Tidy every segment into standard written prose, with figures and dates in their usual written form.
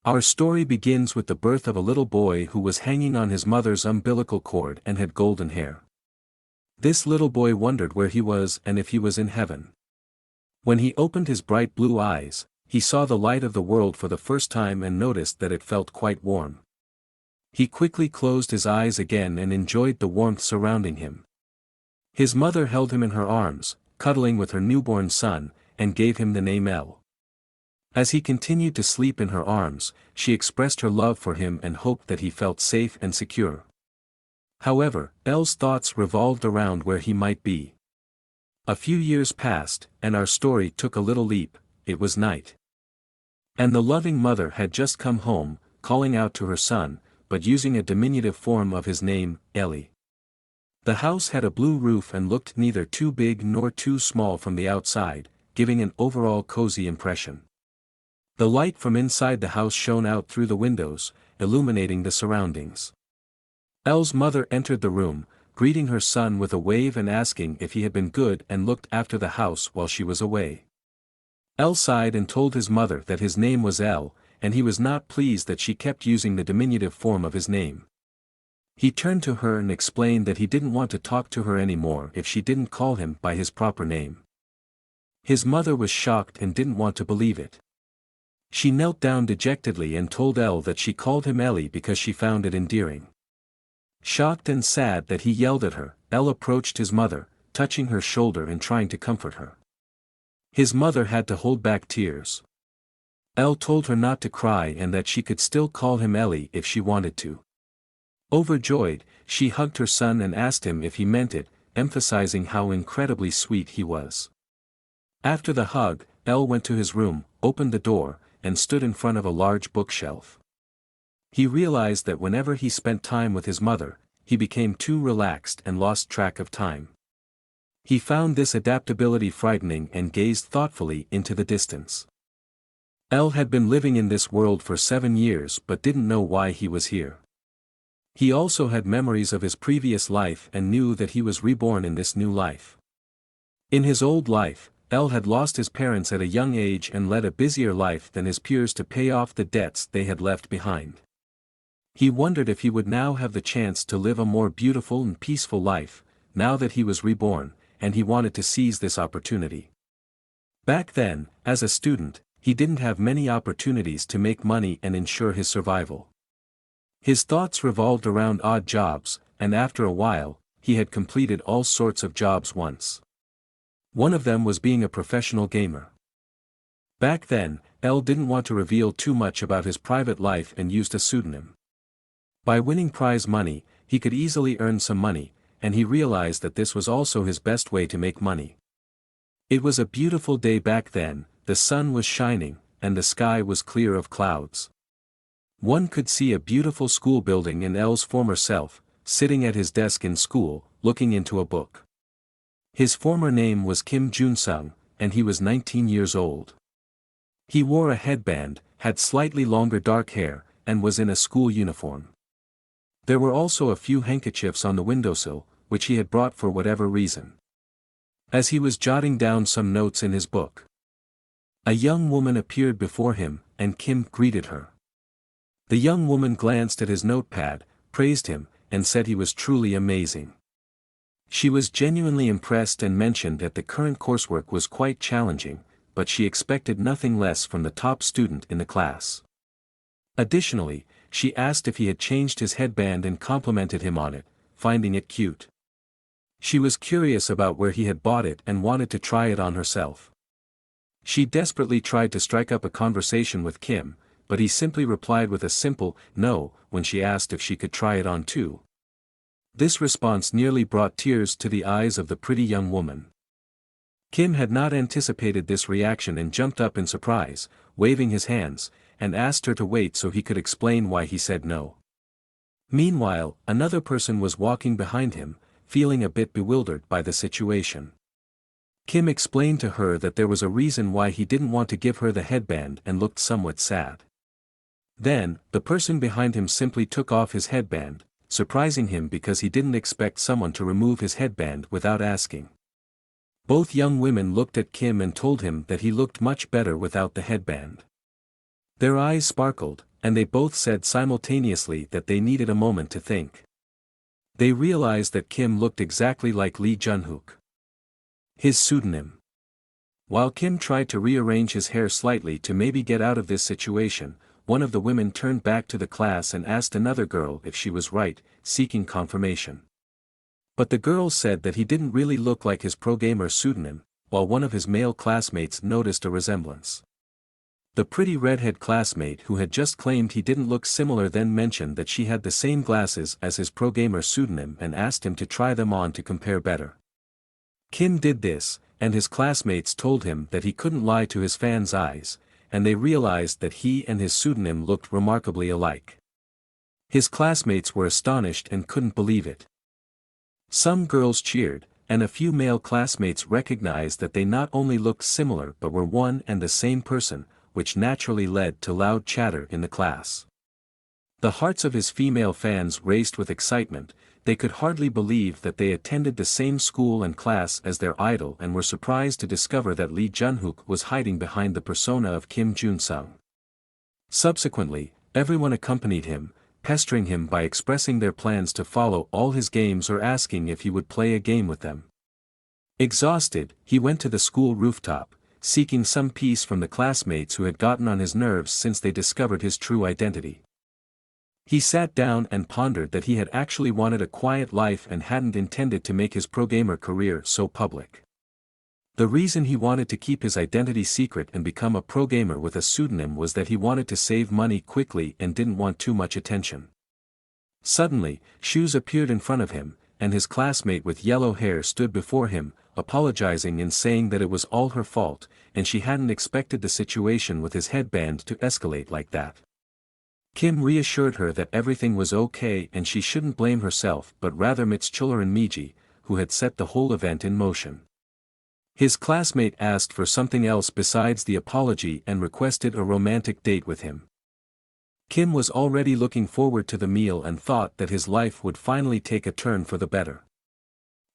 Our story begins with the birth of a little boy who was hanging on his mother's umbilical cord and had golden hair. This little boy wondered where he was and if he was in heaven. When he opened his bright blue eyes, he saw the light of the world for the first time and noticed that it felt quite warm. He quickly closed his eyes again and enjoyed the warmth surrounding him. His mother held him in her arms, cuddling with her newborn son, and gave him the name El. As he continued to sleep in her arms, she expressed her love for him and hoped that he felt safe and secure. However, El's thoughts revolved around where he might be. A few years passed, and our story took a little leap. It was night. And the loving mother had just come home, calling out to her son, but using a diminutive form of his name, Eli. The house had a blue roof and looked neither too big nor too small from the outside, giving an overall cozy impression. The light from inside the house shone out through the windows, illuminating the surroundings. El's mother entered the room, greeting her son with a wave and asking if he had been good and looked after the house while she was away. El sighed and told his mother that his name was El, and he was not pleased that she kept using the diminutive form of his name. He turned to her and explained that he didn't want to talk to her anymore if she didn't call him by his proper name. His mother was shocked and didn't want to believe it. She knelt down dejectedly and told El that she called him Eli because she found it endearing. Shocked and sad that he yelled at her, El approached his mother, touching her shoulder and trying to comfort her. His mother had to hold back tears. El told her not to cry and that she could still call him Eli if she wanted to. Overjoyed, she hugged her son and asked him if he meant it, emphasizing how incredibly sweet he was. After the hug, El went to his room, opened the door, and stood in front of a large bookshelf. He realized that whenever he spent time with his mother, he became too relaxed and lost track of time. He found this adaptability frightening and gazed thoughtfully into the distance. El had been living in this world for 7 years but didn't know why he was here. He also had memories of his previous life and knew that he was reborn in this new life. In his old life, El had lost his parents at a young age and led a busier life than his peers to pay off the debts they had left behind. He wondered if he would now have the chance to live a more beautiful and peaceful life, now that he was reborn, and he wanted to seize this opportunity. Back then, as a student, he didn't have many opportunities to make money and ensure his survival. His thoughts revolved around odd jobs, and after a while, he had completed all sorts of jobs once. One of them was being a professional gamer. Back then, El didn't want to reveal too much about his private life and used a pseudonym. By winning prize money, he could easily earn some money, and he realized that this was also his best way to make money. It was a beautiful day back then, the sun was shining, and the sky was clear of clouds. One could see a beautiful school building and El's former self, sitting at his desk in school, looking into a book. His former name was Kim Jun-sung, and he was 19 years old. He wore a headband, had slightly longer dark hair, and was in a school uniform. There were also a few handkerchiefs on the windowsill, which he had brought for whatever reason. As he was jotting down some notes in his book, a young woman appeared before him, and Kim greeted her. The young woman glanced at his notepad, praised him, and said he was truly amazing. She was genuinely impressed and mentioned that the current coursework was quite challenging, but she expected nothing less from the top student in the class. Additionally, she asked if he had changed his headband and complimented him on it, finding it cute. She was curious about where he had bought it and wanted to try it on herself. She desperately tried to strike up a conversation with Kim, but he simply replied with a simple no when she asked if she could try it on too. This response nearly brought tears to the eyes of the pretty young woman. Kim had not anticipated this reaction and jumped up in surprise, waving his hands, and asked her to wait so he could explain why he said no. Meanwhile, another person was walking behind him, feeling a bit bewildered by the situation. Kim explained to her that there was a reason why he didn't want to give her the headband and looked somewhat sad. Then, the person behind him simply took off his headband, surprising him because he didn't expect someone to remove his headband without asking. Both young women looked at Kim and told him that he looked much better without the headband. Their eyes sparkled, and they both said simultaneously that they needed a moment to think. They realized that Kim looked exactly like Lee Junhook, his pseudonym. While Kim tried to rearrange his hair slightly to maybe get out of this situation, one of the women turned back to the class and asked another girl if she was right, seeking confirmation. But the girl said that he didn't really look like his pro-gamer pseudonym, while one of his male classmates noticed a resemblance. The pretty redhead classmate who had just claimed he didn't look similar then mentioned that she had the same glasses as his pro-gamer pseudonym and asked him to try them on to compare better. Kim did this, and his classmates told him that he couldn't lie to his fans' eyes, and they realized that he and his pseudonym looked remarkably alike. His classmates were astonished and couldn't believe it. Some girls cheered, and a few male classmates recognized that they not only looked similar but were one and the same person, which naturally led to loud chatter in the class. The hearts of his female fans raced with excitement. They could hardly believe that they attended the same school and class as their idol and were surprised to discover that Lee Junhook was hiding behind the persona of Kim Jun-sung. Subsequently, everyone accompanied him, pestering him by expressing their plans to follow all his games or asking if he would play a game with them. Exhausted, he went to the school rooftop, seeking some peace from the classmates who had gotten on his nerves since they discovered his true identity. He sat down and pondered that he had actually wanted a quiet life and hadn't intended to make his pro-gamer career so public. The reason he wanted to keep his identity secret and become a pro-gamer with a pseudonym was that he wanted to save money quickly and didn't want too much attention. Suddenly, Shoes appeared in front of him, and his classmate with yellow hair stood before him, apologizing and saying that it was all her fault, and she hadn't expected the situation with his headband to escalate like that. Kim reassured her that everything was okay and she shouldn't blame herself but rather Mitsuchiller and Mage, who had set the whole event in motion. His classmate asked for something else besides the apology and requested a romantic date with him. Kim was already looking forward to the meal and thought that his life would finally take a turn for the better.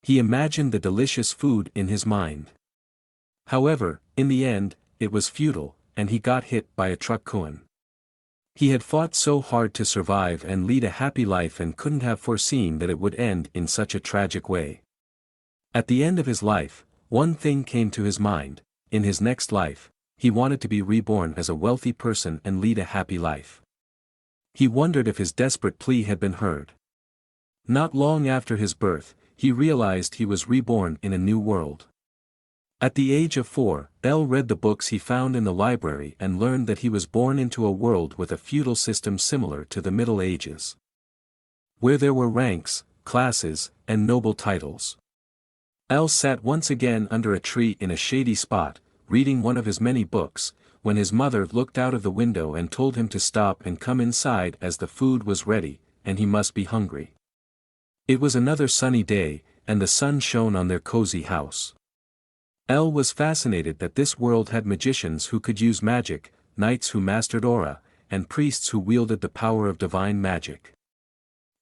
He imagined the delicious food in his mind. However, in the end, it was futile, and he got hit by a truck. He had fought so hard to survive and lead a happy life and couldn't have foreseen that it would end in such a tragic way. At the end of his life, one thing came to his mind: in his next life, he wanted to be reborn as a wealthy person and lead a happy life. He wondered if his desperate plea had been heard. Not long after his birth, he realized he was reborn in a new world. At the age of 4, L read the books he found in the library and learned that he was born into a world with a feudal system similar to the Middle Ages, where there were ranks, classes, and noble titles. L sat once again under a tree in a shady spot, reading one of his many books, when his mother looked out of the window and told him to stop and come inside as the food was ready, and he must be hungry. It was another sunny day, and the sun shone on their cozy house. L was fascinated that this world had magicians who could use magic, knights who mastered aura, and priests who wielded the power of divine magic.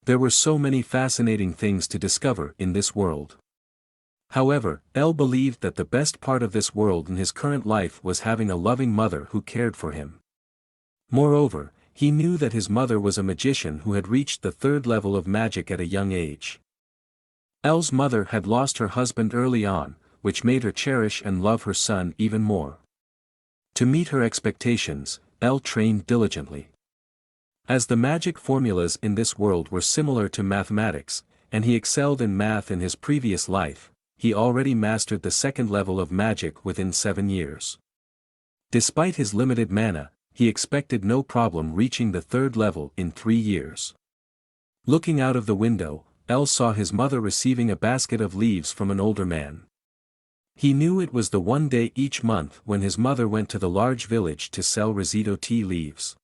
There were so many fascinating things to discover in this world. However, L believed that the best part of this world in his current life was having a loving mother who cared for him. Moreover, he knew that his mother was a magician who had reached the 3rd level of magic at a young age. L's mother had lost her husband early on, which made her cherish and love her son even more. To meet her expectations, L trained diligently. As the magic formulas in this world were similar to mathematics, and he excelled in math in his previous life, he already mastered the 2nd level of magic within 7 years. Despite his limited mana, he expected no problem reaching the 3rd level in 3 years. Looking out of the window, L saw his mother receiving a basket of leaves from an older man. He knew it was the one day each month when his mother went to the large village to sell risito tea leaves.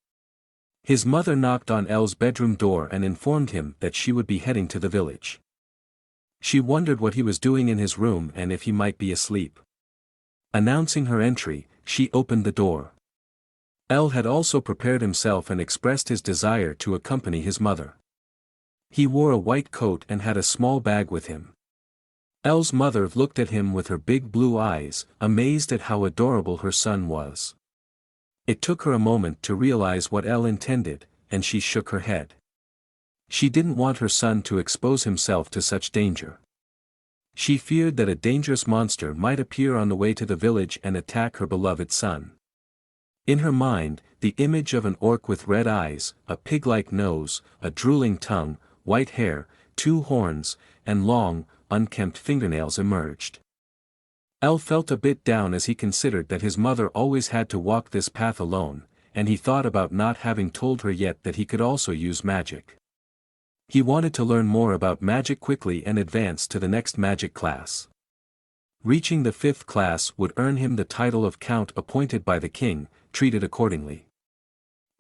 His mother knocked on L's bedroom door and informed him that she would be heading to the village. She wondered what he was doing in his room and if he might be asleep. Announcing her entry, she opened the door. L had also prepared himself and expressed his desire to accompany his mother. He wore a white coat and had a small bag with him. L's mother looked at him with her big blue eyes, amazed at how adorable her son was. It took her a moment to realize what Elle intended, and she shook her head. She didn't want her son to expose himself to such danger. She feared that a dangerous monster might appear on the way to the village and attack her beloved son. In her mind, the image of an orc with red eyes, a pig-like nose, a drooling tongue, white hair, 2 horns, and long, unkempt fingernails emerged. Elle felt a bit down as he considered that his mother always had to walk this path alone, and he thought about not having told her yet that he could also use magic. He wanted to learn more about magic quickly and advance to the next magic class. Reaching the 5th class would earn him the title of Count appointed by the king, treated accordingly.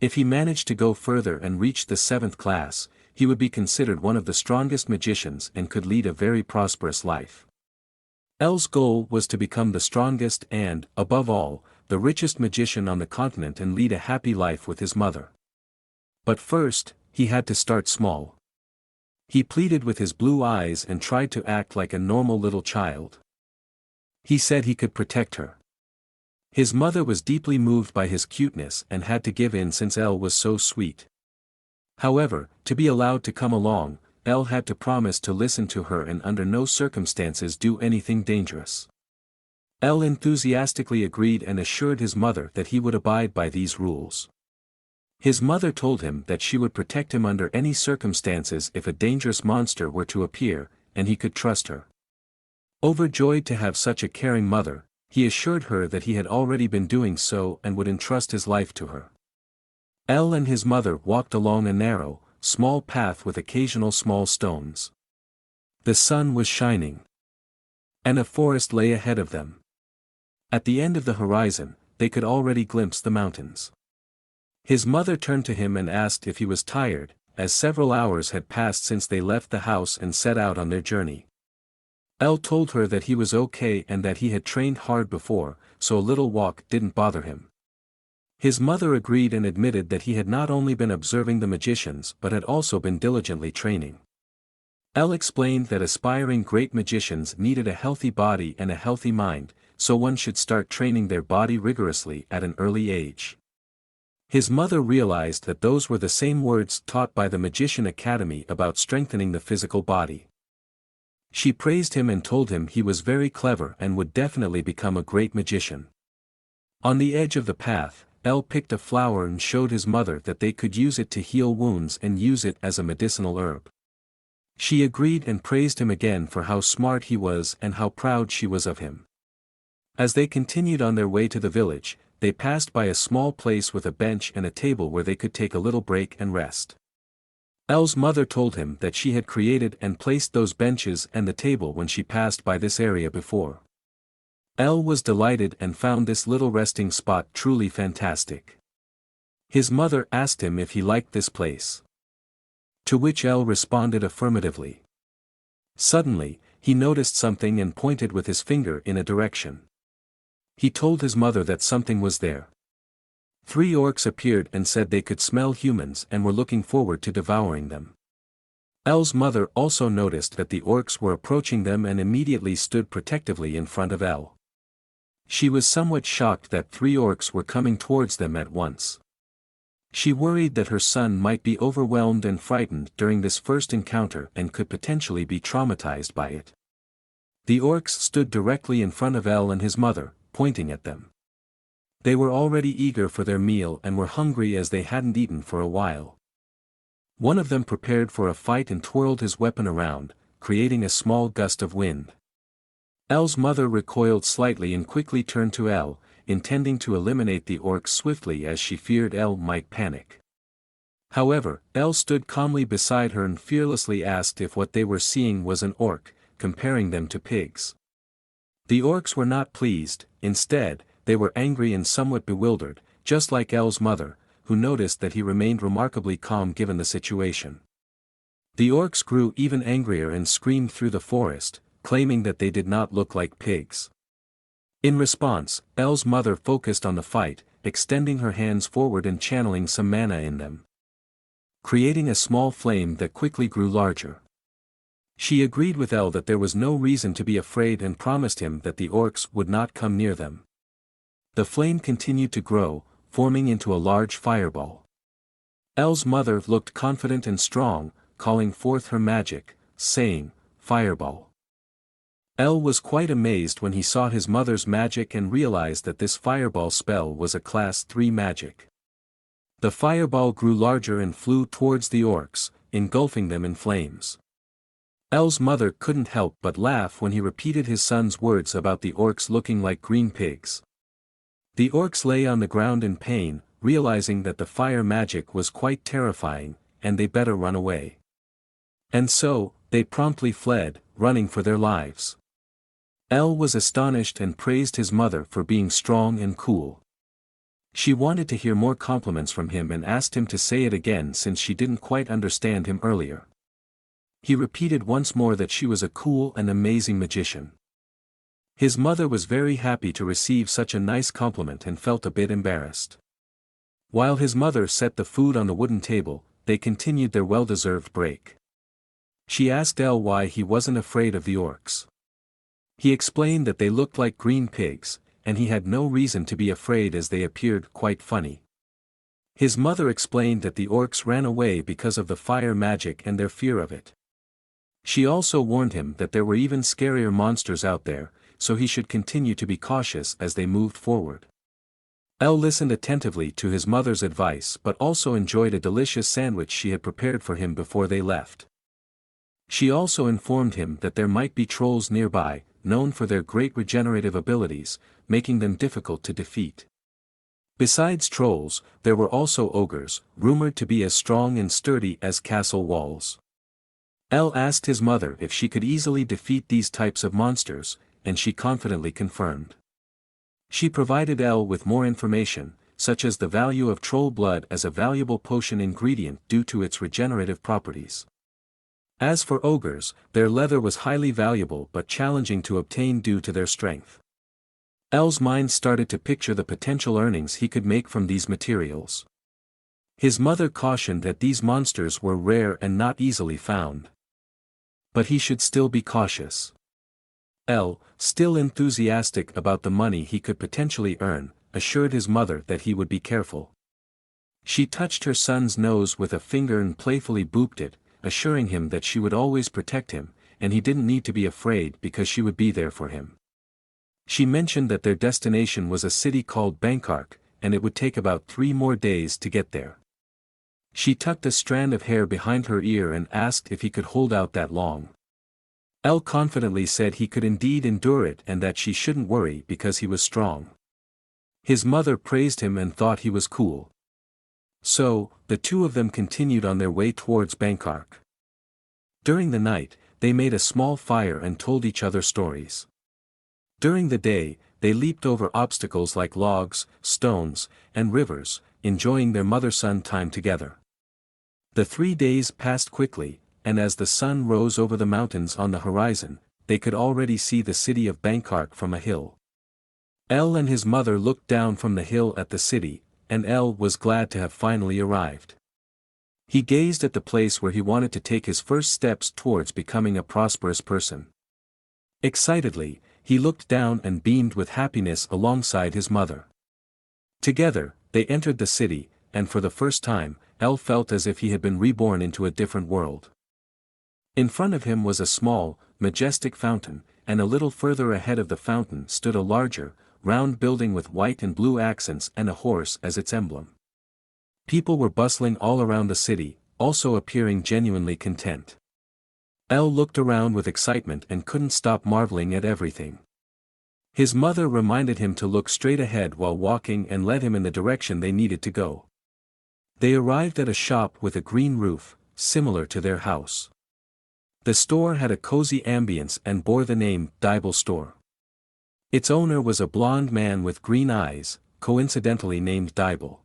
If he managed to go further and reach the 7th class, he would be considered one of the strongest magicians and could lead a very prosperous life. Elle's goal was to become the strongest and, above all, the richest magician on the continent and lead a happy life with his mother. But first, he had to start small. He pleaded with his blue eyes and tried to act like a normal little child. He said he could protect her. His mother was deeply moved by his cuteness and had to give in since Elle was so sweet. However, to be allowed to come along, Elle had to promise to listen to her and under no circumstances do anything dangerous. Elle enthusiastically agreed and assured his mother that he would abide by these rules. His mother told him that she would protect him under any circumstances if a dangerous monster were to appear, and he could trust her. Overjoyed to have such a caring mother, he assured her that he had already been doing so and would entrust his life to her. Elle and his mother walked along a narrow, small path with occasional small stones. The sun was shining, and a forest lay ahead of them. At the end of the horizon, they could already glimpse the mountains. His mother turned to him and asked if he was tired, as several hours had passed since they left the house and set out on their journey. Elle told her that he was okay and that he had trained hard before, so a little walk didn't bother him. His mother agreed and admitted that he had not only been observing the magicians but had also been diligently training. Elle explained that aspiring great magicians needed a healthy body and a healthy mind, so one should start training their body rigorously at an early age. His mother realized that those were the same words taught by the Magician Academy about strengthening the physical body. She praised him and told him he was very clever and would definitely become a great magician. On the edge of the path, Elle picked a flower and showed his mother that they could use it to heal wounds and use it as a medicinal herb. She agreed and praised him again for how smart he was and how proud she was of him. As they continued on their way to the village, they passed by a small place with a bench and a table where they could take a little break and rest. Elle's mother told him that she had created and placed those benches and the table when she passed by this area before. Elle was delighted and found this little resting spot truly fantastic. His mother asked him if he liked this place, to which Elle responded affirmatively. Suddenly, he noticed something and pointed with his finger in a direction. He told his mother that something was there. 3 orcs appeared and said they could smell humans and were looking forward to devouring them. Elle's mother also noticed that the orcs were approaching them and immediately stood protectively in front of Elle. She was somewhat shocked that 3 orcs were coming towards them at once. She worried that her son might be overwhelmed and frightened during this first encounter and could potentially be traumatized by it. The orcs stood directly in front of Elle and his mother, pointing at them. They were already eager for their meal and were hungry as they hadn't eaten for a while. One of them prepared for a fight and twirled his weapon around, creating a small gust of wind. Elle's mother recoiled slightly and quickly turned to Elle, intending to eliminate the orcs swiftly as she feared Elle might panic. However, Elle stood calmly beside her and fearlessly asked if what they were seeing was an orc, comparing them to pigs. The orcs were not pleased. Instead, they were angry and somewhat bewildered, just like Elle's mother, who noticed that he remained remarkably calm given the situation. The orcs grew even angrier and screamed through the forest, claiming that they did not look like pigs. In response, Elle's mother focused on the fight, extending her hands forward and channeling some mana in them, creating a small flame that quickly grew larger. She agreed with Elle that there was no reason to be afraid and promised him that the orcs would not come near them. The flame continued to grow, forming into a large fireball. El's mother looked confident and strong, calling forth her magic, saying, "Fireball." El was quite amazed when he saw his mother's magic and realized that this fireball spell was a class 3 magic. The fireball grew larger and flew towards the orcs, engulfing them in flames. El's mother couldn't help but laugh when he repeated his son's words about the orcs looking like green pigs. The orcs lay on the ground in pain, realizing that the fire magic was quite terrifying, and they better run away. And so, they promptly fled, running for their lives. El was astonished and praised his mother for being strong and cool. She wanted to hear more compliments from him and asked him to say it again since she didn't quite understand him earlier. He repeated once more that she was a cool and amazing magician. His mother was very happy to receive such a nice compliment and felt a bit embarrassed. While his mother set the food on the wooden table, they continued their well-deserved break. She asked El why he wasn't afraid of the orcs. He explained that they looked like green pigs, and he had no reason to be afraid as they appeared quite funny. His mother explained that the orcs ran away because of the fire magic and their fear of it. She also warned him that there were even scarier monsters out there, so he should continue to be cautious as they moved forward. El listened attentively to his mother's advice but also enjoyed a delicious sandwich she had prepared for him before they left. She also informed him that there might be trolls nearby, known for their great regenerative abilities, making them difficult to defeat. Besides trolls, there were also ogres, rumored to be as strong and sturdy as castle walls. El asked his mother if she could easily defeat these types of monsters, and she confidently confirmed. She provided El with more information, such as the value of troll blood as a valuable potion ingredient due to its regenerative properties. As for ogres, their leather was highly valuable but challenging to obtain due to their strength. El's mind started to picture the potential earnings he could make from these materials. His mother cautioned that these monsters were rare and not easily found. But he should still be cautious. El, still enthusiastic about the money he could potentially earn, assured his mother that he would be careful. She touched her son's nose with a finger and playfully booped it, assuring him that she would always protect him, and he didn't need to be afraid because she would be there for him. She mentioned that their destination was a city called Bangkok, and it would take about 3 more days to get there. She tucked a strand of hair behind her ear and asked if he could hold out that long. El confidently said he could indeed endure it and that she shouldn't worry because he was strong. His mother praised him and thought he was cool. So, the two of them continued on their way towards Bangkok. During the night, they made a small fire and told each other stories. During the day, they leaped over obstacles like logs, stones, and rivers, enjoying their mother-son time together. The 3 days passed quickly, and as the sun rose over the mountains on the horizon, they could already see the city of Bangkok from a hill. El and his mother looked down from the hill at the city, and El was glad to have finally arrived. He gazed at the place where he wanted to take his first steps towards becoming a prosperous person. Excitedly, he looked down and beamed with happiness alongside his mother. Together, they entered the city, and for the first time, El felt as if he had been reborn into a different world. In front of him was a small, majestic fountain, and a little further ahead of the fountain stood a larger, round building with white and blue accents and a horse as its emblem. People were bustling all around the city, also appearing genuinely content. El looked around with excitement and couldn't stop marveling at everything. His mother reminded him to look straight ahead while walking and led him in the direction they needed to go. They arrived at a shop with a green roof, similar to their house. The store had a cozy ambience and bore the name Dibble Store. Its owner was a blond man with green eyes, coincidentally named Dibble.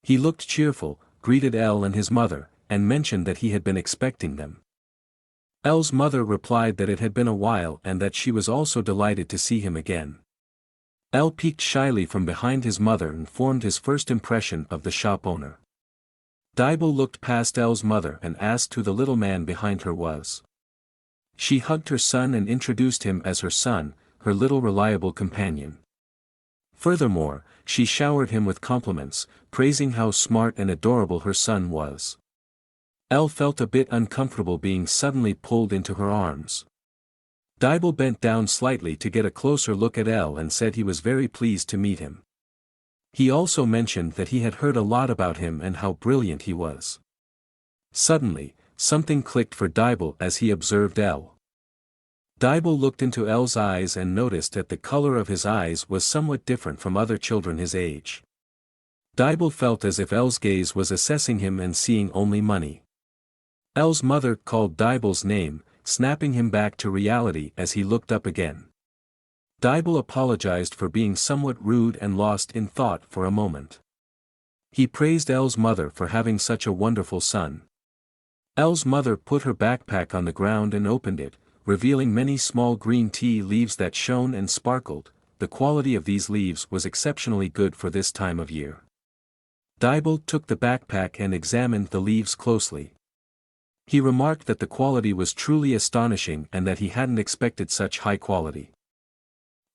He looked cheerful, greeted El and his mother, and mentioned that he had been expecting them. El's mother replied that it had been a while and that she was also delighted to see him again. El peeked shyly from behind his mother and formed his first impression of the shop owner. Dibble looked past El's mother and asked who the little man behind her was. She hugged her son and introduced him as her son, her little reliable companion. Furthermore, she showered him with compliments, praising how smart and adorable her son was. Elle felt a bit uncomfortable being suddenly pulled into her arms. Dibble bent down slightly to get a closer look at Elle and said he was very pleased to meet him. He also mentioned that he had heard a lot about him and how brilliant he was. Suddenly, something clicked for Dibble as he observed Elle. Dibble looked into Elle's eyes and noticed that the color of his eyes was somewhat different from other children his age. Dibble felt as if Elle's gaze was assessing him and seeing only money. Elle's mother called Dibble's name, snapping him back to reality as he looked up again. Dibble apologized for being somewhat rude and lost in thought for a moment. He praised Elle's mother for having such a wonderful son. Elle's mother put her backpack on the ground and opened it, revealing many small green tea leaves that shone and sparkled. The quality of these leaves was exceptionally good for this time of year. Dibble took the backpack and examined the leaves closely. He remarked that the quality was truly astonishing and that he hadn't expected such high quality.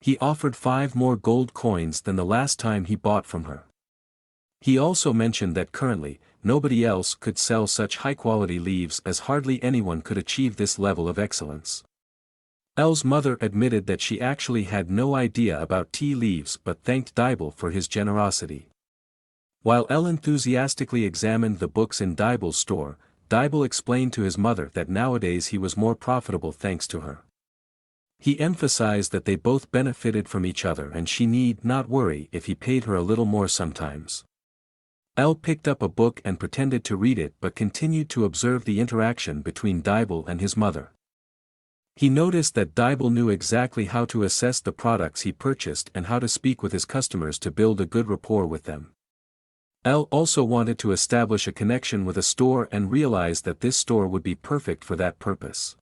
He offered 5 more gold coins than the last time he bought from her. He also mentioned that currently, nobody else could sell such high-quality leaves as hardly anyone could achieve this level of excellence. Elle's mother admitted that she actually had no idea about tea leaves but thanked Dibble for his generosity. While Elle enthusiastically examined the books in Dibble's store, Dibble explained to his mother that nowadays he was more profitable thanks to her. He emphasized that they both benefited from each other and she need not worry if he paid her a little more sometimes. Elle picked up a book and pretended to read it but continued to observe the interaction between Dibble and his mother. He noticed that Dibble knew exactly how to assess the products he purchased and how to speak with his customers to build a good rapport with them. Elle also wanted to establish a connection with a store and realized that this store would be perfect for that purpose.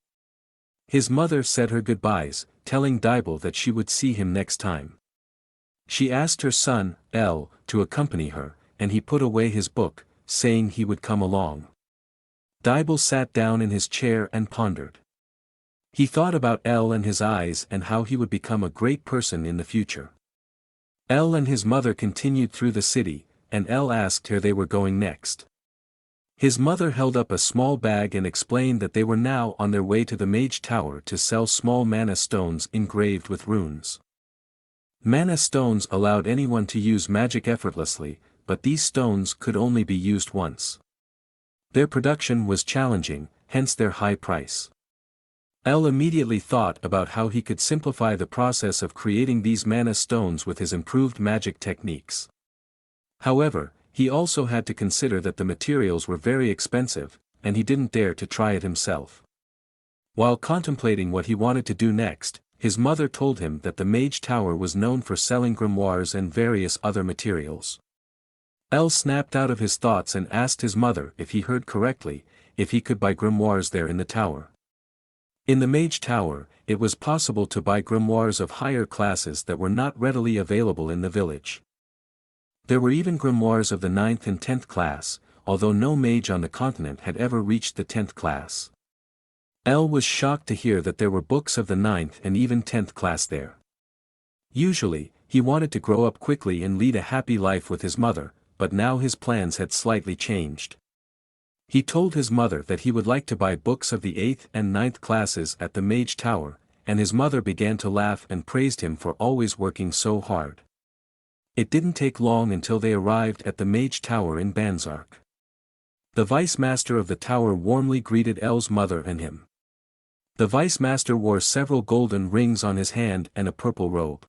His mother said her goodbyes, telling Dibble that she would see him next time. She asked her son, Elle, to accompany her, and he put away his book, saying he would come along. Dibble sat down in his chair and pondered. He thought about Elle and his eyes and how he would become a great person in the future. Elle and his mother continued through the city, and Elle asked where they were going next. His mother held up a small bag and explained that they were now on their way to the Mage Tower to sell small mana stones engraved with runes. Mana stones allowed anyone to use magic effortlessly, but these stones could only be used once. Their production was challenging, hence their high price. Elle immediately thought about how he could simplify the process of creating these mana stones with his improved magic techniques. However, he also had to consider that the materials were very expensive, and he didn't dare to try it himself. While contemplating what he wanted to do next, his mother told him that the Mage Tower was known for selling grimoires and various other materials. Elle snapped out of his thoughts and asked his mother if he heard correctly, if he could buy grimoires there in the tower. In the Mage Tower, it was possible to buy grimoires of higher classes that were not readily available in the village. There were even grimoires of the 9th and 10th class, although no mage on the continent had ever reached the 10th class. Elle was shocked to hear that there were books of the 9th and even 10th class there. Usually, he wanted to grow up quickly and lead a happy life with his mother, but now his plans had slightly changed. He told his mother that he would like to buy books of the 8th and 9th classes at the Mage Tower, and his mother began to laugh and praised him for always working so hard. It didn't take long until they arrived at the Mage Tower in Banzark. The Vice Master of the tower warmly greeted Elle's mother and him. The Vice Master wore several golden rings on his hand and a purple robe.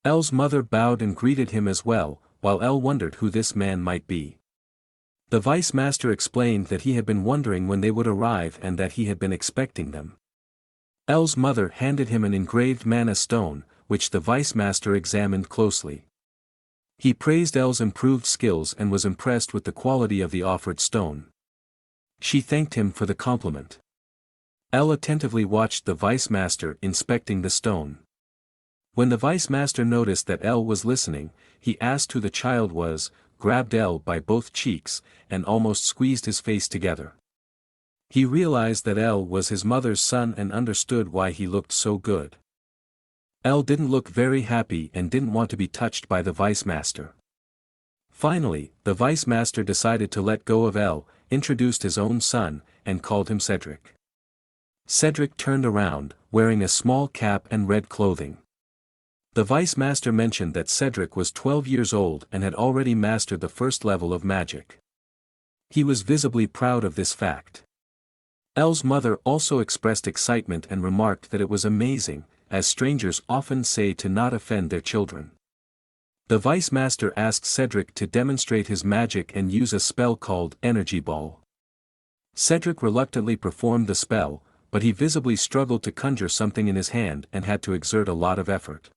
Elle's mother bowed and greeted him as well, while Elle wondered who this man might be. The Vice Master explained that he had been wondering when they would arrive and that he had been expecting them. Elle's mother handed him an engraved mana stone, which the Vice Master examined closely. He praised Elle's improved skills and was impressed with the quality of the offered stone. She thanked him for the compliment. Elle attentively watched the Vice Master inspecting the stone. When the Vice Master noticed that Elle was listening, he asked who the child was, grabbed Elle by both cheeks, and almost squeezed his face together. He realized that Elle was his mother's son and understood why he looked so good. Elle didn't look very happy and didn't want to be touched by the vice master. Finally, the vice master decided to let go of Elle, introduced his own son, and called him Cedric. Cedric turned around, wearing a small cap and red clothing. The vice master mentioned that Cedric was 12 years old and had already mastered the first level of magic. He was visibly proud of this fact. Elle's mother also expressed excitement and remarked that it was amazing, as strangers often say to not offend their children. The vice master asked Cedric to demonstrate his magic and use a spell called Energy Ball. Cedric reluctantly performed the spell, but he visibly struggled to conjure something in his hand and had to exert a lot of effort.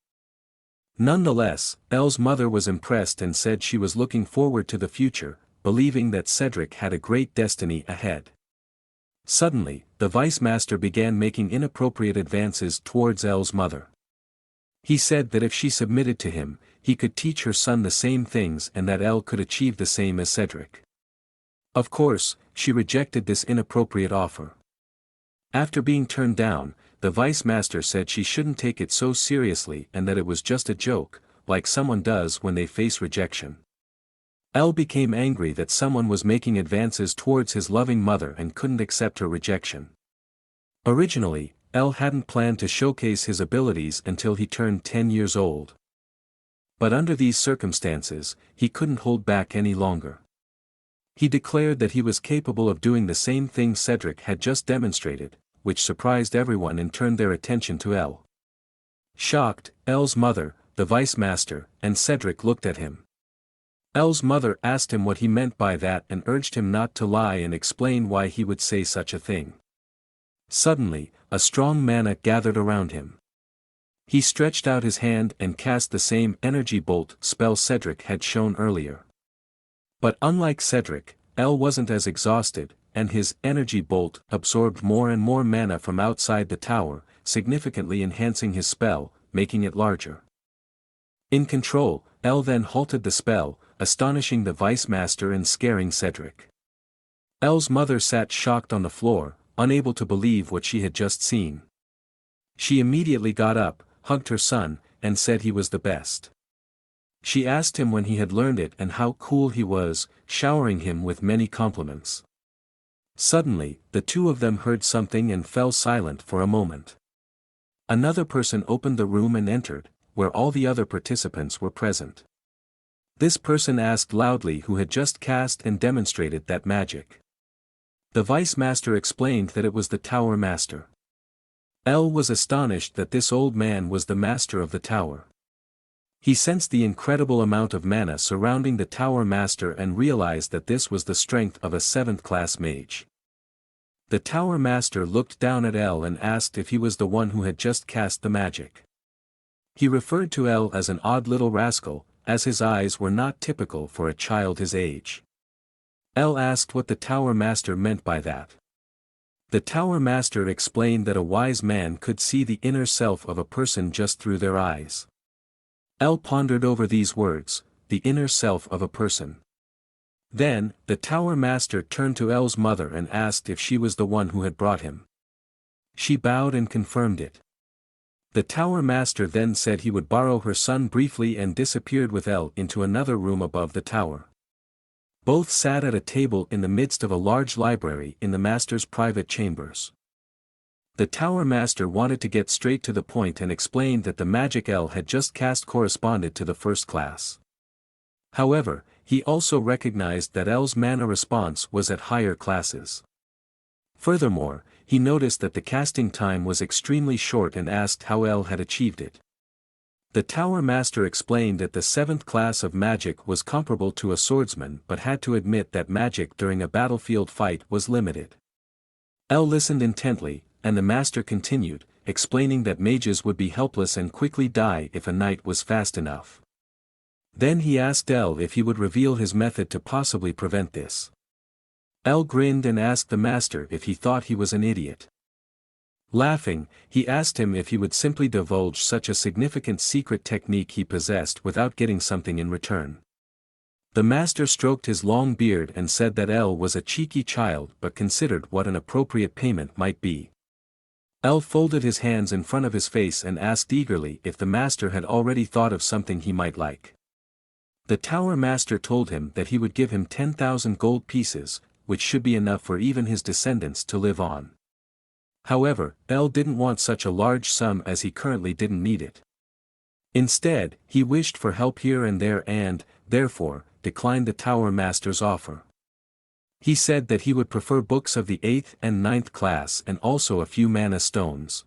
Nonetheless, Elle's mother was impressed and said she was looking forward to the future, believing that Cedric had a great destiny ahead. Suddenly, the vice master began making inappropriate advances towards Elle's mother. He said that if she submitted to him, he could teach her son the same things and that Elle could achieve the same as Cedric. Of course, she rejected this inappropriate offer. After being turned down, the vice master said she shouldn't take it so seriously and that it was just a joke, like someone does when they face rejection. Elle became angry that someone was making advances towards his loving mother and couldn't accept her rejection. Originally, Elle hadn't planned to showcase his abilities until he turned 10 years old. But under these circumstances, he couldn't hold back any longer. He declared that he was capable of doing the same thing Cedric had just demonstrated, which surprised everyone and turned their attention to Elle. Shocked, Elle's mother, the vice master, and Cedric looked at him. Elle's mother asked him what he meant by that and urged him not to lie and explain why he would say such a thing. Suddenly, a strong mana gathered around him. He stretched out his hand and cast the same energy bolt spell Cedric had shown earlier. But unlike Cedric, Elle wasn't as exhausted, and his energy bolt absorbed more and more mana from outside the tower, significantly enhancing his spell, making it larger. In control, Elle then halted the spell, astonishing the vice master and scaring Cedric. Elle's mother sat shocked on the floor, unable to believe what she had just seen. She immediately got up, hugged her son, and said he was the best. She asked him when he had learned it and how cool he was, showering him with many compliments. Suddenly, the two of them heard something and fell silent for a moment. Another person opened the room and entered, where all the other participants were present. This person asked loudly who had just cast and demonstrated that magic. The vice master explained that it was the tower master. Elle was astonished that this old man was the master of the tower. He sensed the incredible amount of mana surrounding the tower master and realized that this was the strength of a 7th-class mage. The tower master looked down at Elle and asked if he was the one who had just cast the magic. He referred to Elle as an odd little rascal, as his eyes were not typical for a child his age. Elle asked what the tower master meant by that. The tower master explained that a wise man could see the inner self of a person just through their eyes. Elle pondered over these words, the inner self of a person. Then, the tower master turned to Elle's mother and asked if she was the one who had brought him. She bowed and confirmed it. The tower master then said he would borrow her son briefly and disappeared with Elle into another room above the tower. Both sat at a table in the midst of a large library in the master's private chambers. The tower master wanted to get straight to the point and explained that the magic Elle had just cast corresponded to the first class. However, he also recognized that Elle's mana response was at higher classes. Furthermore, he noticed that the casting time was extremely short and asked how Elle had achieved it. The tower master explained that the 7th class of magic was comparable to a swordsman but had to admit that magic during a battlefield fight was limited. Elle listened intently, and the master continued, explaining that mages would be helpless and quickly die if a knight was fast enough. Then he asked Elle if he would reveal his method to possibly prevent this. Elle grinned and asked the master if he thought he was an idiot. Laughing, he asked him if he would simply divulge such a significant secret technique he possessed without getting something in return. The master stroked his long beard and said that Elle was a cheeky child but considered what an appropriate payment might be. El folded his hands in front of his face and asked eagerly if the master had already thought of something he might like. The tower master told him that he would give him 10,000 gold pieces, which should be enough for even his descendants to live on. However, El didn't want such a large sum as he currently didn't need it. Instead, he wished for help here and there and, therefore, declined the tower master's offer. He said that he would prefer books of the 8th and 9th class and also a few mana stones,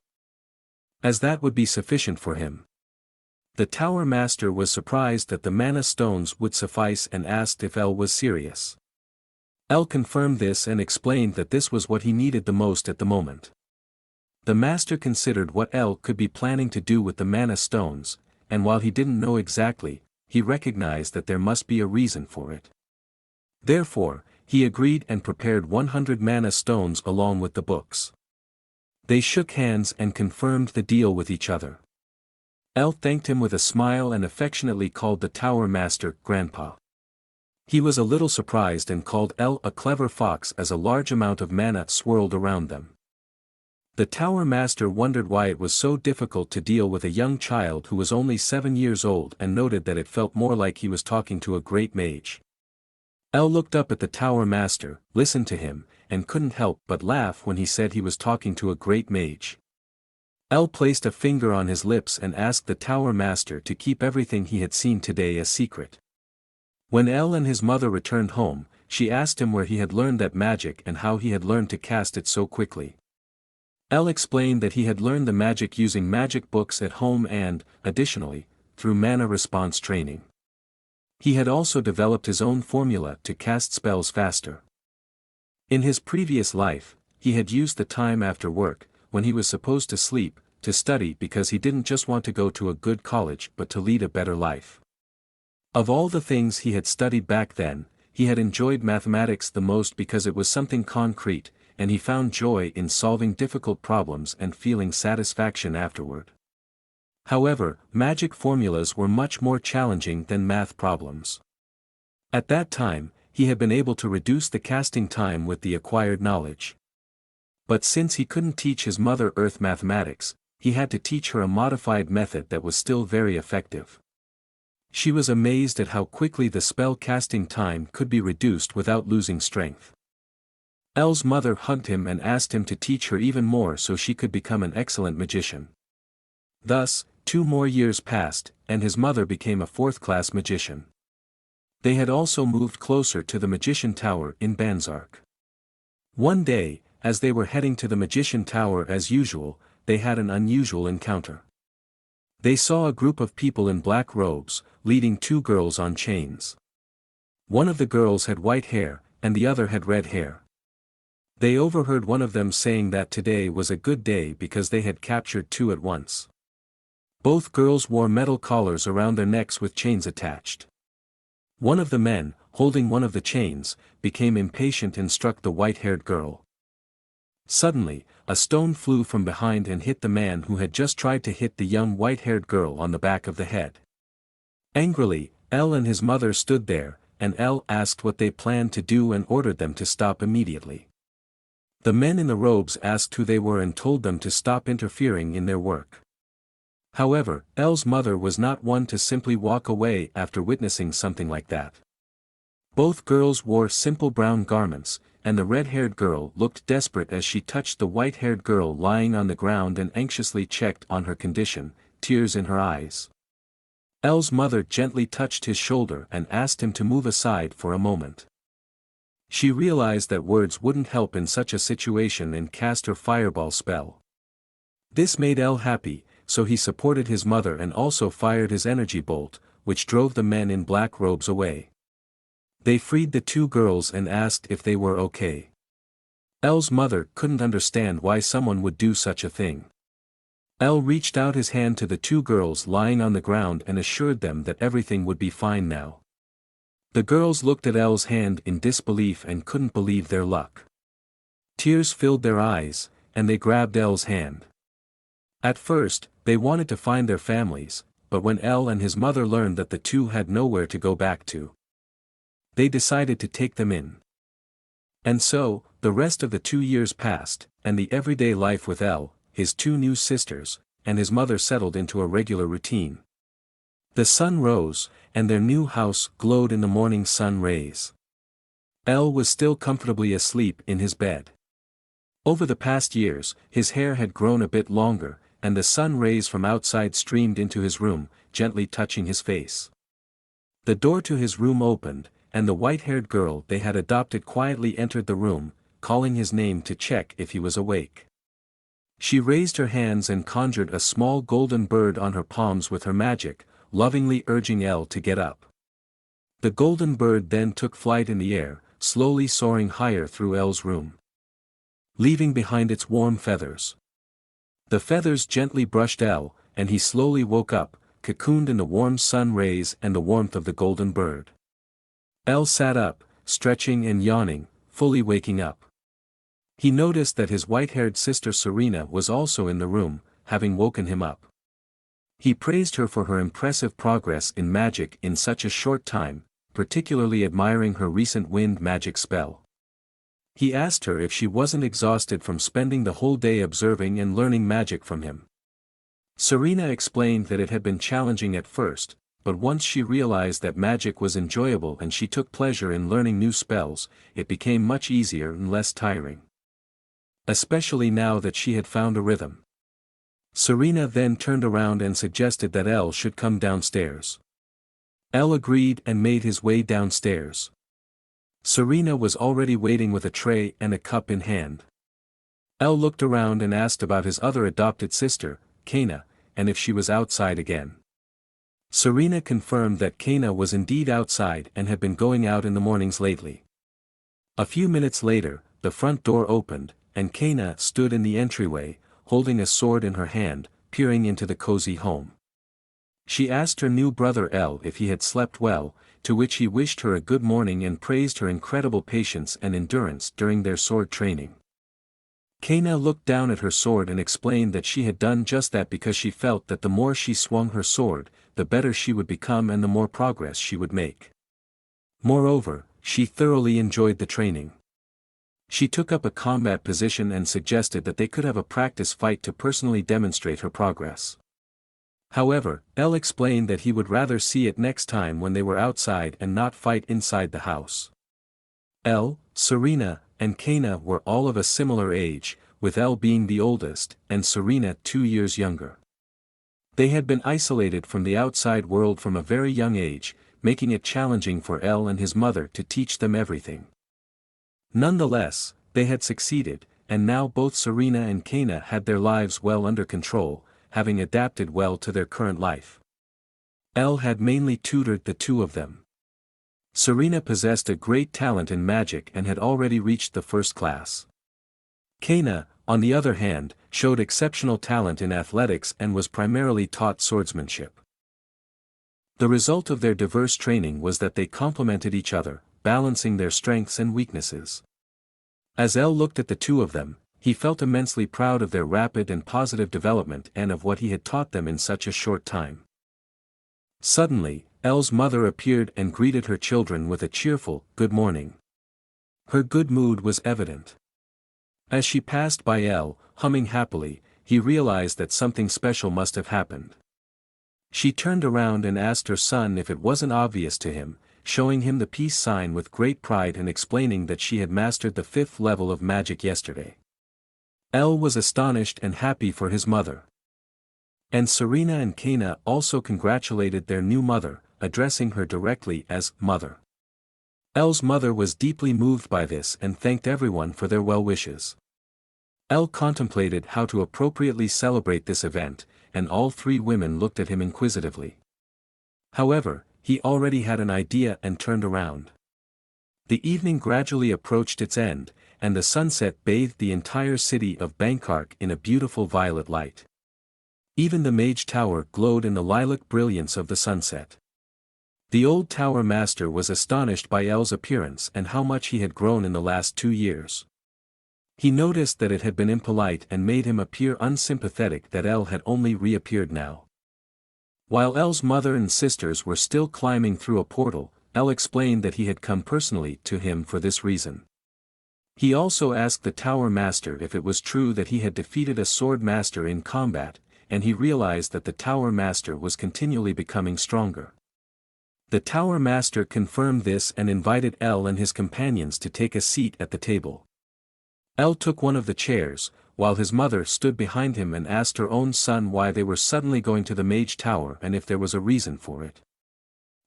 as that would be sufficient for him. The tower master was surprised that the mana stones would suffice and asked if El was serious. El confirmed this and explained that this was what he needed the most at the moment. The master considered what El could be planning to do with the mana stones, and while he didn't know exactly, he recognized that there must be a reason for it. Therefore, he agreed and prepared 100 mana stones along with the books. They shook hands and confirmed the deal with each other. El thanked him with a smile and affectionately called the tower master Grandpa. He was a little surprised and called El a clever fox as a large amount of mana swirled around them. The tower master wondered why it was so difficult to deal with a young child who was only 7 years old and noted that it felt more like he was talking to a great mage. El looked up at the tower master, listened to him, and couldn't help but laugh when he said he was talking to a great mage. El placed a finger on his lips and asked the tower master to keep everything he had seen today a secret. When El and his mother returned home, she asked him where he had learned that magic and how he had learned to cast it so quickly. El explained that he had learned the magic using magic books at home and, additionally, through mana response training. He had also developed his own formula to cast spells faster. In his previous life, he had used the time after work, when he was supposed to sleep, to study because he didn't just want to go to a good college but to lead a better life. Of all the things he had studied back then, he had enjoyed mathematics the most because it was something concrete, and he found joy in solving difficult problems and feeling satisfaction afterward. However, magic formulas were much more challenging than math problems. At that time, he had been able to reduce the casting time with the acquired knowledge. But since he couldn't teach his mother Earth mathematics, he had to teach her a modified method that was still very effective. She was amazed at how quickly the spell casting time could be reduced without losing strength. El's mother hugged him and asked him to teach her even more so she could become an excellent magician. Thus, 2 more years passed, and his mother became a 4th-class magician. They had also moved closer to the magician tower in Banzark. One day, as they were heading to the magician tower as usual, they had an unusual encounter. They saw a group of people in black robes, leading 2 girls on chains. One of the girls had white hair, and the other had red hair. They overheard one of them saying that today was a good day because they had captured 2 at once. Both girls wore metal collars around their necks with chains attached. One of the men, holding one of the chains, became impatient and struck the white-haired girl. Suddenly, a stone flew from behind and hit the man who had just tried to hit the young white-haired girl on the back of the head. Angrily, El and his mother stood there, and El asked what they planned to do and ordered them to stop immediately. The men in the robes asked who they were and told them to stop interfering in their work. However, El's mother was not one to simply walk away after witnessing something like that. Both girls wore simple brown garments, and the red-haired girl looked desperate as she touched the white-haired girl lying on the ground and anxiously checked on her condition, tears in her eyes. El's mother gently touched his shoulder and asked him to move aside for a moment. She realized that words wouldn't help in such a situation and cast her fireball spell. This made El happy, so he supported his mother and also fired his energy bolt, which drove the men in black robes away. They freed the 2 girls and asked if they were okay. El's mother couldn't understand why someone would do such a thing. El reached out his hand to the 2 girls lying on the ground and assured them that everything would be fine now. The girls looked at El's hand in disbelief and couldn't believe their luck. Tears filled their eyes, and they grabbed El's hand. At first, they wanted to find their families, but when El and his mother learned that the 2 had nowhere to go back to, they decided to take them in. And so, the rest of the 2 years passed, and the everyday life with El, his two new sisters, and his mother settled into a regular routine. The sun rose, and their new house glowed in the morning sun rays. El was still comfortably asleep in his bed. Over the past years, his hair had grown a bit longer, and the sun rays from outside streamed into his room, gently touching his face. The door to his room opened, and the white-haired girl they had adopted quietly entered the room, calling his name to check if he was awake. She raised her hands and conjured a small golden bird on her palms with her magic, lovingly urging El to get up. The golden bird then took flight in the air, slowly soaring higher through El's room, leaving behind its warm feathers. The feathers gently brushed El, and he slowly woke up, cocooned in the warm sun rays and the warmth of the golden bird. El sat up, stretching and yawning, fully waking up. He noticed that his white-haired sister Serena was also in the room, having woken him up. He praised her for her impressive progress in magic in such a short time, particularly admiring her recent wind magic spell. He asked her if she wasn't exhausted from spending the whole day observing and learning magic from him. Serena explained that it had been challenging at first, but once she realized that magic was enjoyable and she took pleasure in learning new spells, it became much easier and less tiring. Especially now that she had found a rhythm. Serena then turned around and suggested that El should come downstairs. El agreed and made his way downstairs. Serena was already waiting with a tray and a cup in hand. El looked around and asked about his other adopted sister, Kana, and if she was outside again. Serena confirmed that Kana was indeed outside and had been going out in the mornings lately. A few minutes later, the front door opened, and Kana stood in the entryway, holding a sword in her hand, peering into the cozy home. She asked her new brother El if he had slept well, to which he wished her a good morning and praised her incredible patience and endurance during their sword training. Kana looked down at her sword and explained that she had done just that because she felt that the more she swung her sword, the better she would become and the more progress she would make. Moreover, she thoroughly enjoyed the training. She took up a combat position and suggested that they could have a practice fight to personally demonstrate her progress. However, El explained that he would rather see it next time when they were outside and not fight inside the house. El, Serena, and Kana were all of a similar age, with El being the oldest, and Serena 2 years younger. They had been isolated from the outside world from a very young age, making it challenging for El and his mother to teach them everything. Nonetheless, they had succeeded, and now both Serena and Kana had their lives well under control, having adapted well to their current life. El had mainly tutored the two of them. Serena possessed a great talent in magic and had already reached the first class. Kana, on the other hand, showed exceptional talent in athletics and was primarily taught swordsmanship. The result of their diverse training was that they complemented each other, balancing their strengths and weaknesses. As El looked at the two of them, he felt immensely proud of their rapid and positive development and of what he had taught them in such a short time. Suddenly, El's mother appeared and greeted her children with a cheerful, "Good morning." Her good mood was evident. As she passed by El, humming happily, he realized that something special must have happened. She turned around and asked her son if it wasn't obvious to him, showing him the peace sign with great pride and explaining that she had mastered the 5th level of magic yesterday. El was astonished and happy for his mother. And Serena and Kana also congratulated their new mother, addressing her directly as "Mother." El's mother was deeply moved by this and thanked everyone for their well wishes. El contemplated how to appropriately celebrate this event, and all three women looked at him inquisitively. However, he already had an idea and turned around. The evening gradually approached its end, and the sunset bathed the entire city of Bangkok in a beautiful violet light. Even the Mage Tower glowed in the lilac brilliance of the sunset. The old tower master was astonished by El's appearance and how much he had grown in the last 2 years. He noticed that it had been impolite and made him appear unsympathetic that El had only reappeared now. While El's mother and sisters were still climbing through a portal, El explained that he had come personally to him for this reason. He also asked the Tower Master if it was true that he had defeated a Sword Master in combat, and he realized that the Tower Master was continually becoming stronger. The Tower Master confirmed this and invited El and his companions to take a seat at the table. El took one of the chairs, while his mother stood behind him and asked her own son why they were suddenly going to the Mage Tower and if there was a reason for it.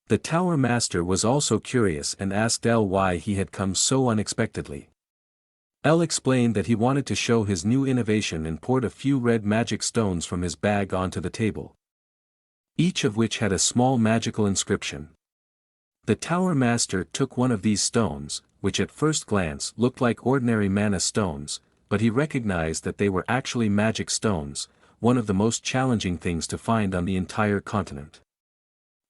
The Tower Master was also curious and asked El why he had come so unexpectedly. El explained that he wanted to show his new innovation and poured a few red magic stones from his bag onto the table, each of which had a small magical inscription. The Tower Master took one of these stones, which at first glance looked like ordinary mana stones, but he recognized that they were actually magic stones, one of the most challenging things to find on the entire continent.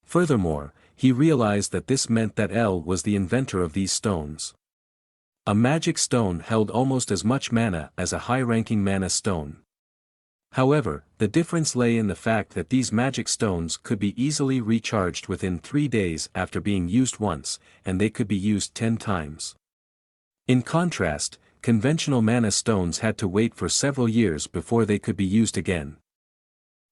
Furthermore, he realized that this meant that El was the inventor of these stones. A magic stone held almost as much mana as a high-ranking mana stone. However, the difference lay in the fact that these magic stones could be easily recharged within 3 days after being used once, and they could be used 10 times. In contrast, conventional mana stones had to wait for several years before they could be used again.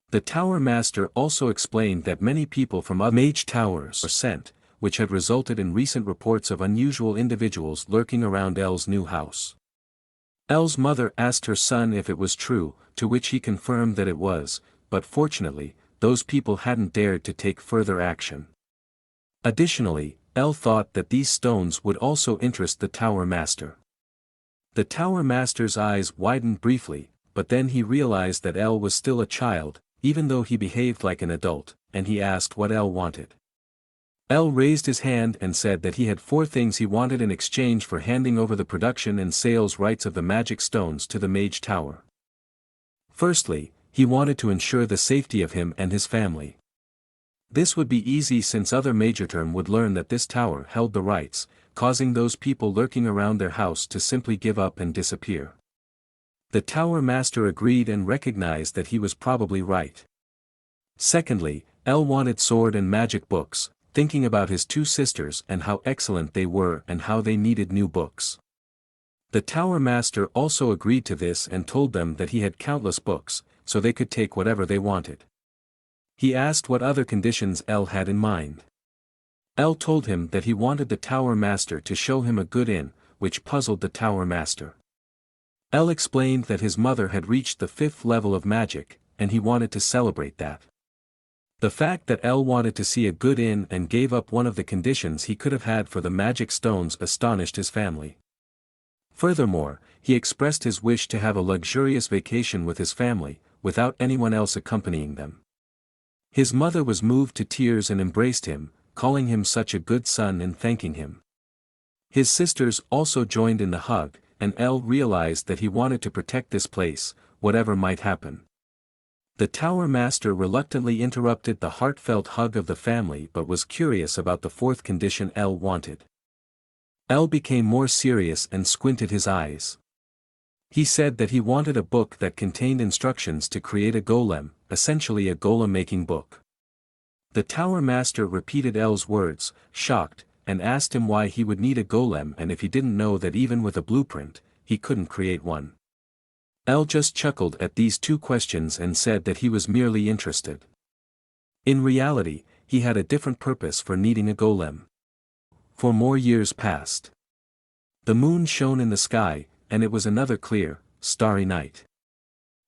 The Tower Master also explained that many people from other Mage Towers were sent, which had resulted in recent reports of unusual individuals lurking around El's new house. El's mother asked her son if it was true, to which he confirmed that it was, but fortunately, those people hadn't dared to take further action. Additionally, El thought that these stones would also interest the Tower Master. The Tower Master's eyes widened briefly, but then he realized that El was still a child, even though he behaved like an adult, and he asked what El wanted. El raised his hand and said that he had 4 things he wanted in exchange for handing over the production and sales rights of the magic stones to the Mage Tower. Firstly, he wanted to ensure the safety of him and his family. This would be easy since other Majorterm would learn that this tower held the rights, causing those people lurking around their house to simply give up and disappear. The Tower Master agreed and recognized that he was probably right. Secondly, El wanted sword and magic books, thinking about his 2 sisters and how excellent they were and how they needed new books. The Tower Master also agreed to this and told them that he had countless books, so they could take whatever they wanted. He asked what other conditions El had in mind. El told him that he wanted the Tower Master to show him a good inn, which puzzled the Tower Master. El explained that his mother had reached the 5th level of magic, and he wanted to celebrate that. The fact that El wanted to see a good inn and gave up one of the conditions he could have had for the magic stones astonished his family. Furthermore, he expressed his wish to have a luxurious vacation with his family, without anyone else accompanying them. His mother was moved to tears and embraced him, calling him such a good son and thanking him. His sisters also joined in the hug, and El realized that he wanted to protect this place, whatever might happen. The Tower Master reluctantly interrupted the heartfelt hug of the family but was curious about the 4th condition El wanted. El became more serious and squinted his eyes. He said that he wanted a book that contained instructions to create a golem, essentially a golem-making book. The Tower Master repeated El's words, shocked, and asked him why he would need a golem and if he didn't know that even with a blueprint, he couldn't create one. El just chuckled at these 2 questions and said that he was merely interested. In reality, he had a different purpose for needing a golem. For more years passed. The moon shone in the sky, and it was another clear, starry night.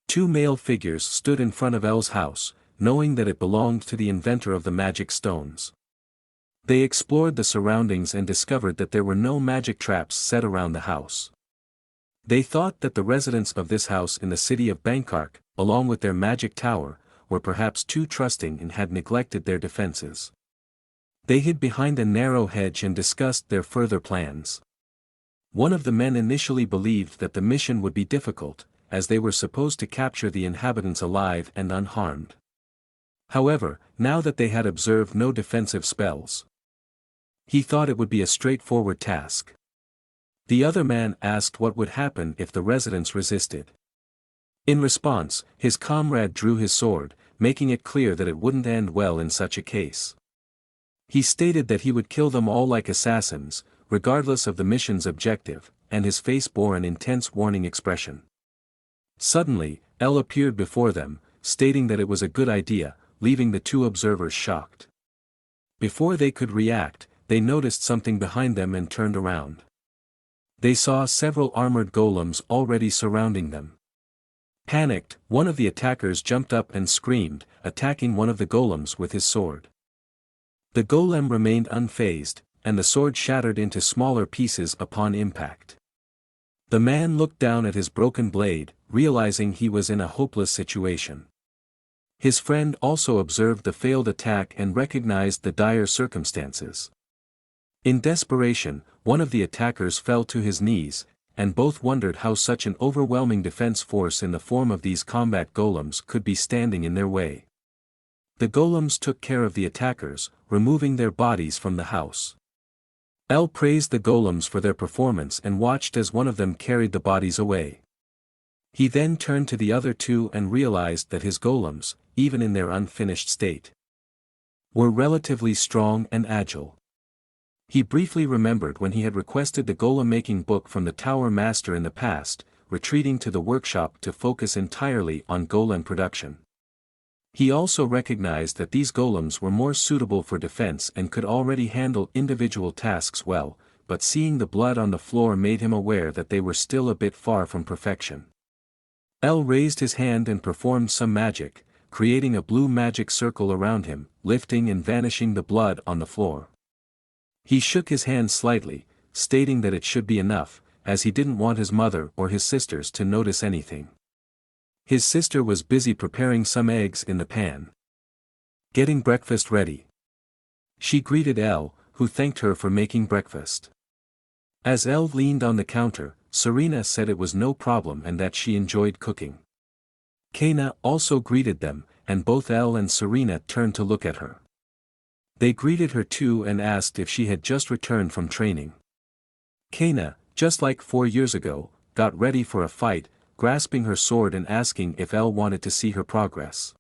2 male figures stood in front of El's house, knowing that it belonged to the inventor of the magic stones. They explored the surroundings and discovered that there were no magic traps set around the house. They thought that the residents of this house in the city of Bangkok, along with their magic tower, were perhaps too trusting and had neglected their defenses. They hid behind a narrow hedge and discussed their further plans. One of the men initially believed that the mission would be difficult, as they were supposed to capture the inhabitants alive and unharmed. However, now that they had observed no defensive spells, he thought it would be a straightforward task. The other man asked what would happen if the residents resisted. In response, his comrade drew his sword, making it clear that it wouldn't end well in such a case. He stated that he would kill them all like assassins, regardless of the mission's objective, and his face bore an intense warning expression. Suddenly, El appeared before them, stating that it was a good idea, leaving the two observers shocked. Before they could react, they noticed something behind them and turned around. They saw several armored golems already surrounding them. Panicked, one of the attackers jumped up and screamed, attacking one of the golems with his sword. The golem remained unfazed, and the sword shattered into smaller pieces upon impact. The man looked down at his broken blade, realizing he was in a hopeless situation. His friend also observed the failed attack and recognized the dire circumstances. In desperation, one of the attackers fell to his knees, and both wondered how such an overwhelming defense force in the form of these combat golems could be standing in their way. The golems took care of the attackers, removing their bodies from the house. El praised the golems for their performance and watched as one of them carried the bodies away. He then turned to the other two and realized that his golems, even in their unfinished state, were relatively strong and agile. He briefly remembered when he had requested the golem-making book from the Tower Master in the past, retreating to the workshop to focus entirely on golem production. He also recognized that these golems were more suitable for defense and could already handle individual tasks well, but seeing the blood on the floor made him aware that they were still a bit far from perfection. El raised his hand and performed some magic, creating a blue magic circle around him, lifting and vanishing the blood on the floor. He shook his hand slightly, stating that it should be enough, as he didn't want his mother or his sisters to notice anything. His sister was busy preparing some eggs in the pan, getting breakfast ready. She greeted El, who thanked her for making breakfast. As El leaned on the counter, Serena said it was no problem and that she enjoyed cooking. Kana also greeted them, and both El and Serena turned to look at her. They greeted her too and asked if she had just returned from training. Kana, just like 4 years ago, got ready for a fight, grasping her sword and asking if El wanted to see her progress.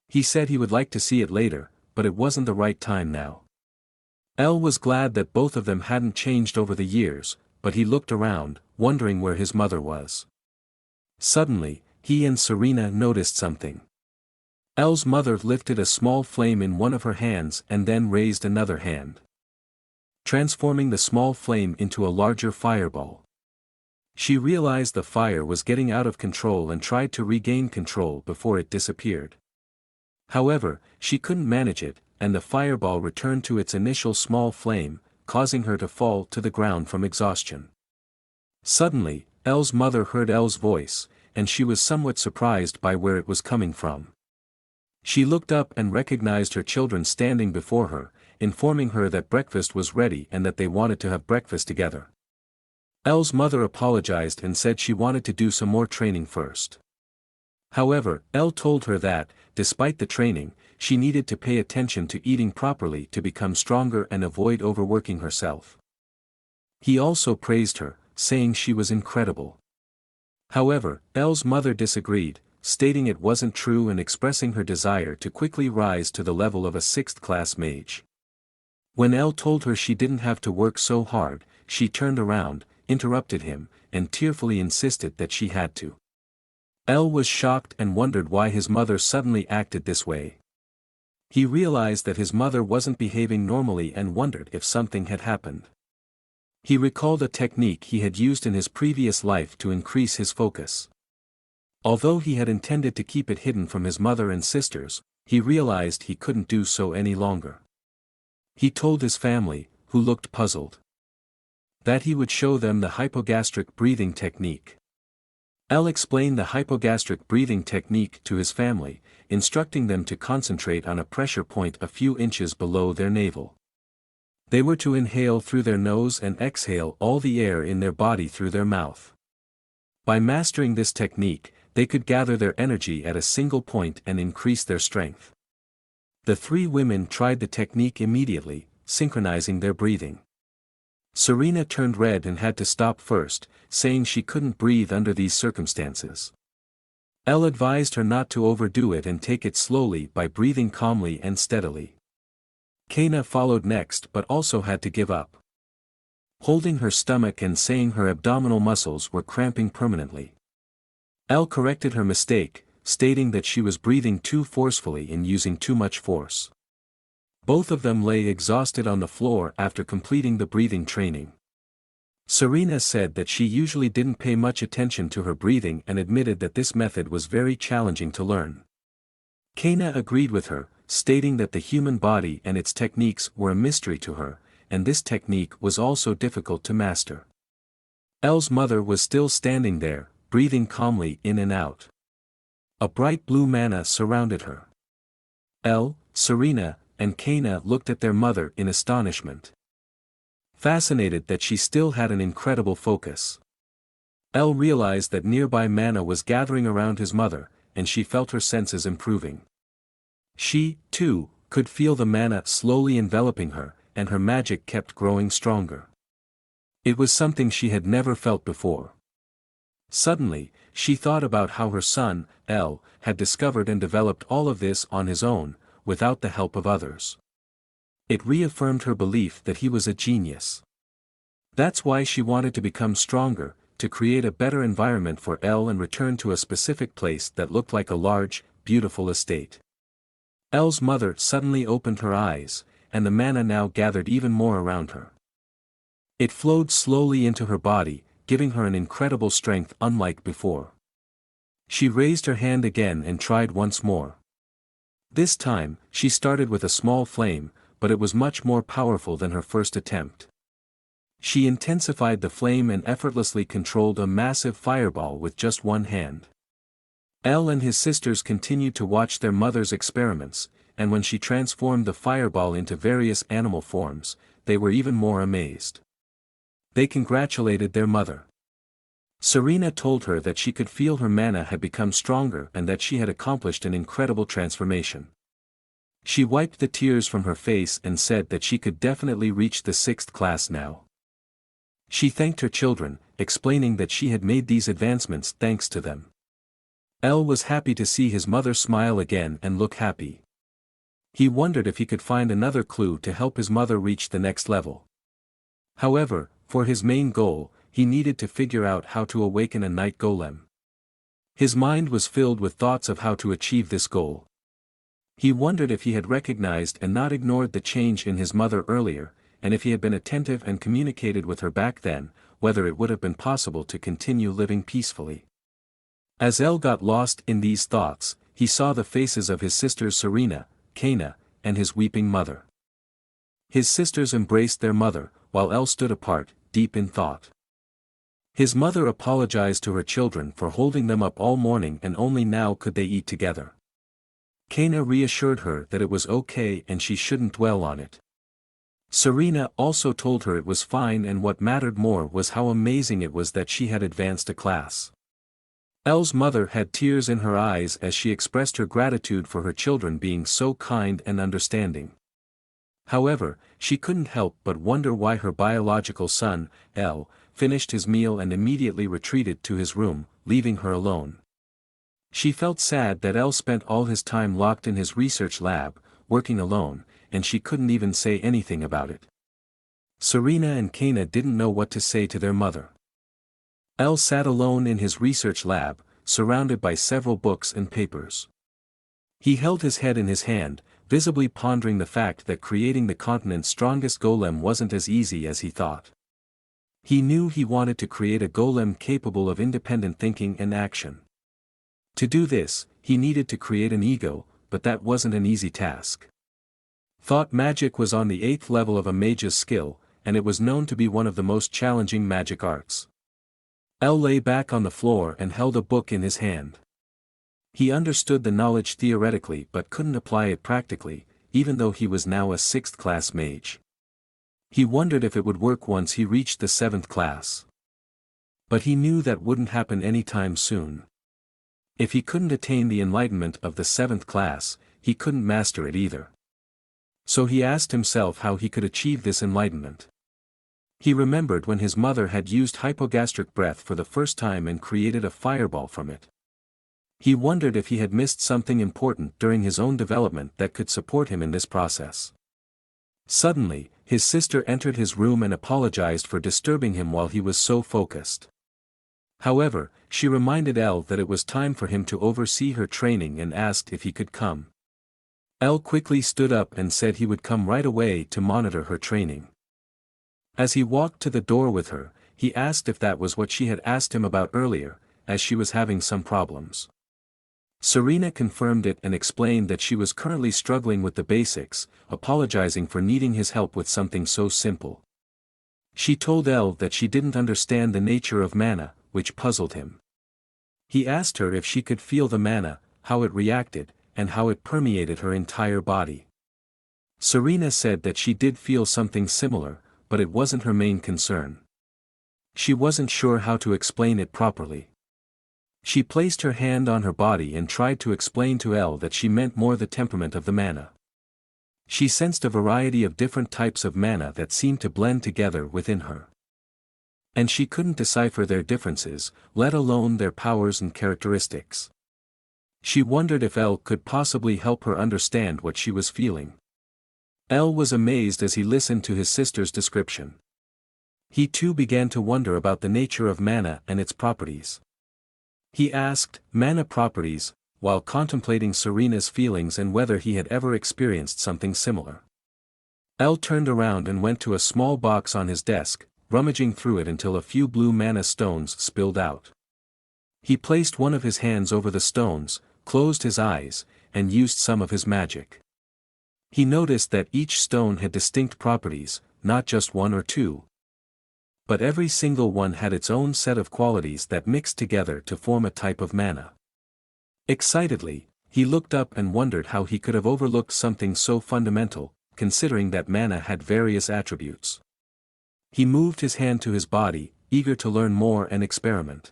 He said he would like to see it later, but it wasn't the right time now. El was glad that both of them hadn't changed over the years, but he looked around, wondering where his mother was. Suddenly, he and Serena noticed something. El's mother lifted a small flame in one of her hands and then raised another hand, transforming the small flame into a larger fireball. She realized the fire was getting out of control and tried to regain control before it disappeared. However, she couldn't manage it, and the fireball returned to its initial small flame, causing her to fall to the ground from exhaustion. Suddenly, El's mother heard El's voice, and she was somewhat surprised by where it was coming from. She looked up and recognized her children standing before her, informing her that breakfast was ready and that they wanted to have breakfast together. El's mother apologized and said she wanted to do some more training first. However, El told her that, despite the training, she needed to pay attention to eating properly to become stronger and avoid overworking herself. He also praised her, saying she was incredible. However, El's mother disagreed, stating it wasn't true and expressing her desire to quickly rise to the level of a 6th-class mage. When El told her she didn't have to work so hard, she turned around, interrupted him, and tearfully insisted that she had to. El was shocked and wondered why his mother suddenly acted this way. He realized that his mother wasn't behaving normally and wondered if something had happened. He recalled a technique he had used in his previous life to increase his focus. Although he had intended to keep it hidden from his mother and sisters, he realized he couldn't do so any longer. He told his family, who looked puzzled, that he would show them the hypogastric breathing technique. El explained the hypogastric breathing technique to his family, instructing them to concentrate on a pressure point a few inches below their navel. They were to inhale through their nose and exhale all the air in their body through their mouth. By mastering this technique, they could gather their energy at a single point and increase their strength. The 3 women tried the technique immediately, synchronizing their breathing. Serena turned red and had to stop first, saying she couldn't breathe under these circumstances. El advised her not to overdo it and take it slowly by breathing calmly and steadily. Kana followed next but also had to give up. holding her stomach and saying her abdominal muscles were cramping permanently. Elle corrected her mistake, stating that she was breathing too forcefully and using too much force. Both of them lay exhausted on the floor after completing the breathing training. Serena said that she usually didn't pay much attention to her breathing and admitted that this method was very challenging to learn. Kana agreed with her, stating that the human body and its techniques were a mystery to her, and this technique was also difficult to master. Elle's mother was still standing there, breathing calmly in and out. A bright blue manna surrounded her. Elle, Serena, and Kana looked at their mother in astonishment, fascinated that she still had an incredible focus. Elle realized that nearby mana was gathering around his mother, and she felt her senses improving. She, too, could feel the mana slowly enveloping her, and her magic kept growing stronger. It was something she had never felt before. Suddenly, she thought about how her son, Elle, had discovered and developed all of this on his own, without the help of others. It reaffirmed her belief that he was a genius. That's why she wanted to become stronger, to create a better environment for Elle and return to a specific place that looked like a large, beautiful estate. Elle's mother suddenly opened her eyes, and the mana now gathered even more around her. It flowed slowly into her body, giving her an incredible strength unlike before. She raised her hand again and tried once more. This time, she started with a small flame, but it was much more powerful than her first attempt. She intensified the flame and effortlessly controlled a massive fireball with just one hand. Elle and his sisters continued to watch their mother's experiments, and when she transformed the fireball into various animal forms, they were even more amazed. They congratulated their mother. Serena told her that she could feel her mana had become stronger and that she had accomplished an incredible transformation. She wiped the tears from her face and said that she could definitely reach the 6th class now. She thanked her children, explaining that she had made these advancements thanks to them. Elle was happy to see his mother smile again and look happy. He wondered if he could find another clue to help his mother reach the next level. However, for his main goal, he needed to figure out how to awaken a night golem. His mind was filled with thoughts of how to achieve this goal. He wondered if he had recognized and not ignored the change in his mother earlier, and if he had been attentive and communicated with her back then, whether it would have been possible to continue living peacefully. As Elle got lost in these thoughts, he saw the faces of his sisters Serena, Kana, and his weeping mother. His sisters embraced their mother, while Elle stood apart, deep in thought. His mother apologized to her children for holding them up all morning and only now could they eat together. Kana reassured her that it was okay and she shouldn't dwell on it. Serena also told her it was fine and what mattered more was how amazing it was that she had advanced a class. Elle's mother had tears in her eyes as she expressed her gratitude for her children being so kind and understanding. However, she couldn't help but wonder why her biological son, Elle, finished his meal and immediately retreated to his room, leaving her alone. She felt sad that Elle spent all his time locked in his research lab, working alone, and she couldn't even say anything about it. Serena and Kana didn't know what to say to their mother. Elle sat alone in his research lab, surrounded by several books and papers. He held his head in his hand, visibly pondering the fact that creating the continent's strongest golem wasn't as easy as he thought. He knew he wanted to create a golem capable of independent thinking and action. To do this, he needed to create an ego, but that wasn't an easy task. Thought magic was on the 8th level of a mage's skill, and it was known to be one of the most challenging magic arts. Elle lay back on the floor and held a book in his hand. He understood the knowledge theoretically but couldn't apply it practically, even though he was now a 6th class mage. He wondered if it would work once he reached the 7th class. But he knew that wouldn't happen anytime soon. If he couldn't attain the enlightenment of the 7th class, he couldn't master it either. So he asked himself how he could achieve this enlightenment. He remembered when his mother had used hypogastric breath for the first time and created a fireball from it. He wondered if he had missed something important during his own development that could support him in this process. Suddenly, his sister entered his room and apologized for disturbing him while he was so focused. However, she reminded Elle that it was time for him to oversee her training and asked if he could come. Elle quickly stood up and said he would come right away to monitor her training. As he walked to the door with her, he asked if that was what she had asked him about earlier, as she was having some problems. Serena confirmed it and explained that she was currently struggling with the basics, apologizing for needing his help with something so simple. She told Elle that she didn't understand the nature of mana, which puzzled him. He asked her if she could feel the mana, how it reacted, and how it permeated her entire body. Serena said that she did feel something similar, but it wasn't her main concern. She wasn't sure how to explain it properly. She placed her hand on her body and tried to explain to Elle that she meant more the temperament of the mana. She sensed a variety of different types of mana that seemed to blend together within her. And she couldn't decipher their differences, let alone their powers and characteristics. She wondered if Elle could possibly help her understand what she was feeling. Elle was amazed as he listened to his sister's description. He too began to wonder about the nature of mana and its properties. He asked, mana properties, while contemplating Serena's feelings and whether he had ever experienced something similar. Elle turned around and went to a small box on his desk, rummaging through it until a few blue mana stones spilled out. He placed one of his hands over the stones, closed his eyes, and used some of his magic. He noticed that each stone had distinct properties, not just one or two, but every single one had its own set of qualities that mixed together to form a type of mana. Excitedly, he looked up and wondered how he could have overlooked something so fundamental, considering that mana had various attributes. He moved his hand to his body, eager to learn more and experiment.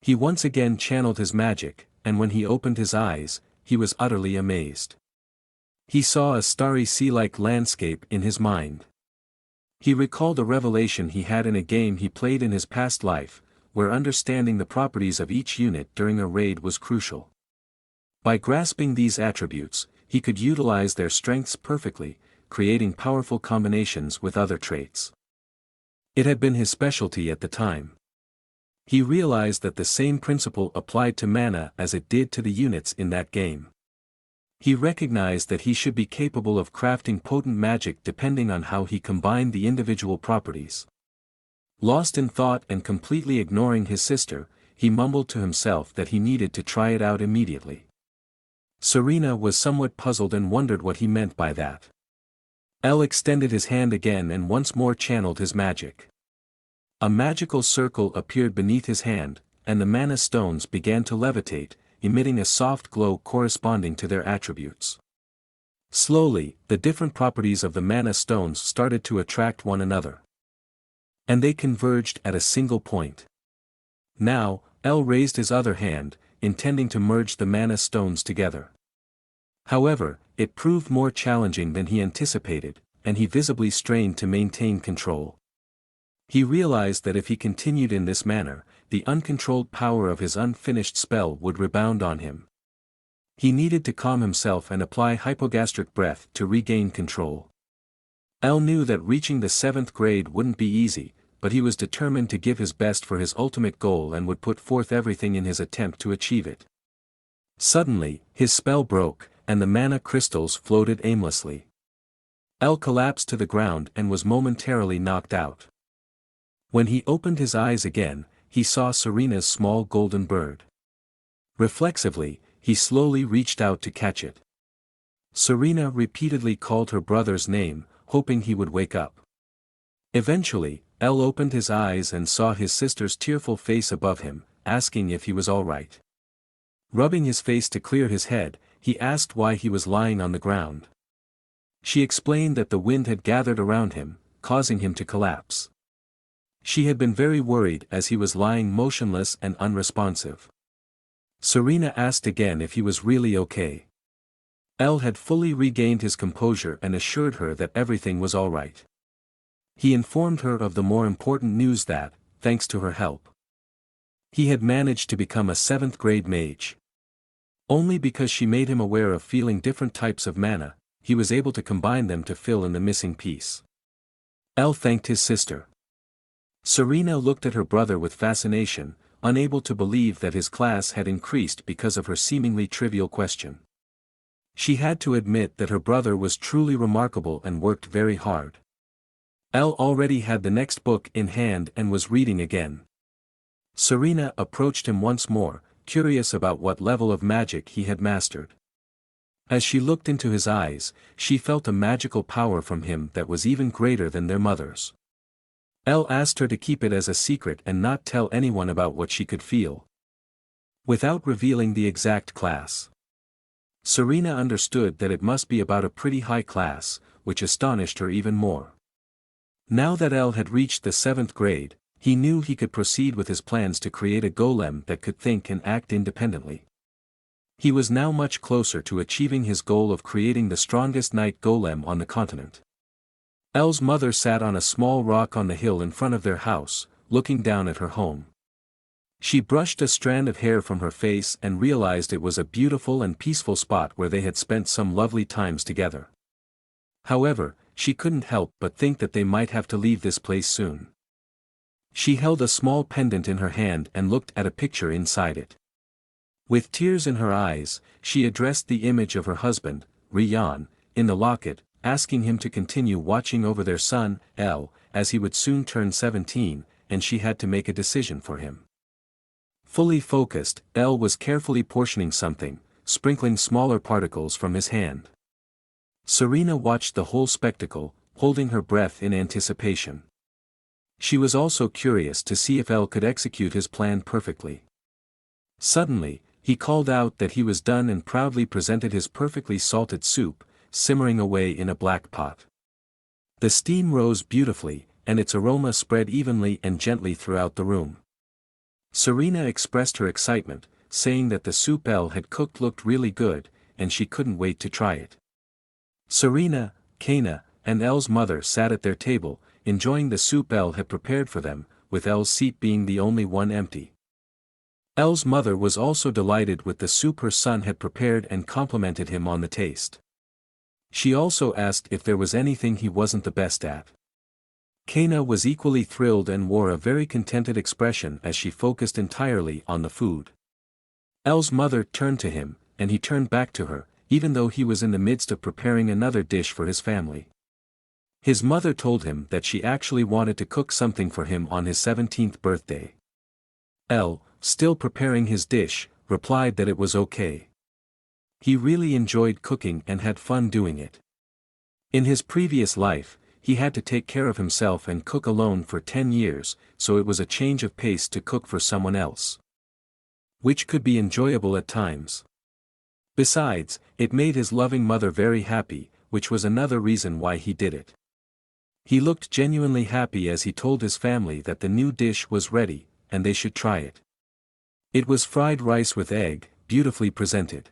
He once again channeled his magic, and when he opened his eyes, he was utterly amazed. He saw a starry sea-like landscape in his mind. He recalled a revelation he had in a game he played in his past life, where understanding the properties of each unit during a raid was crucial. By grasping these attributes, he could utilize their strengths perfectly, creating powerful combinations with other traits. It had been his specialty at the time. He realized that the same principle applied to mana as it did to the units in that game. He recognized that he should be capable of crafting potent magic depending on how he combined the individual properties. Lost in thought and completely ignoring his sister, he mumbled to himself that he needed to try it out immediately. Serena was somewhat puzzled and wondered what he meant by that. Elle extended his hand again and once more channeled his magic. A magical circle appeared beneath his hand, and the mana stones began to levitate, emitting a soft glow corresponding to their attributes. Slowly, the different properties of the mana stones started to attract one another. And they converged at a single point. Now, Elle raised his other hand, intending to merge the mana stones together. However, it proved more challenging than he anticipated, and he visibly strained to maintain control. He realized that if he continued in this manner, the uncontrolled power of his unfinished spell would rebound on him. He needed to calm himself and apply hypogastric breath to regain control. Elle knew that reaching the 7th grade wouldn't be easy, but he was determined to give his best for his ultimate goal and would put forth everything in his attempt to achieve it. Suddenly, his spell broke, and the mana crystals floated aimlessly. Elle collapsed to the ground and was momentarily knocked out. When he opened his eyes again, he saw Serena's small golden bird. Reflexively, he slowly reached out to catch it. Serena repeatedly called her brother's name, hoping he would wake up. Eventually, Elle opened his eyes and saw his sister's tearful face above him, asking if he was all right. Rubbing his face to clear his head, he asked why he was lying on the ground. She explained that the wind had gathered around him, causing him to collapse. She had been very worried as he was lying motionless and unresponsive. Serena asked again if he was really okay. Elle had fully regained his composure and assured her that everything was all right. He informed her of the more important news that, thanks to her help, he had managed to become a 7th grade mage. Only because she made him aware of feeling different types of mana, he was able to combine them to fill in the missing piece. El thanked his sister. Serena looked at her brother with fascination, unable to believe that his class had increased because of her seemingly trivial question. She had to admit that her brother was truly remarkable and worked very hard. El already had the next book in hand and was reading again. Serena approached him once more, curious about what level of magic he had mastered. As she looked into his eyes, she felt a magical power from him that was even greater than their mother's. El asked her to keep it as a secret and not tell anyone about what she could feel, without revealing the exact class. Serena understood that it must be about a pretty high class, which astonished her even more. Now that El had reached the 7th grade, he knew he could proceed with his plans to create a golem that could think and act independently. He was now much closer to achieving his goal of creating the strongest night golem on the continent. El's mother sat on a small rock on the hill in front of their house, looking down at her home. She brushed a strand of hair from her face and realized it was a beautiful and peaceful spot where they had spent some lovely times together. However, she couldn't help but think that they might have to leave this place soon. She held a small pendant in her hand and looked at a picture inside it. With tears in her eyes, she addressed the image of her husband, Rian, in the locket, asking him to continue watching over their son, El, as he would soon turn 17, and she had to make a decision for him. Fully focused, El was carefully portioning something, sprinkling smaller particles from his hand. Serena watched the whole spectacle, holding her breath in anticipation. She was also curious to see if El could execute his plan perfectly. Suddenly, he called out that he was done and proudly presented his perfectly salted soup, simmering away in a black pot. The steam rose beautifully, and its aroma spread evenly and gently throughout the room. Serena expressed her excitement, saying that the soup El had cooked looked really good, and she couldn't wait to try it. Serena, Kana, and El's mother sat at their table, enjoying the soup El had prepared for them, with El's seat being the only one empty. El's mother was also delighted with the soup her son had prepared and complimented him on the taste. She also asked if there was anything he wasn't the best at. Kana was equally thrilled and wore a very contented expression as she focused entirely on the food. El's mother turned to him, and he turned back to her, even though he was in the midst of preparing another dish for his family. His mother told him that she actually wanted to cook something for him on his 17th birthday. El, still preparing his dish, replied that it was okay. He really enjoyed cooking and had fun doing it. In his previous life, he had to take care of himself and cook alone for 10 years, so it was a change of pace to cook for someone else, which could be enjoyable at times. Besides, it made his loving mother very happy, which was another reason why he did it. He looked genuinely happy as he told his family that the new dish was ready, and they should try it. It was fried rice with egg, beautifully presented.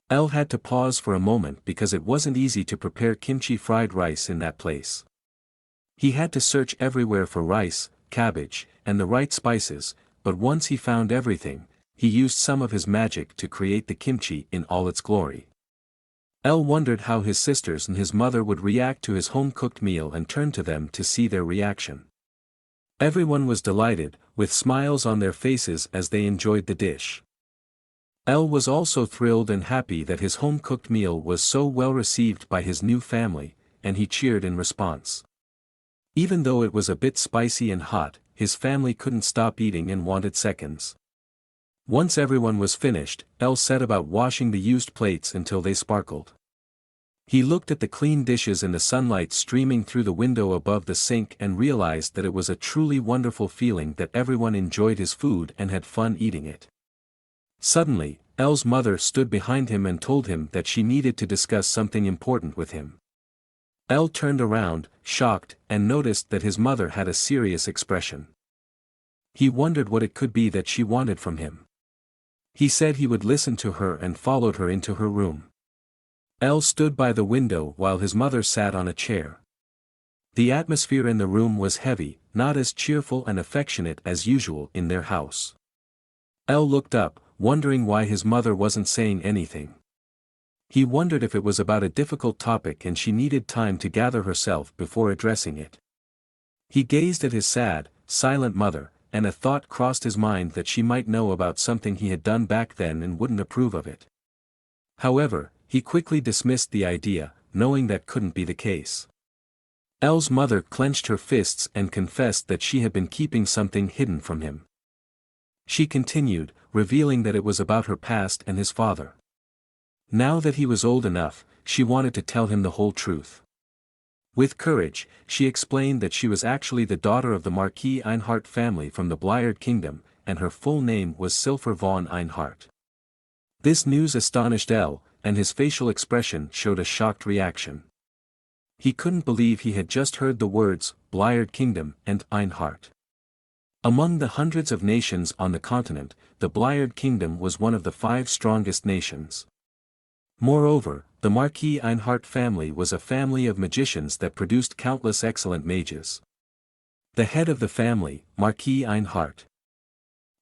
El had to pause for a moment because it wasn't easy to prepare kimchi fried rice in that place. He had to search everywhere for rice, cabbage, and the right spices, but once he found everything, he used some of his magic to create the kimchi in all its glory. El wondered how his sisters and his mother would react to his home-cooked meal and turned to them to see their reaction. Everyone was delighted, with smiles on their faces as they enjoyed the dish. El was also thrilled and happy that his home-cooked meal was so well received by his new family, and he cheered in response. Even though it was a bit spicy and hot, his family couldn't stop eating and wanted seconds. Once everyone was finished, El set about washing the used plates until they sparkled. He looked at the clean dishes in the sunlight streaming through the window above the sink and realized that it was a truly wonderful feeling that everyone enjoyed his food and had fun eating it. Suddenly, El's mother stood behind him and told him that she needed to discuss something important with him. El turned around, shocked, and noticed that his mother had a serious expression. He wondered what it could be that she wanted from him. He said he would listen to her and followed her into her room. El stood by the window while his mother sat on a chair. The atmosphere in the room was heavy, not as cheerful and affectionate as usual in their house. El looked up, wondering why his mother wasn't saying anything. He wondered if it was about a difficult topic and she needed time to gather herself before addressing it. He gazed at his sad, silent mother, and a thought crossed his mind that she might know about something he had done back then and wouldn't approve of it. However, he quickly dismissed the idea, knowing that couldn't be the case. El's mother clenched her fists and confessed that she had been keeping something hidden from him. She continued, revealing that it was about her past and his father. Now that he was old enough, she wanted to tell him the whole truth. With courage, she explained that she was actually the daughter of the Marquis Einhart family from the Bliard Kingdom, and her full name was Silfer von Einhart. This news astonished El, and his facial expression showed a shocked reaction. He couldn't believe he had just heard the words, Bliard Kingdom and Einhart. Among the hundreds of nations on the continent, the Bliard Kingdom was one of the 5 strongest nations. Moreover, the Marquis Einhart family was a family of magicians that produced countless excellent mages. The head of the family, Marquis Einhart,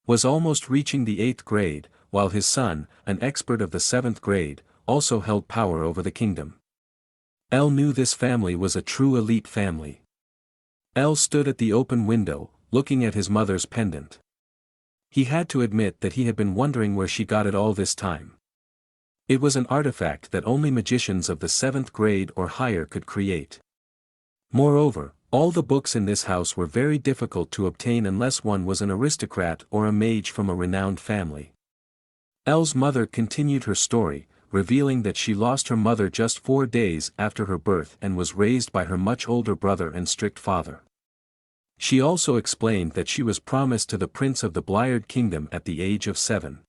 was almost reaching the 8th grade, while his son, an expert of the 7th grade, also held power over the kingdom. El knew this family was a true elite family. El stood at the open window, looking at his mother's pendant. He had to admit that he had been wondering where she got it all this time. It was an artifact that only magicians of the 7th grade or higher could create. Moreover, all the books in this house were very difficult to obtain unless one was an aristocrat or a mage from a renowned family. El's mother continued her story, revealing that she lost her mother just 4 days after her birth and was raised by her much older brother and strict father. She also explained that she was promised to the prince of the Bliard Kingdom at the age of 7.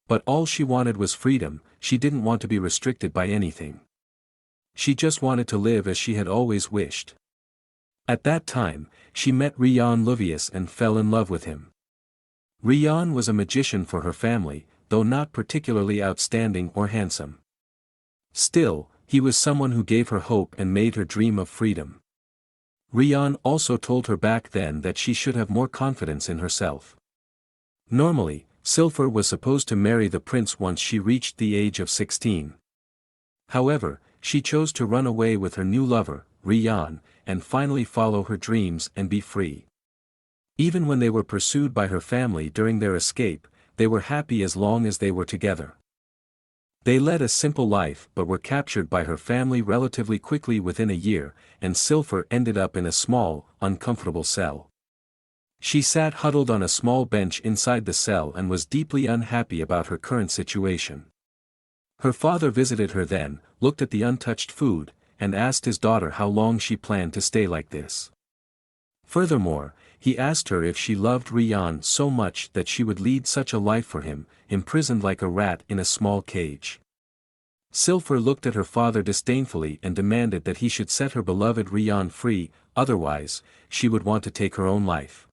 But all she wanted was freedom, she didn't want to be restricted by anything. She just wanted to live as she had always wished. At that time, she met Rian Luvius and fell in love with him. Rian was a magician for her family, though not particularly outstanding or handsome. Still, he was someone who gave her hope and made her dream of freedom. Rian also told her back then that she should have more confidence in herself. Normally, Silfer was supposed to marry the prince once she reached the age of 16. However, she chose to run away with her new lover, Rian, and finally follow her dreams and be free. Even when they were pursued by her family during their escape, they were happy as long as they were together. They led a simple life but were captured by her family relatively quickly within a year, and Silfer ended up in a small, uncomfortable cell. She sat huddled on a small bench inside the cell and was deeply unhappy about her current situation. Her father visited her then, looked at the untouched food, and asked his daughter how long she planned to stay like this. Furthermore, he asked her if she loved Rian so much that she would lead such a life for him, imprisoned like a rat in a small cage. Silfer looked at her father disdainfully and demanded that he should set her beloved Rian free, otherwise, she would want to take her own life.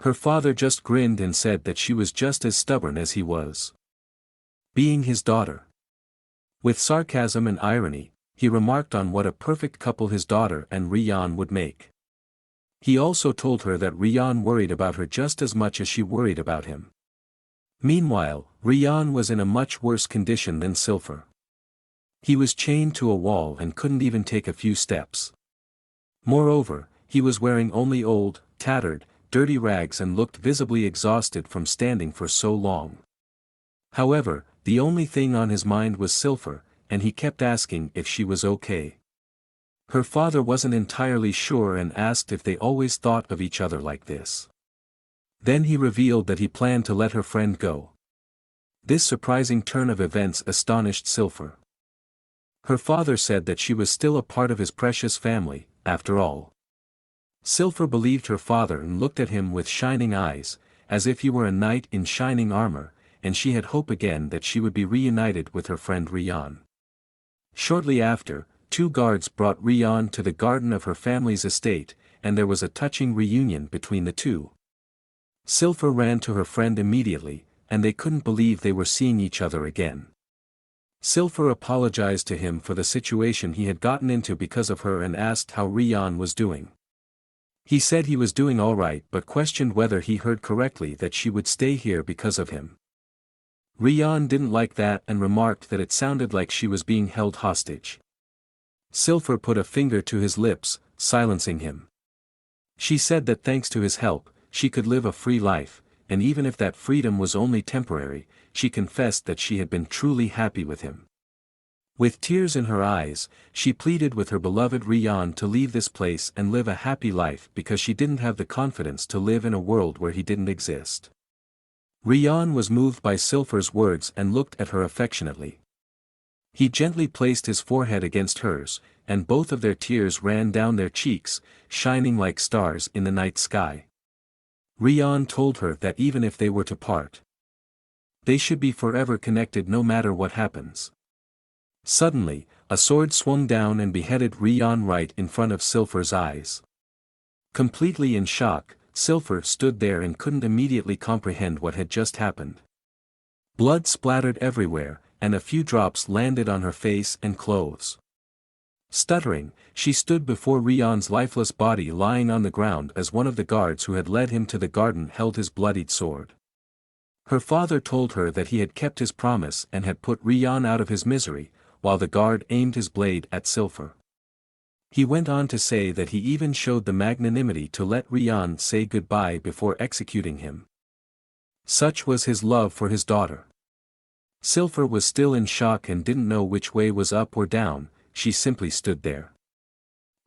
Her father just grinned and said that she was just as stubborn as he was. Being his daughter. With sarcasm and irony, he remarked on what a perfect couple his daughter and Rian would make. He also told her that Rian worried about her just as much as she worried about him. Meanwhile, Rian was in a much worse condition than Silfer. He was chained to a wall and couldn't even take a few steps. Moreover, he was wearing only old, tattered, dirty rags and looked visibly exhausted from standing for so long. However, the only thing on his mind was Silfer, and he kept asking if she was okay. Her father wasn't entirely sure and asked if they always thought of each other like this. Then he revealed that he planned to let her friend go. This surprising turn of events astonished Silfer. Her father said that she was still a part of his precious family, after all. Silfer believed her father and looked at him with shining eyes, as if he were a knight in shining armor, and she had hope again that she would be reunited with her friend Rian. Shortly after, 2 guards brought Rian to the garden of her family's estate, and there was a touching reunion between the two. Silfer ran to her friend immediately, and they couldn't believe they were seeing each other again. Silfer apologized to him for the situation he had gotten into because of her and asked how Rian was doing. He said he was doing all right but questioned whether he heard correctly that she would stay here because of him. Rian didn't like that and remarked that it sounded like she was being held hostage. Silver put a finger to his lips, silencing him. She said that thanks to his help, she could live a free life, and even if that freedom was only temporary, she confessed that she had been truly happy with him. With tears in her eyes, she pleaded with her beloved Rian to leave this place and live a happy life because she didn't have the confidence to live in a world where he didn't exist. Rian was moved by Silver's words and looked at her affectionately. He gently placed his forehead against hers, and both of their tears ran down their cheeks, shining like stars in the night sky. Rian told her that even if they were to part, they should be forever connected no matter what happens. Suddenly, a sword swung down and beheaded Rian right in front of Silver's eyes. Completely in shock, Silver stood there and couldn't immediately comprehend what had just happened. Blood splattered everywhere, and a few drops landed on her face and clothes. Stuttering, she stood before Rian's lifeless body lying on the ground as one of the guards who had led him to the garden held his bloodied sword. Her father told her that he had kept his promise and had put Rian out of his misery, while the guard aimed his blade at Silver. He went on to say that he even showed the magnanimity to let Rian say goodbye before executing him. Such was his love for his daughter. Silver was still in shock and didn't know which way was up or down. She simply stood there.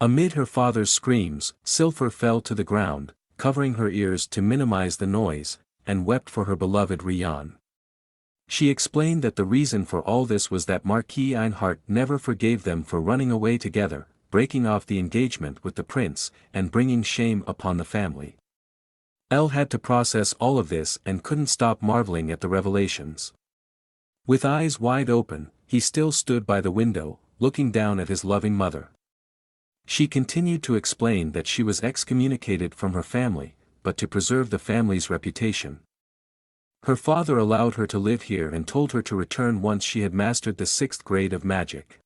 Amid her father's screams, Silver fell to the ground, covering her ears to minimize the noise, and wept for her beloved Rian. She explained that the reason for all this was that Marquis Einhart never forgave them for running away together, breaking off the engagement with the prince, and bringing shame upon the family. Elle had to process all of this and couldn't stop marveling at the revelations. With eyes wide open, he still stood by the window, looking down at his loving mother. She continued to explain that she was excommunicated from her family, but to preserve the family's reputation. Her father allowed her to live here and told her to return once she had mastered the 6th grade of magic.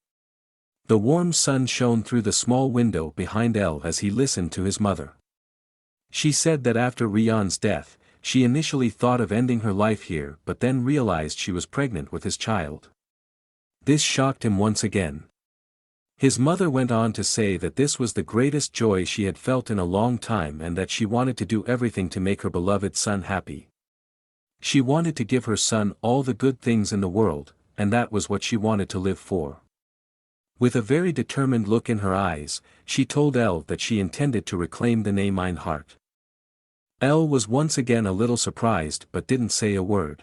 The warm sun shone through the small window behind Elle as he listened to his mother. She said that after Rian's death, she initially thought of ending her life here but then realized she was pregnant with his child. This shocked him once again. His mother went on to say that this was the greatest joy she had felt in a long time and that she wanted to do everything to make her beloved son happy. She wanted to give her son all the good things in the world, and that was what she wanted to live for. With a very determined look in her eyes, she told Elle that she intended to reclaim the name Einhart. Elle was once again a little surprised but didn't say a word.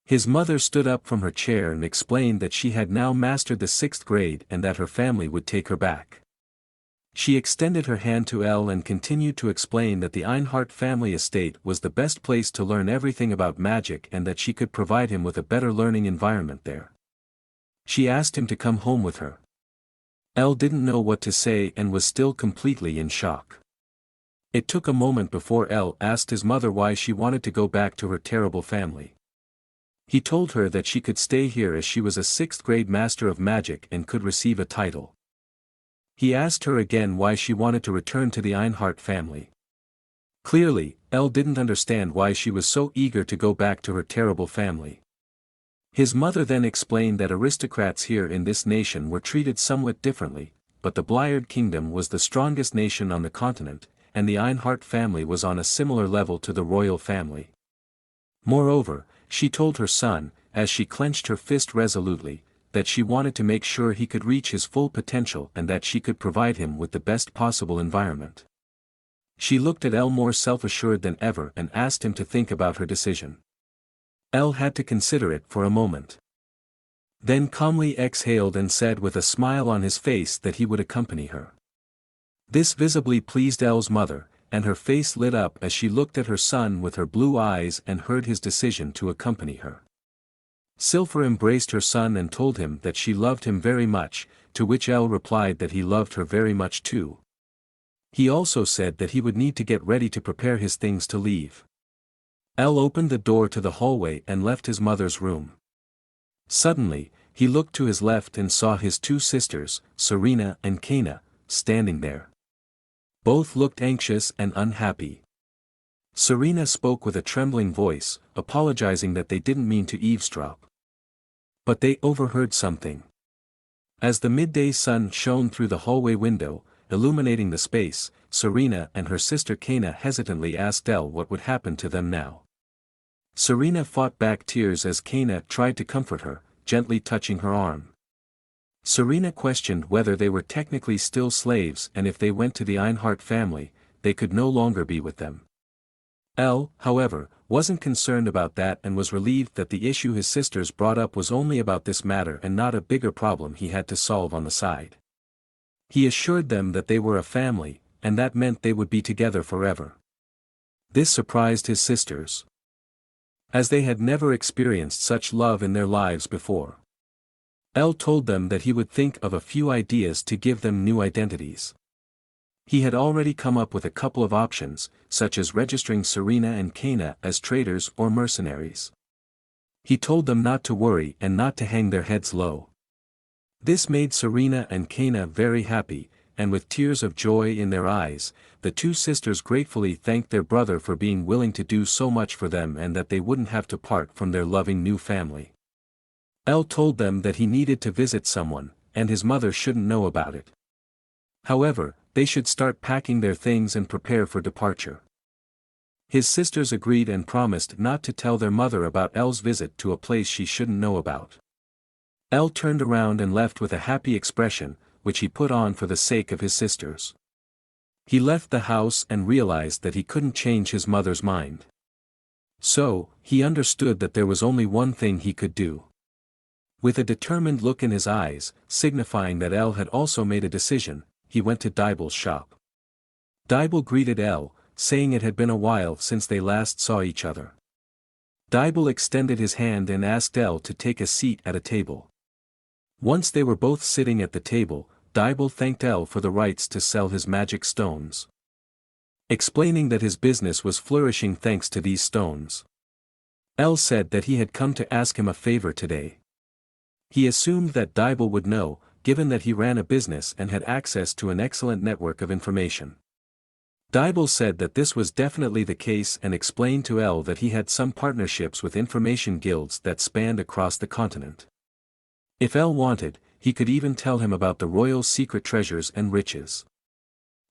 His mother stood up from her chair and explained that she had now mastered the 6th grade and that her family would take her back. She extended her hand to Elle and continued to explain that the Einhart family estate was the best place to learn everything about magic and that she could provide him with a better learning environment there. She asked him to come home with her. Elle didn't know what to say and was still completely in shock. It took a moment before Elle asked his mother why she wanted to go back to her terrible family. He told her that she could stay here as she was a 6th grade master of magic and could receive a title. He asked her again why she wanted to return to the Einhart family. Clearly, Elle didn't understand why she was so eager to go back to her terrible family. His mother then explained that aristocrats here in this nation were treated somewhat differently, but the Bliard Kingdom was the strongest nation on the continent, and the Einhart family was on a similar level to the royal family. Moreover, she told her son, as she clenched her fist resolutely, that she wanted to make sure he could reach his full potential and that she could provide him with the best possible environment. She looked at Elle more self-assured than ever and asked him to think about her decision. Elle had to consider it for a moment. Then calmly exhaled and said with a smile on his face that he would accompany her. This visibly pleased Elle's mother, and her face lit up as she looked at her son with her blue eyes and heard his decision to accompany her. Silver embraced her son and told him that she loved him very much, to which Elle replied that he loved her very much too. He also said that he would need to get ready to prepare his things to leave. Elle opened the door to the hallway and left his mother's room. Suddenly, he looked to his left and saw his 2 sisters, Serena and Kana, standing there. Both looked anxious and unhappy. Serena spoke with a trembling voice, apologizing that they didn't mean to eavesdrop. But they overheard something. As the midday sun shone through the hallway window, illuminating the space, Serena and her sister Kana hesitantly asked Elle what would happen to them now. Serena fought back tears as Kana tried to comfort her, gently touching her arm. Serena questioned whether they were technically still slaves, and if they went to the Einhart family, they could no longer be with them. Elle, however, wasn't concerned about that and was relieved that the issue his sisters brought up was only about this matter and not a bigger problem he had to solve on the side. He assured them that they were a family, and that meant they would be together forever. This surprised his sisters, as they had never experienced such love in their lives before. Elle told them that he would think of a few ideas to give them new identities. He had already come up with a couple of options, such as registering Serena and Kana as traitors or mercenaries. He told them not to worry and not to hang their heads low. This made Serena and Kana very happy, and with tears of joy in their eyes, the two sisters gratefully thanked their brother for being willing to do so much for them and that they wouldn't have to part from their loving new family. Elle told them that he needed to visit someone, and his mother shouldn't know about it. However, they should start packing their things and prepare for departure. His sisters agreed and promised not to tell their mother about Elle's visit to a place she shouldn't know about. Elle turned around and left with a happy expression, which he put on for the sake of his sisters. He left the house and realized that he couldn't change his mother's mind. So, he understood that there was only one thing he could do. With a determined look in his eyes, signifying that Elle had also made a decision, he went to Dibel's shop. Dibel greeted Elle, saying it had been a while since they last saw each other. Dibel extended his hand and asked Elle to take a seat at a table. Once they were both sitting at the table, Dibel thanked Elle for the rights to sell his magic stones, explaining that his business was flourishing thanks to these stones. Elle said that he had come to ask him a favor today. He assumed that Dibel would know, given that he ran a business and had access to an excellent network of information. Dibel said that this was definitely the case and explained to Elle that he had some partnerships with information guilds that spanned across the continent. If Elle wanted, he could even tell him about the royal secret treasures and riches.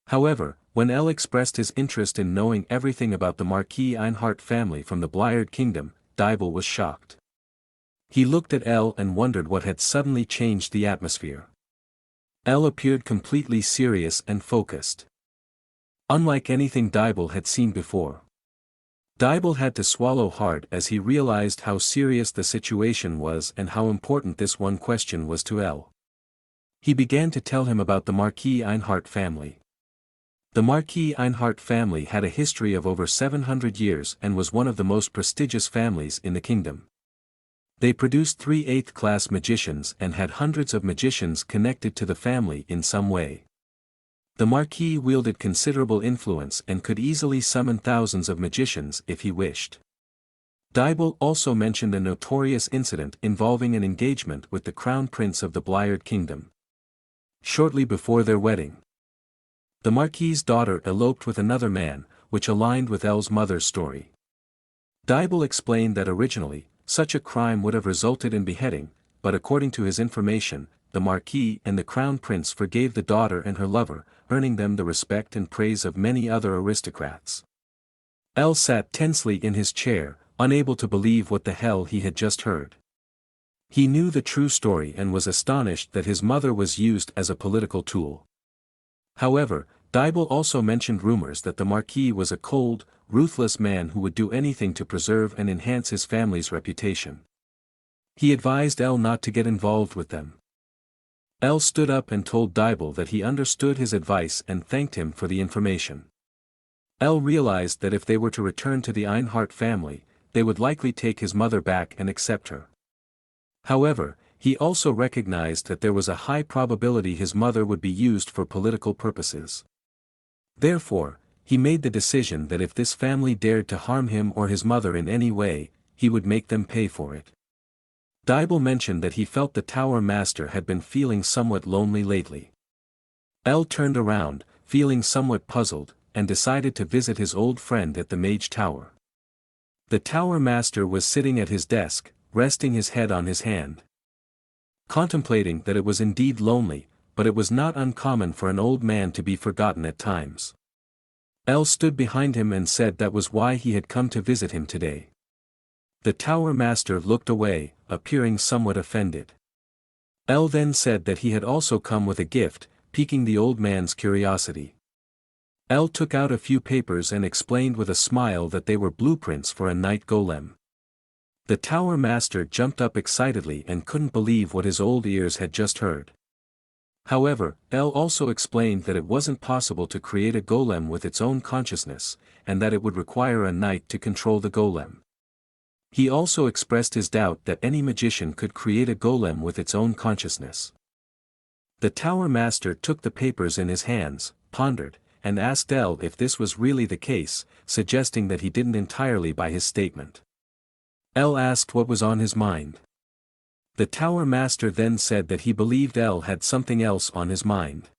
However, when Elle expressed his interest in knowing everything about the Marquis Einhart family from the Bliard Kingdom, Dibel was shocked. He looked at Elle and wondered what had suddenly changed the atmosphere. Elle appeared completely serious and focused, unlike anything Dibel had seen before. Dibel had to swallow hard as he realized how serious the situation was and how important this one question was to Elle. He began to tell him about the Marquis Einhart family. The Marquis Einhart family had a history of over 700 years and was one of the most prestigious families in the kingdom. They produced 3 8th-class magicians and had hundreds of magicians connected to the family in some way. The Marquis wielded considerable influence and could easily summon thousands of magicians if he wished. Dibel also mentioned a notorious incident involving an engagement with the crown prince of the Bliard Kingdom. Shortly before their wedding, the Marquis's daughter eloped with another man, which aligned with Elle's mother's story. Dibel explained that originally, such a crime would have resulted in beheading, but according to his information, the Marquis and the Crown Prince forgave the daughter and her lover, earning them the respect and praise of many other aristocrats. Elle sat tensely in his chair, unable to believe what the hell he had just heard. He knew the true story and was astonished that his mother was used as a political tool. However, Dibel also mentioned rumors that the Marquis was a cold, ruthless man who would do anything to preserve and enhance his family's reputation. He advised Elle not to get involved with them. Elle stood up and told Dibel that he understood his advice and thanked him for the information. Elle realized that if they were to return to the Einhart family, they would likely take his mother back and accept her. However, he also recognized that there was a high probability his mother would be used for political purposes. Therefore, he made the decision that if this family dared to harm him or his mother in any way, he would make them pay for it. Dibel mentioned that he felt the Tower Master had been feeling somewhat lonely lately. Elle turned around, feeling somewhat puzzled, and decided to visit his old friend at the Mage Tower. The Tower Master was sitting at his desk, resting his head on his hand, contemplating that it was indeed lonely, but it was not uncommon for an old man to be forgotten at times. El stood behind him and said that was why he had come to visit him today. The Tower Master looked away, appearing somewhat offended. El then said that he had also come with a gift, piquing the old man's curiosity. El took out a few papers and explained with a smile that they were blueprints for a night golem. The Tower Master jumped up excitedly and couldn't believe what his old ears had just heard. However, El also explained that it wasn't possible to create a golem with its own consciousness, and that it would require a knight to control the golem. He also expressed his doubt that any magician could create a golem with its own consciousness. The Tower Master took the papers in his hands, pondered, and asked El if this was really the case, suggesting that he didn't entirely buy his statement. El asked what was on his mind. The Tower Master then said that he believed El had something else on his mind.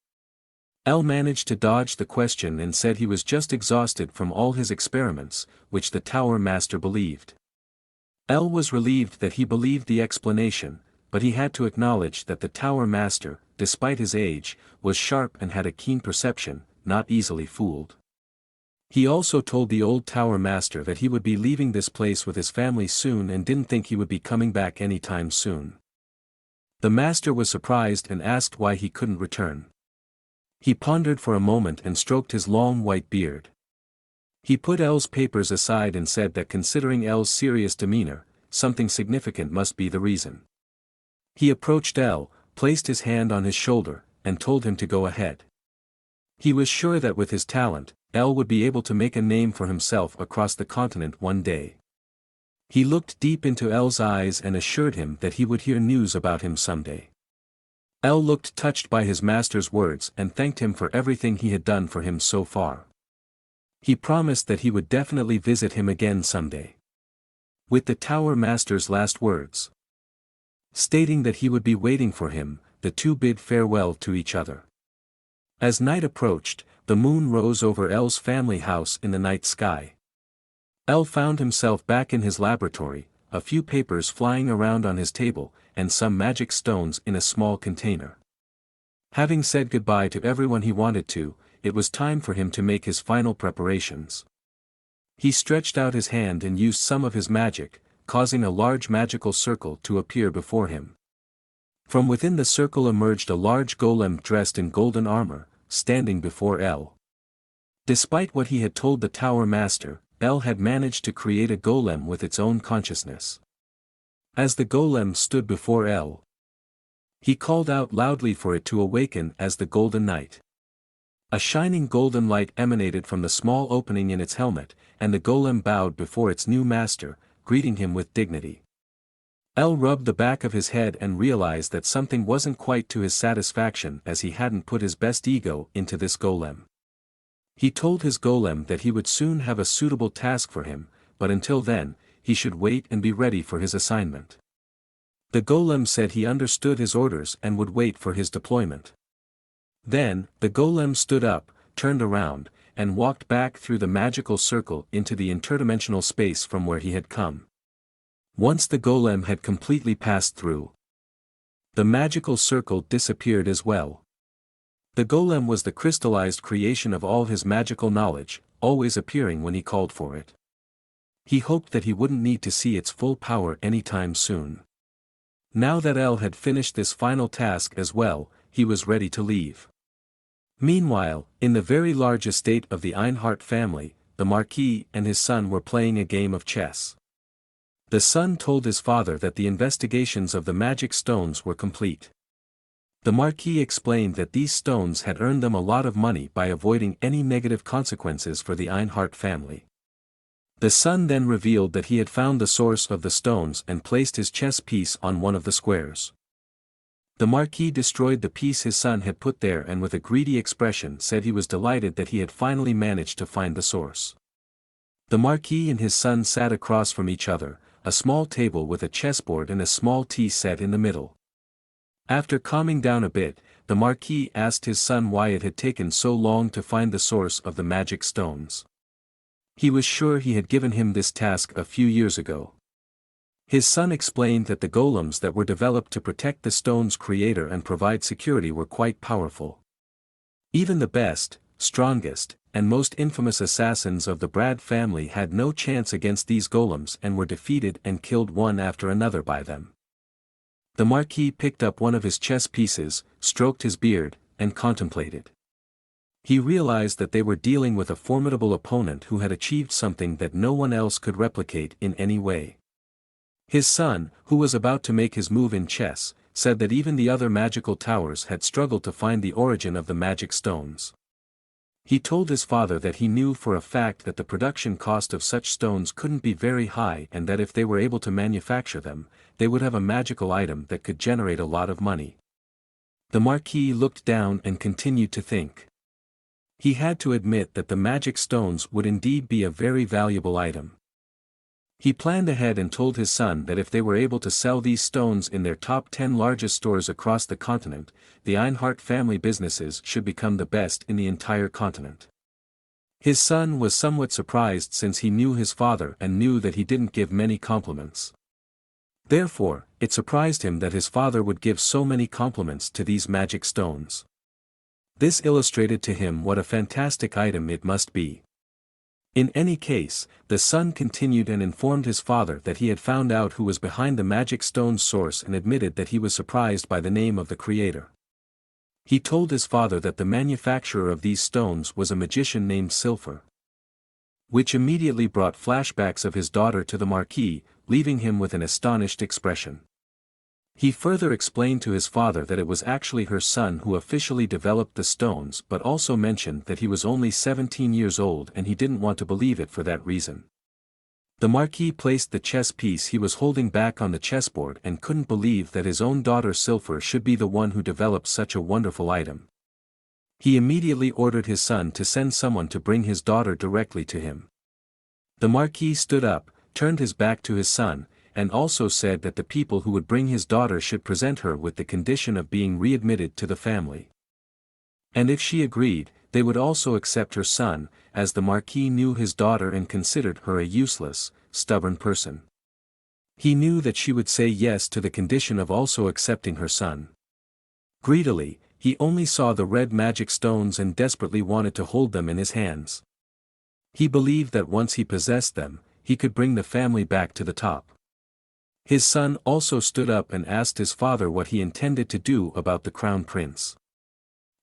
El managed to dodge the question and said he was just exhausted from all his experiments, which the Tower Master believed. El was relieved that he believed the explanation, but he had to acknowledge that the Tower Master, despite his age, was sharp and had a keen perception, not easily fooled. He also told the old Tower Master that he would be leaving this place with his family soon and didn't think he would be coming back anytime soon. The Master was surprised and asked why he couldn't return. He pondered for a moment and stroked his long white beard. He put El's papers aside and said that considering El's serious demeanor, something significant must be the reason. He approached El, placed his hand on his shoulder, and told him to go ahead. He was sure that with his talent, El would be able to make a name for himself across the continent one day. He looked deep into El's eyes and assured him that he would hear news about him someday. El looked touched by his master's words and thanked him for everything he had done for him so far. He promised that he would definitely visit him again someday. With the Tower Master's last words, stating that he would be waiting for him, the two bid farewell to each other. As night approached, the moon rose over El's family house in the night sky. El found himself back in his laboratory, a few papers flying around on his table, and some magic stones in a small container. Having said goodbye to everyone he wanted to, it was time for him to make his final preparations. He stretched out his hand and used some of his magic, causing a large magical circle to appear before him. From within the circle emerged a large golem dressed in golden armor, standing before El. Despite what he had told the Tower Master, El had managed to create a golem with its own consciousness. As the golem stood before El, he called out loudly for it to awaken as the Golden Knight. A shining golden light emanated from the small opening in its helmet, and the golem bowed before its new master, greeting him with dignity. El rubbed the back of his head and realized that something wasn't quite to his satisfaction as he hadn't put his best ego into this golem. He told his golem that he would soon have a suitable task for him, but until then, he should wait and be ready for his assignment. The golem said he understood his orders and would wait for his deployment. Then, the golem stood up, turned around, and walked back through the magical circle into the interdimensional space from where he had come. Once the golem had completely passed through, the magical circle disappeared as well. The golem was the crystallized creation of all his magical knowledge, always appearing when he called for it. He hoped that he wouldn't need to see its full power anytime soon. Now that El had finished this final task as well, he was ready to leave. Meanwhile, in the very large estate of the Einhart family, the Marquis and his son were playing a game of chess. The son told his father that the investigations of the magic stones were complete. The Marquis explained that these stones had earned them a lot of money by avoiding any negative consequences for the Einhart family. The son then revealed that he had found the source of the stones and placed his chess piece on one of the squares. The Marquis destroyed the piece his son had put there and with a greedy expression said he was delighted that he had finally managed to find the source. The Marquis and his son sat across from each other, a small table with a chessboard and a small tea set in the middle. After calming down a bit, the Marquis asked his son why it had taken so long to find the source of the magic stones. He was sure he had given him this task a few years ago. His son explained that the golems that were developed to protect the stone's creator and provide security were quite powerful. Even the best, strongest, and most infamous assassins of the Brad family had no chance against these golems and were defeated and killed one after another by them. The Marquis picked up one of his chess pieces, stroked his beard, and contemplated. He realized that they were dealing with a formidable opponent who had achieved something that no one else could replicate in any way. His son, who was about to make his move in chess, said that even the other magical towers had struggled to find the origin of the magic stones. He told his father that he knew for a fact that the production cost of such stones couldn't be very high and that if they were able to manufacture them, they would have a magical item that could generate a lot of money. The Marquis looked down and continued to think. He had to admit that the magic stones would indeed be a very valuable item. He planned ahead and told his son that if they were able to sell these stones in their top 10 largest stores across the continent, the Einhart family businesses should become the best in the entire continent. His son was somewhat surprised since he knew his father and knew that he didn't give many compliments. Therefore, it surprised him that his father would give so many compliments to these magic stones. This illustrated to him what a fantastic item it must be. In any case, the son continued and informed his father that he had found out who was behind the magic stone's source and admitted that he was surprised by the name of the creator. He told his father that the manufacturer of these stones was a magician named Silver, which immediately brought flashbacks of his daughter to the Marquis, leaving him with an astonished expression. He further explained to his father that it was actually her son who officially developed the stones but also mentioned that he was only 17 years old and he didn't want to believe it for that reason. The Marquis placed the chess piece he was holding back on the chessboard and couldn't believe that his own daughter Silver should be the one who developed such a wonderful item. He immediately ordered his son to send someone to bring his daughter directly to him. The Marquis stood up, turned his back to his son, and also said that the people who would bring his daughter should present her with the condition of being readmitted to the family. And if she agreed, they would also accept her son, as the Marquis knew his daughter and considered her a useless, stubborn person. He knew that she would say yes to the condition of also accepting her son. Greedily, he only saw the red magic stones and desperately wanted to hold them in his hands. He believed that once he possessed them, he could bring the family back to the top. His son also stood up and asked his father what he intended to do about the crown prince.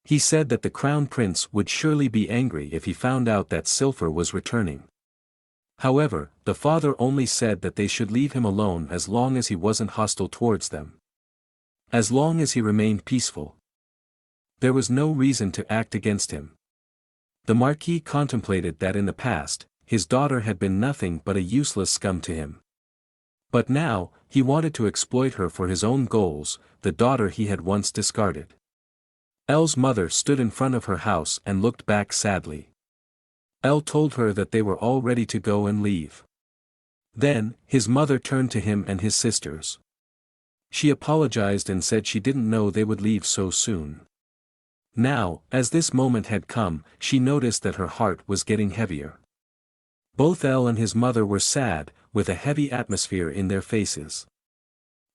He said that the crown prince would surely be angry if he found out that Silver was returning. However, the father only said that they should leave him alone as long as he wasn't hostile towards them. As long as he remained peaceful. There was no reason to act against him. The Marquis contemplated that in the past, his daughter had been nothing but a useless scum to him. But now, he wanted to exploit her for his own goals, the daughter he had once discarded. Elle's mother stood in front of her house and looked back sadly. Elle told her that they were all ready to go and leave. Then, his mother turned to him and his sisters. She apologized and said she didn't know they would leave so soon. Now, as this moment had come, she noticed that her heart was getting heavier. Both Elle and his mother were sad, with a heavy atmosphere in their faces.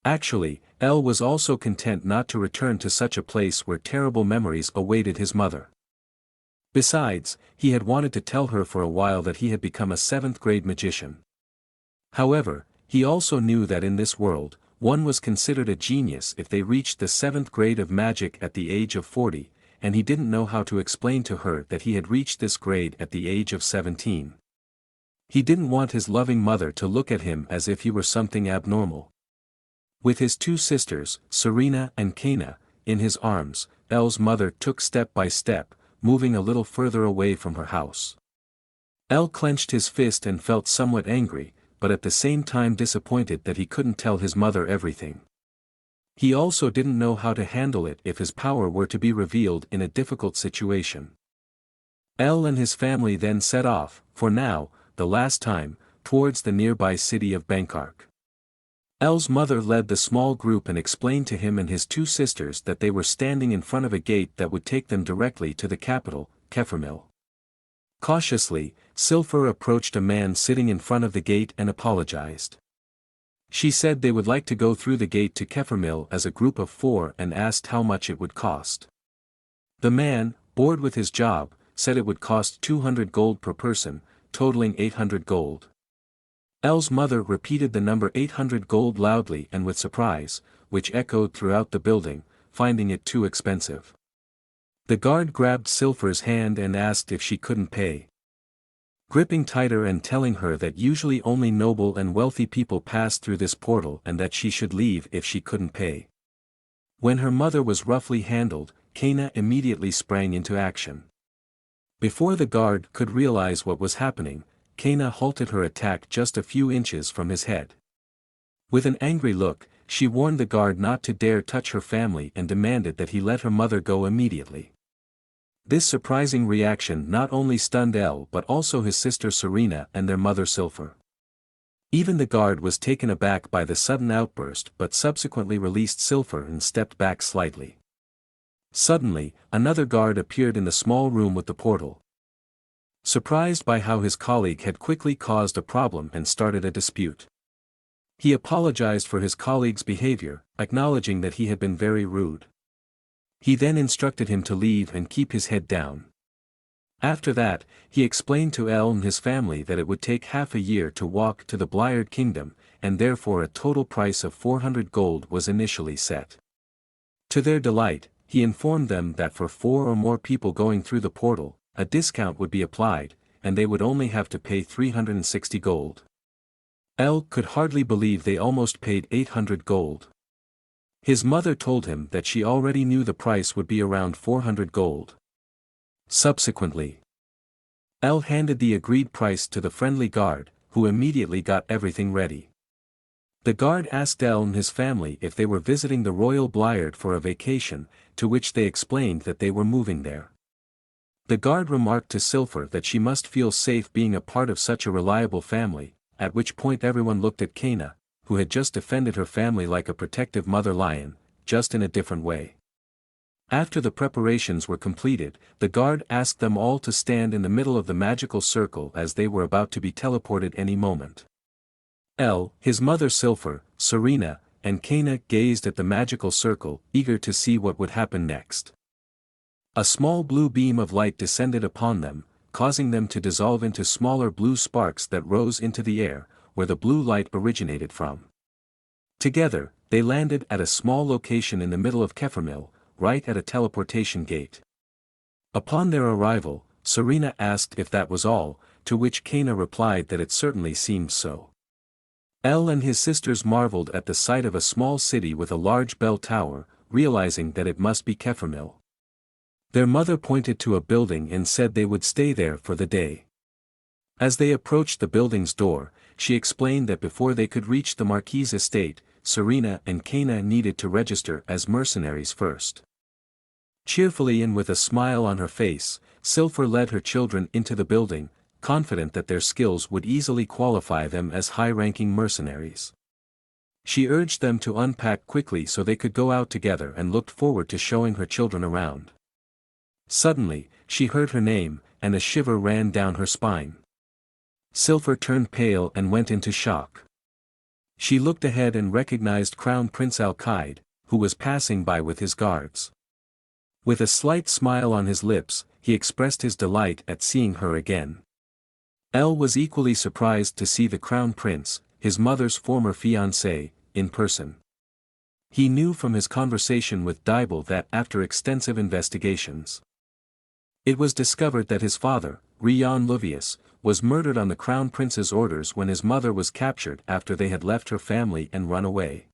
Actually, Elle was also content not to return to such a place where terrible memories awaited his mother. Besides, he had wanted to tell her for a while that he had become a 7th-grade magician. However, he also knew that in this world, one was considered a genius if they reached the 7th grade of magic at the age of 40, and he didn't know how to explain to her that he had reached this grade at the age of 17. He didn't want his loving mother to look at him as if he were something abnormal. With his 2 sisters, Serena and Kana, in his arms, Elle's mother took step by step, moving a little further away from her house. Elle clenched his fist and felt somewhat angry, but at the same time disappointed that he couldn't tell his mother everything. He also didn't know how to handle it if his power were to be revealed in a difficult situation. Elle and his family then set off, for now, the last time, towards the nearby city of Bangkok. El's mother led the small group and explained to him and his two sisters that they were standing in front of a gate that would take them directly to the capital, Kefirmil. Cautiously, Silfer approached a man sitting in front of the gate and apologized. She said they would like to go through the gate to Kefirmil as a group of 4 and asked how much it would cost. The man, bored with his job, said it would cost 200 gold per person, totaling 800 gold. El's mother repeated the number 800 gold loudly and with surprise, which echoed throughout the building, finding it too expensive. The guard grabbed Silfer's hand and asked if she couldn't pay. Gripping tighter and telling her that usually only noble and wealthy people passed through this portal and that she should leave if she couldn't pay. When her mother was roughly handled, Kana immediately sprang into action. Before the guard could realize what was happening, Kana halted her attack just a few inches from his head. With an angry look, she warned the guard not to dare touch her family and demanded that he let her mother go immediately. This surprising reaction not only stunned El but also his sister Serena and their mother Silfer. Even the guard was taken aback by the sudden outburst but subsequently released Silfer and stepped back slightly. Suddenly, another guard appeared in the small room with the portal. Surprised by how his colleague had quickly caused a problem and started a dispute. He apologized for his colleague's behavior, acknowledging that he had been very rude. He then instructed him to leave and keep his head down. After that, he explained to El and his family that it would take half a year to walk to the Blired Kingdom, and therefore a total price of 400 gold was initially set. To their delight, he informed them that for 4 or more people going through the portal, a discount would be applied, and they would only have to pay 360 gold. El could hardly believe they almost paid 800 gold. His mother told him that she already knew the price would be around 400 gold. Subsequently, El handed the agreed price to the friendly guard, who immediately got everything ready. The guard asked El and his family if they were visiting the Royal Bliard for a vacation, to which they explained that they were moving there. The guard remarked to Silfer that she must feel safe being a part of such a reliable family, at which point everyone looked at Kana, who had just defended her family like a protective mother lion, just in a different way. After the preparations were completed, the guard asked them all to stand in the middle of the magical circle as they were about to be teleported any moment. El, his mother Silfer, Serena, and Kana gazed at the magical circle, eager to see what would happen next. A small blue beam of light descended upon them, causing them to dissolve into smaller blue sparks that rose into the air, where the blue light originated from. Together, they landed at a small location in the middle of Kefirmil, right at a teleportation gate. Upon their arrival, Serena asked if that was all, to which Kana replied that it certainly seemed so. El and his sisters marveled at the sight of a small city with a large bell tower, realizing that it must be Kefirmil. Their mother pointed to a building and said they would stay there for the day. As they approached the building's door, she explained that before they could reach the Marquis's estate, Serena and Kana needed to register as mercenaries first. Cheerfully and with a smile on her face, Silfer led her children into the building, confident that their skills would easily qualify them as high-ranking mercenaries. She urged them to unpack quickly so they could go out together and looked forward to showing her children around. Suddenly, she heard her name, and a shiver ran down her spine. Silfer turned pale and went into shock. She looked ahead and recognized Crown Prince Al-Qaid, who was passing by with his guards. With a slight smile on his lips, he expressed his delight at seeing her again. El was equally surprised to see the Crown Prince, his mother's former fiancé, in person. He knew from his conversation with Dibel that after extensive investigations, it was discovered that his father, Rion Luvius, was murdered on the Crown Prince's orders when his mother was captured after they had left her family and run away.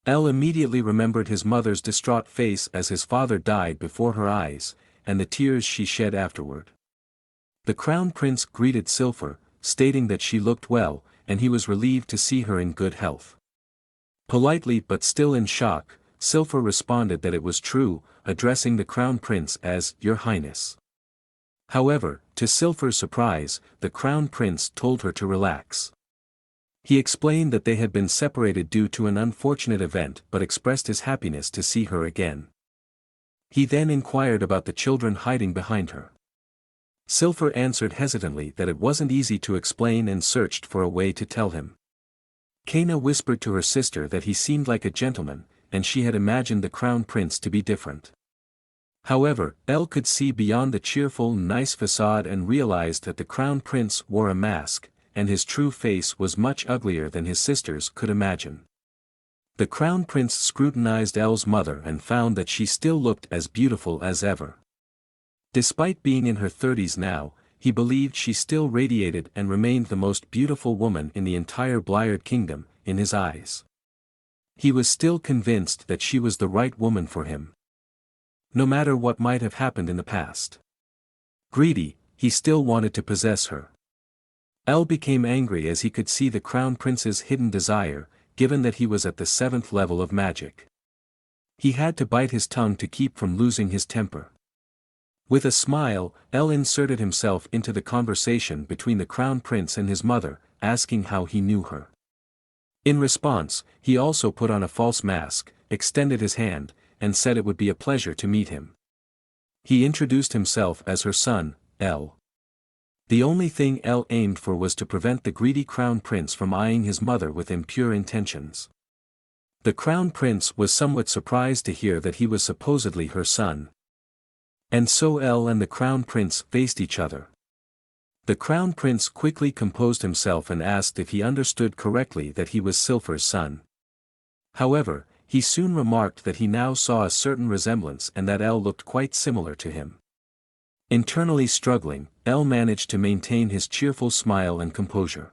El immediately remembered his mother's distraught face as his father died before her eyes, and the tears she shed afterward. The Crown Prince greeted Silfer, stating that she looked well, and he was relieved to see her in good health. Politely but still in shock, Silfer responded that it was true, addressing the Crown Prince as Your Highness. However, to Silfer's surprise, the Crown Prince told her to relax. He explained that they had been separated due to an unfortunate event but expressed his happiness to see her again. He then inquired about the children hiding behind her. Silver answered hesitantly that it wasn't easy to explain and searched for a way to tell him. Kaina whispered to her sister that he seemed like a gentleman, and she had imagined the crown prince to be different. However, Elle could see beyond the cheerful, nice facade and realized that the crown prince wore a mask, and his true face was much uglier than his sisters could imagine. The crown prince scrutinized Elle's mother and found that she still looked as beautiful as ever. Despite being in her 30s now, he believed she still radiated and remained the most beautiful woman in the entire Bliard kingdom, in his eyes. He was still convinced that she was the right woman for him. No matter what might have happened in the past. Greedy, he still wanted to possess her. Elle became angry as he could see the crown prince's hidden desire, given that he was at the 7th level of magic. He had to bite his tongue to keep from losing his temper. With a smile, Elle inserted himself into the conversation between the crown prince and his mother, asking how he knew her. In response, he also put on a false mask, extended his hand, and said it would be a pleasure to meet him. He introduced himself as her son, Elle. The only thing Elle aimed for was to prevent the greedy crown prince from eyeing his mother with impure intentions. The crown prince was somewhat surprised to hear that he was supposedly her son. And so Elle and the crown prince faced each other. The crown prince quickly composed himself and asked if he understood correctly that he was Silver's son. However, he soon remarked that he now saw a certain resemblance and that Elle looked quite similar to him. Internally struggling, Elle managed to maintain his cheerful smile and composure.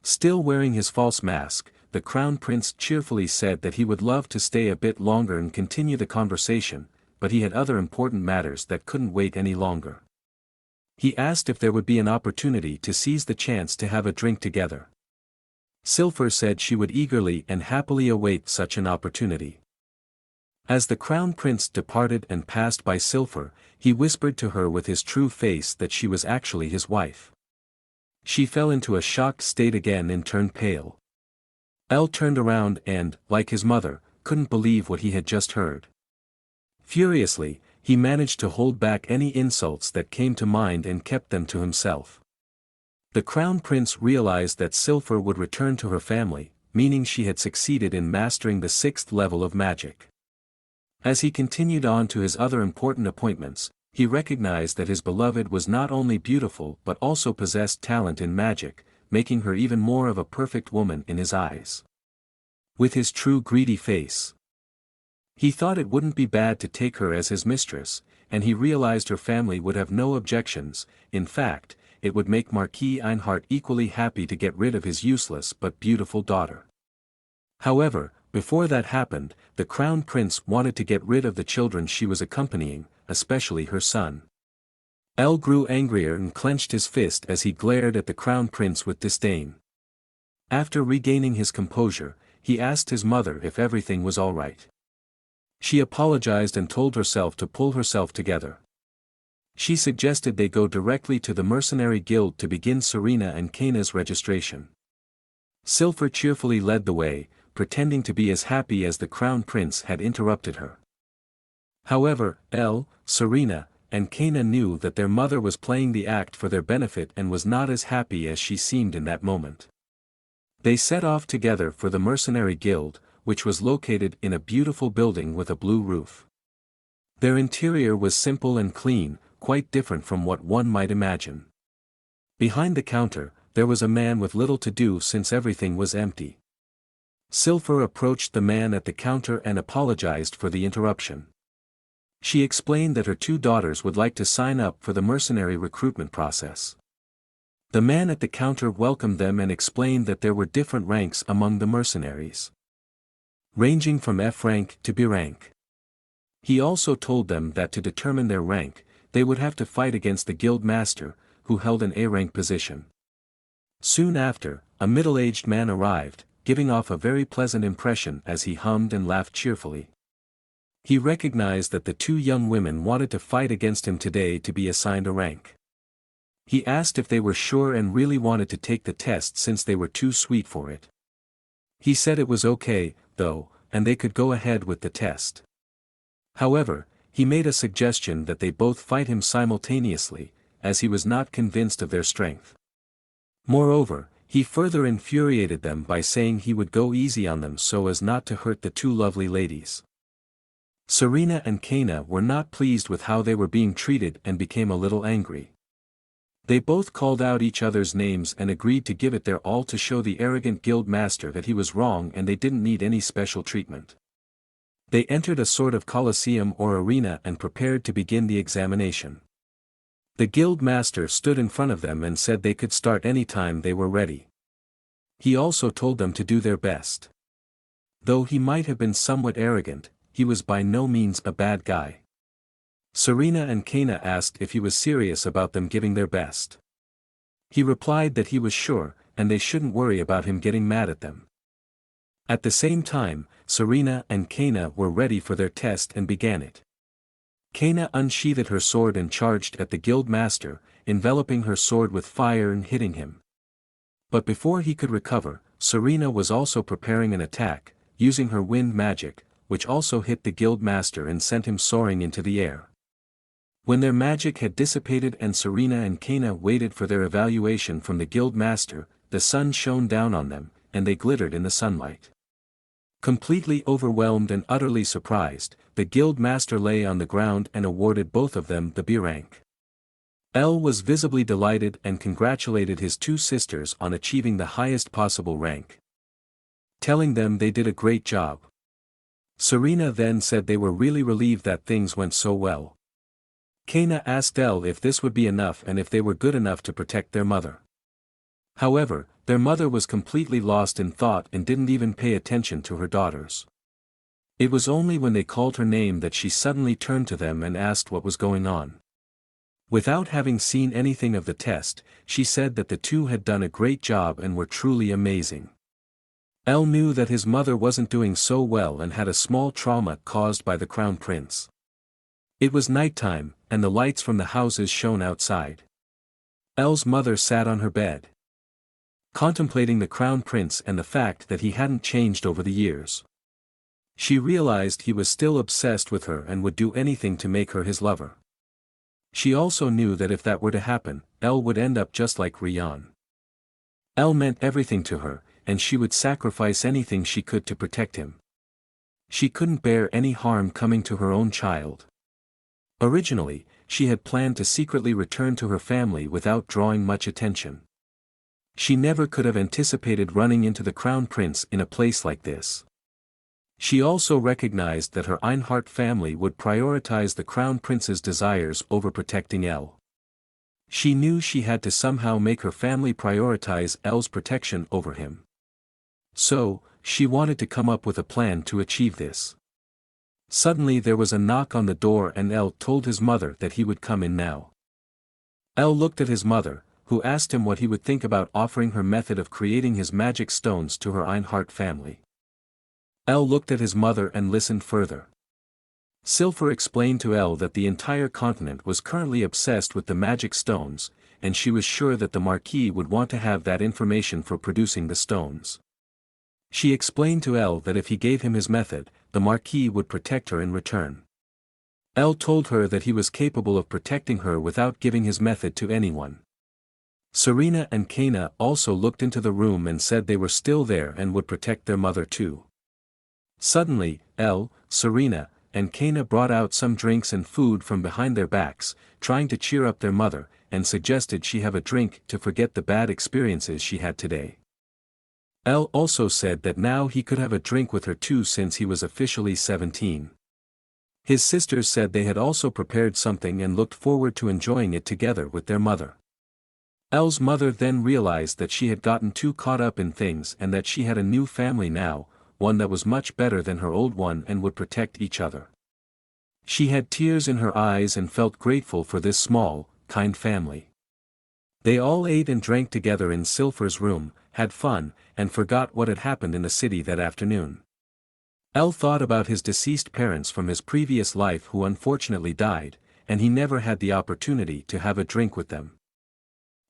Still wearing his false mask, the crown prince cheerfully said that he would love to stay a bit longer and continue the conversation, but he had other important matters that couldn't wait any longer. He asked if there would be an opportunity to seize the chance to have a drink together. Silver said she would eagerly and happily await such an opportunity. As the crown prince departed and passed by Silver, he whispered to her with his true face that she was actually his wife. She fell into a shocked state again and turned pale. Elle turned around and, like his mother, couldn't believe what he had just heard. Furiously, he managed to hold back any insults that came to mind and kept them to himself. The crown prince realized that Silver would return to her family, meaning she had succeeded in mastering the 6th level of magic. As he continued on to his other important appointments, he recognized that his beloved was not only beautiful but also possessed talent in magic, making her even more of a perfect woman in his eyes. With his true greedy face. He thought it wouldn't be bad to take her as his mistress, and he realized her family would have no objections. In fact, it would make Marquis Einhart equally happy to get rid of his useless but beautiful daughter. However, before that happened, the crown prince wanted to get rid of the children she was accompanying, especially her son. Elle grew angrier and clenched his fist as he glared at the crown prince with disdain. After regaining his composure, he asked his mother if everything was all right. She apologized and told herself to pull herself together. She suggested they go directly to the mercenary guild to begin Serena and Kaina's registration. Silver cheerfully led the way, pretending to be as happy as the crown prince had interrupted her. However, Elle, Serena, and Kaina knew that their mother was playing the act for their benefit and was not as happy as she seemed in that moment. They set off together for the mercenary guild, which was located in a beautiful building with a blue roof. Their interior was simple and clean, quite different from what one might imagine. Behind the counter, there was a man with little to do since everything was empty. Silver approached the man at the counter and apologized for the interruption. She explained that her 2 daughters would like to sign up for the mercenary recruitment process. The man at the counter welcomed them and explained that there were different ranks among the mercenaries, ranging from F rank to B rank. He also told them that to determine their rank, they would have to fight against the guild master, who held an A rank position. Soon after, a middle-aged man arrived, giving off a very pleasant impression as he hummed and laughed cheerfully. He recognized that the 2 young women wanted to fight against him today to be assigned a rank. He asked if they were sure and really wanted to take the test since they were too sweet for it. He said it was okay, though, and they could go ahead with the test. However, he made a suggestion that they both fight him simultaneously, as he was not convinced of their strength. Moreover, he further infuriated them by saying he would go easy on them so as not to hurt the two lovely ladies. Serena and Kana were not pleased with how they were being treated and became a little angry. They both called out each other's names and agreed to give it their all to show the arrogant guild master that he was wrong and they didn't need any special treatment. They entered a sort of coliseum or arena and prepared to begin the examination. The guild master stood in front of them and said they could start any time they were ready. He also told them to do their best. Though he might have been somewhat arrogant, he was by no means a bad guy. Serena and Kana asked if he was serious about them giving their best. He replied that he was sure, and they shouldn't worry about him getting mad at them. At the same time, Serena and Kana were ready for their test and began it. Kana unsheathed her sword and charged at the guild master, enveloping her sword with fire and hitting him. But before he could recover, Serena was also preparing an attack, using her wind magic, which also hit the guild master and sent him soaring into the air. When their magic had dissipated and Serena and Kana waited for their evaluation from the guild master, the sun shone down on them, and they glittered in the sunlight. Completely overwhelmed and utterly surprised, the guild master lay on the ground and awarded both of them the B rank. L was visibly delighted and congratulated his two sisters on achieving the highest possible rank, telling them they did a great job. Serena then said they were really relieved that things went so well. Kana asked L if this would be enough and if they were good enough to protect their mother. However, their mother was completely lost in thought and didn't even pay attention to her daughters. It was only when they called her name that she suddenly turned to them and asked what was going on. Without having seen anything of the test, she said that the two had done a great job and were truly amazing. L knew that his mother wasn't doing so well and had a small trauma caused by the crown prince. It was nighttime, and the lights from the houses shone outside. L's mother sat on her bed, contemplating the crown prince and the fact that he hadn't changed over the years. She realized he was still obsessed with her and would do anything to make her his lover. She also knew that if that were to happen, L would end up just like Rian. L meant everything to her, and she would sacrifice anything she could to protect him. She couldn't bear any harm coming to her own child. Originally, she had planned to secretly return to her family without drawing much attention. She never could have anticipated running into the crown prince in a place like this. She also recognized that her Einhart family would prioritize the crown prince's desires over protecting L. She knew she had to somehow make her family prioritize L's protection over him. So, she wanted to come up with a plan to achieve this. Suddenly there was a knock on the door and L told his mother that he would come in now. L looked at his mother, who asked him what he would think about offering her method of creating his magic stones to her Einhart family. L looked at his mother and listened further. Silfer explained to L that the entire continent was currently obsessed with the magic stones, and she was sure that the Marquis would want to have that information for producing the stones. She explained to L that if he gave him his method, the Marquis would protect her in return. L told her that he was capable of protecting her without giving his method to anyone. Serena and Kana also looked into the room and said they were still there and would protect their mother too. Suddenly, L, Serena, and Kana brought out some drinks and food from behind their backs, trying to cheer up their mother, and suggested she have a drink to forget the bad experiences she had today. L also said that now he could have a drink with her too since he was officially 17. His sisters said they had also prepared something and looked forward to enjoying it together with their mother. L's mother then realized that she had gotten too caught up in things and that she had a new family now, one that was much better than her old one and would protect each other. She had tears in her eyes and felt grateful for this small, kind family. They all ate and drank together in Silfer's room, had fun, and forgot what had happened in the city that afternoon. L thought about his deceased parents from his previous life who unfortunately died, and he never had the opportunity to have a drink with them.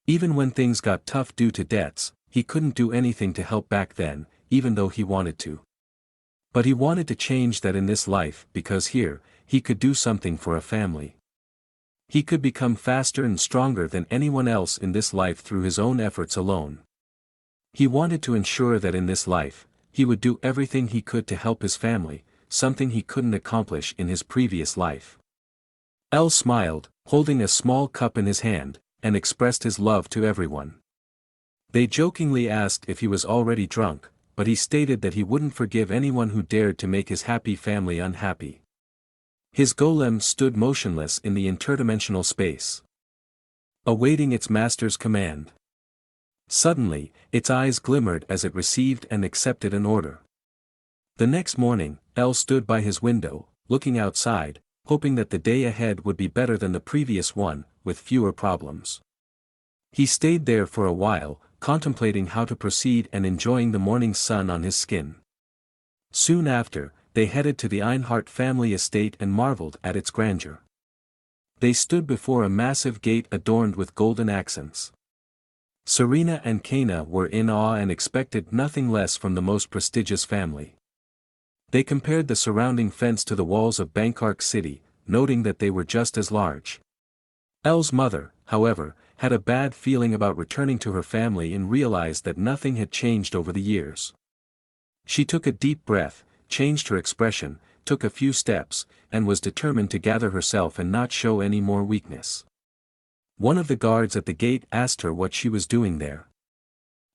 Even when things got tough due to debts, he couldn't do anything to help back then, even though he wanted to. But he wanted to change that in this life because here, he could do something for a family. He could become faster and stronger than anyone else in this life through his own efforts alone. He wanted to ensure that in this life, he would do everything he could to help his family, something he couldn't accomplish in his previous life. L smiled, holding a small cup in his hand, and expressed his love to everyone. They jokingly asked if he was already drunk, but he stated that he wouldn't forgive anyone who dared to make his happy family unhappy. His golem stood motionless in the interdimensional space, awaiting its master's command. Suddenly, its eyes glimmered as it received and accepted an order. The next morning, L stood by his window, looking outside, hoping that the day ahead would be better than the previous one, with fewer problems. He stayed there for a while, contemplating how to proceed and enjoying the morning sun on his skin. Soon after, they headed to the Einhart family estate and marveled at its grandeur. They stood before a massive gate adorned with golden accents. Serena and Kana were in awe and expected nothing less from the most prestigious family. They compared the surrounding fence to the walls of Bangkok City, noting that they were just as large. L's mother, however, had a bad feeling about returning to her family and realized that nothing had changed over the years. She took a deep breath, changed her expression, took a few steps, and was determined to gather herself and not show any more weakness. One of the guards at the gate asked her what she was doing there.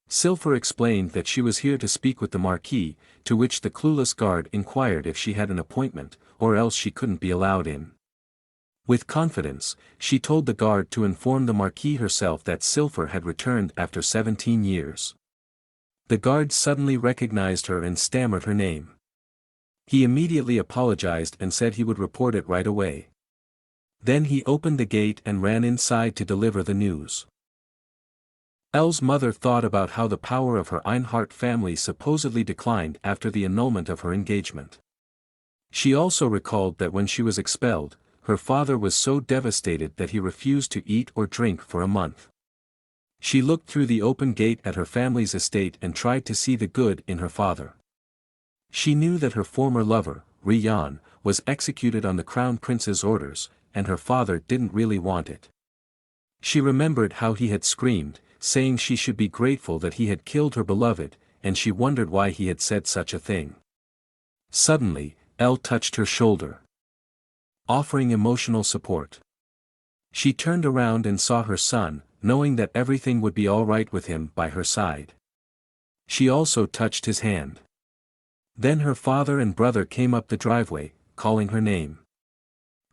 Silver explained that she was here to speak with the Marquis, to which the clueless guard inquired if she had an appointment, or else she couldn't be allowed in. With confidence, she told the guard to inform the Marquis herself that Silver had returned after 17 years. The guard suddenly recognized her and stammered her name. He immediately apologized and said he would report it right away. Then he opened the gate and ran inside to deliver the news. L's mother thought about how the power of her Einhart family supposedly declined after the annulment of her engagement. She also recalled that when she was expelled, her father was so devastated that he refused to eat or drink for a month. She looked through the open gate at her family's estate and tried to see the good in her father. She knew that her former lover, Rian, was executed on the crown prince's orders, and her father didn't really want it. She remembered how he had screamed, saying she should be grateful that he had killed her beloved, and she wondered why he had said such a thing. Suddenly, Elle touched her shoulder, offering emotional support. She turned around and saw her son, knowing that everything would be all right with him by her side. She also touched his hand. Then her father and brother came up the driveway, calling her name.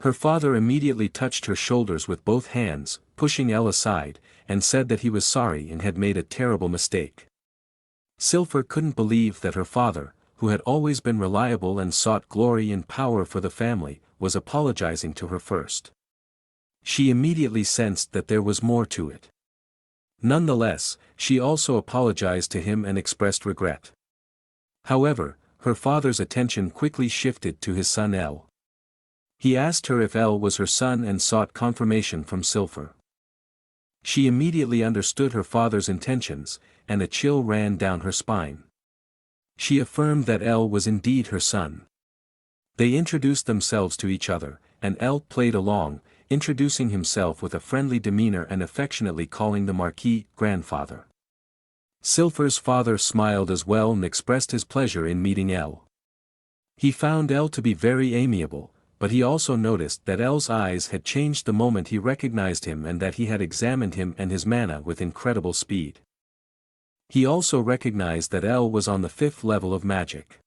Her father immediately touched her shoulders with both hands, pushing Elle aside, and said that he was sorry and had made a terrible mistake. Silver couldn't believe that her father, who had always been reliable and sought glory and power for the family, was apologizing to her first. She immediately sensed that there was more to it. Nonetheless, she also apologized to him and expressed regret. However, her father's attention quickly shifted to his son Elle. He asked her if Elle was her son and sought confirmation from Silver. She immediately understood her father's intentions, and a chill ran down her spine. She affirmed that Elle was indeed her son. They introduced themselves to each other, and Elle played along, introducing himself with a friendly demeanor and affectionately calling the Marquis grandfather. Silver's father smiled as well and expressed his pleasure in meeting Elle. He found Elle to be very amiable, but he also noticed that Elle's eyes had changed the moment he recognized him and that he had examined him and his mana with incredible speed. He also recognized that Elle was on the 5th level of magic.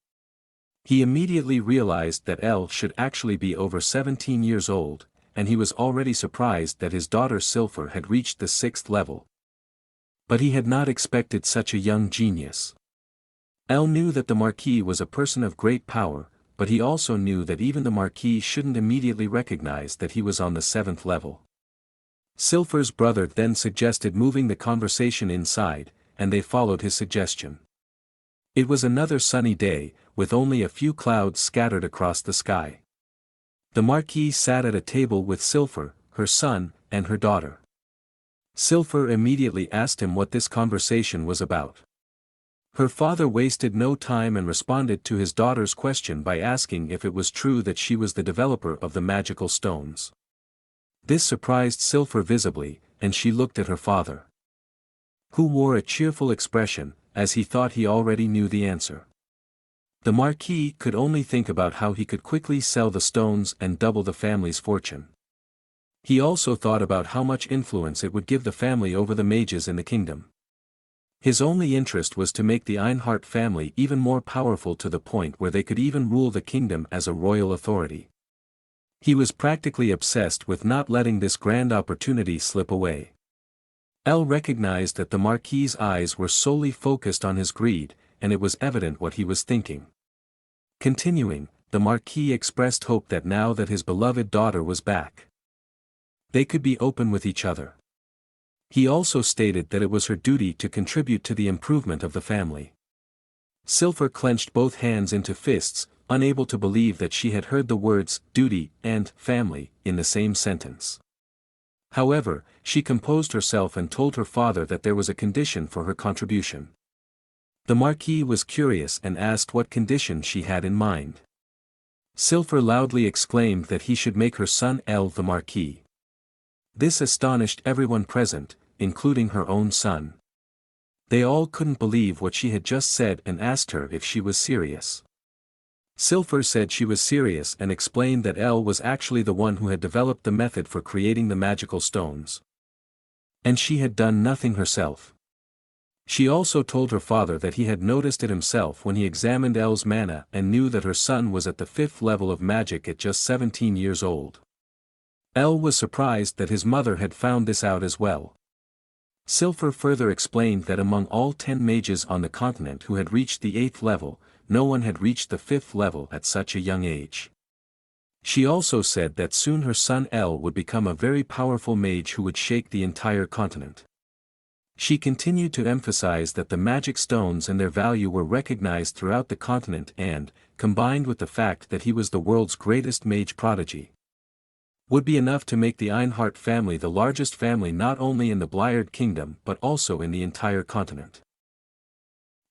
He immediately realized that Elle should actually be over 17 years old, and he was already surprised that his daughter Silver had reached the 6th level. But he had not expected such a young genius. Elle knew that the Marquis was a person of great power, but he also knew that even the Marquis shouldn't immediately recognize that he was on the 7th level. Silver's brother then suggested moving the conversation inside, and they followed his suggestion. It was another sunny day, with only a few clouds scattered across the sky. The Marquis sat at a table with Silver, her son, and her daughter. Silver immediately asked him what this conversation was about. Her father wasted no time and responded to his daughter's question by asking if it was true that she was the developer of the magical stones. This surprised Silver visibly, and she looked at her father, who wore a cheerful expression, as he thought he already knew the answer. The Marquis could only think about how he could quickly sell the stones and double the family's fortune. He also thought about how much influence it would give the family over the mages in the kingdom. His only interest was to make the Einhart family even more powerful to the point where they could even rule the kingdom as a royal authority. He was practically obsessed with not letting this grand opportunity slip away. Elle recognized that the Marquis's eyes were solely focused on his greed, and it was evident what he was thinking. Continuing, the Marquis expressed hope that now that his beloved daughter was back, they could be open with each other. He also stated that it was her duty to contribute to the improvement of the family. Silver clenched both hands into fists, unable to believe that she had heard the words duty and family in the same sentence. However, she composed herself and told her father that there was a condition for her contribution. The Marquis was curious and asked what condition she had in mind. Silver loudly exclaimed that he should make her son Elle the Marquis. This astonished everyone present, including her own son. They all couldn't believe what she had just said and asked her if she was serious. Silver said she was serious and explained that Elle was actually the one who had developed the method for creating the magical stones. And she had done nothing herself. She also told her father that he had noticed it himself when he examined Elle's mana and knew that her son was at the 5th level of magic at just 17 years old. Elle was surprised that his mother had found this out as well. Silver further explained that among all 10 mages on the continent who had reached the 8th level, no one had reached the 5th level at such a young age. She also said that soon her son Elle would become a very powerful mage who would shake the entire continent. She continued to emphasize that the magic stones and their value were recognized throughout the continent and, combined with the fact that he was the world's greatest mage prodigy, would be enough to make the Einhart family the largest family not only in the Bliard kingdom but also in the entire continent.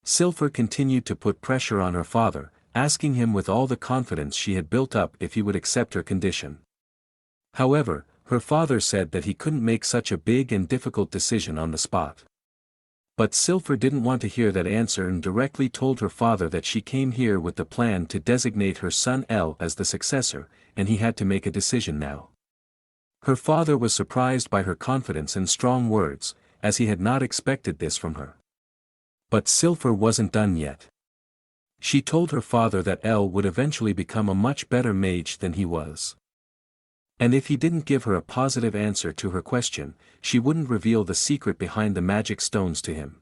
Silver continued to put pressure on her father, asking him with all the confidence she had built up if he would accept her condition. However, her father said that he couldn't make such a big and difficult decision on the spot. But Silver didn't want to hear that answer and directly told her father that she came here with the plan to designate her son Elle as the successor, and he had to make a decision now. Her father was surprised by her confidence and strong words, as he had not expected this from her. But Silver wasn't done yet. She told her father that Elle would eventually become a much better mage than he was. And if he didn't give her a positive answer to her question, she wouldn't reveal the secret behind the magic stones to him.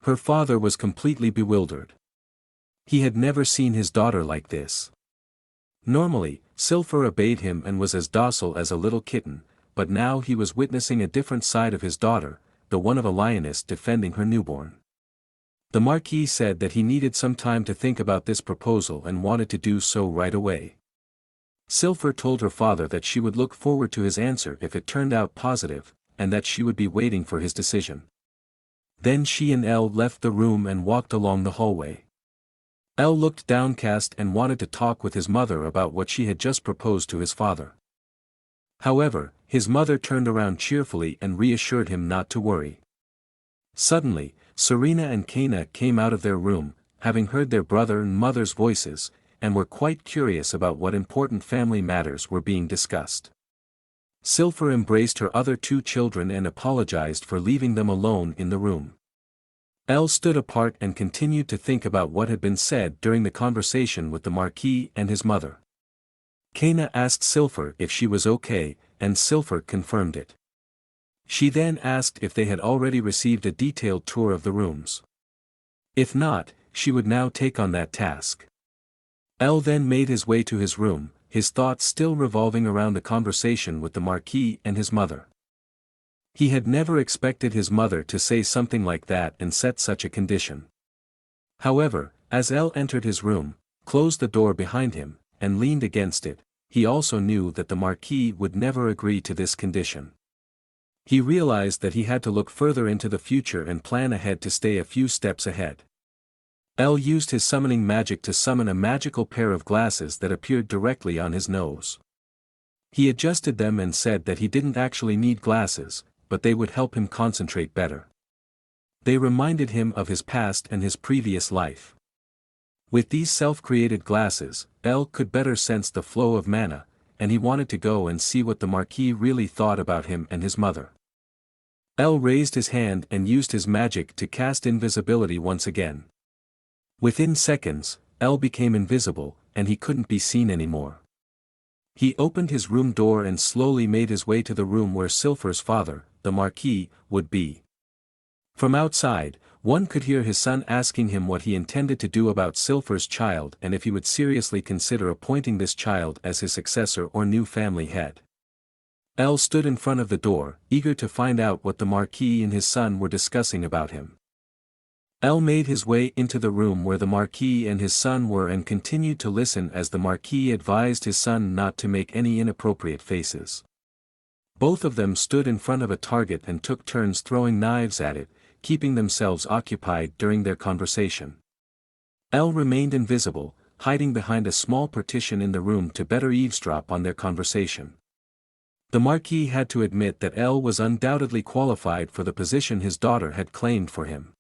Her father was completely bewildered. He had never seen his daughter like this. Normally, Silver obeyed him and was as docile as a little kitten, but now he was witnessing a different side of his daughter, the one of a lioness defending her newborn. The Marquis said that he needed some time to think about this proposal and wanted to do so right away. Silver told her father that she would look forward to his answer if it turned out positive, and that she would be waiting for his decision. Then she and Elle left the room and walked along the hallway. Elle looked downcast and wanted to talk with his mother about what she had just proposed to his father. However, his mother turned around cheerfully and reassured him not to worry. Suddenly, Serena and Kana came out of their room, having heard their brother and mother's voices, and were quite curious about what important family matters were being discussed. Silver embraced her other 2 children and apologized for leaving them alone in the room. Elle stood apart and continued to think about what had been said during the conversation with the Marquis and his mother. Kana asked Silver if she was okay, and Silver confirmed it. She then asked if they had already received a detailed tour of the rooms. If not, she would now take on that task. Elle then made his way to his room, his thoughts still revolving around the conversation with the Marquis and his mother. He had never expected his mother to say something like that and set such a condition. However, as Elle entered his room, closed the door behind him, and leaned against it, he also knew that the Marquis would never agree to this condition. He realized that he had to look further into the future and plan ahead to stay a few steps ahead. El used his summoning magic to summon a magical pair of glasses that appeared directly on his nose. He adjusted them and said that he didn't actually need glasses, but they would help him concentrate better. They reminded him of his past and his previous life. With these self-created glasses, El could better sense the flow of mana, and he wanted to go and see what the Marquis really thought about him and his mother. El raised his hand and used his magic to cast invisibility once again. Within seconds, El became invisible, and he couldn't be seen anymore. He opened his room door and slowly made his way to the room where Silfer's father, the Marquis, would be. From outside, one could hear his son asking him what he intended to do about Silfer's child and if he would seriously consider appointing this child as his successor or new family head. El stood in front of the door, eager to find out what the Marquis and his son were discussing about him. El made his way into the room where the Marquis and his son were and continued to listen as the Marquis advised his son not to make any inappropriate faces. Both of them stood in front of a target and took turns throwing knives at it, keeping themselves occupied during their conversation. El remained invisible, hiding behind a small partition in the room to better eavesdrop on their conversation. The Marquis had to admit that El was undoubtedly qualified for the position his daughter had claimed for him.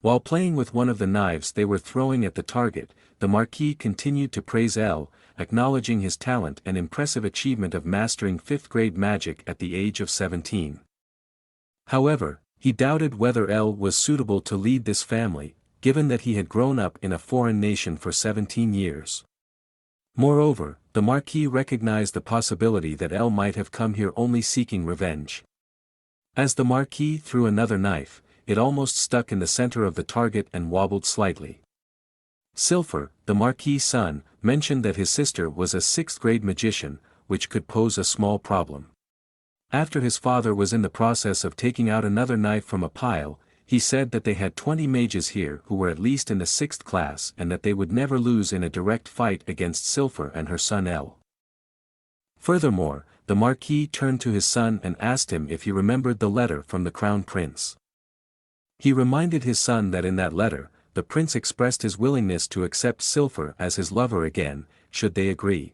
While playing with one of the knives they were throwing at the target, the Marquis continued to praise El, acknowledging his talent and impressive achievement of mastering 5th-grade magic at the age of 17. However, he doubted whether El was suitable to lead this family, given that he had grown up in a foreign nation for 17 years. Moreover, the Marquis recognized the possibility that El might have come here only seeking revenge. As the Marquis threw another knife, it almost stuck in the center of the target and wobbled slightly. Silfer, the Marquis' son, mentioned that his sister was a 6th-grade magician, which could pose a small problem. After his father was in the process of taking out another knife from a pile, he said that they had 20 mages here who were at least in the 6th class and that they would never lose in a direct fight against Silfer and her son El. Furthermore, the Marquis turned to his son and asked him if he remembered the letter from the Crown Prince. He reminded his son that in that letter, the prince expressed his willingness to accept Silfer as his lover again, should they agree.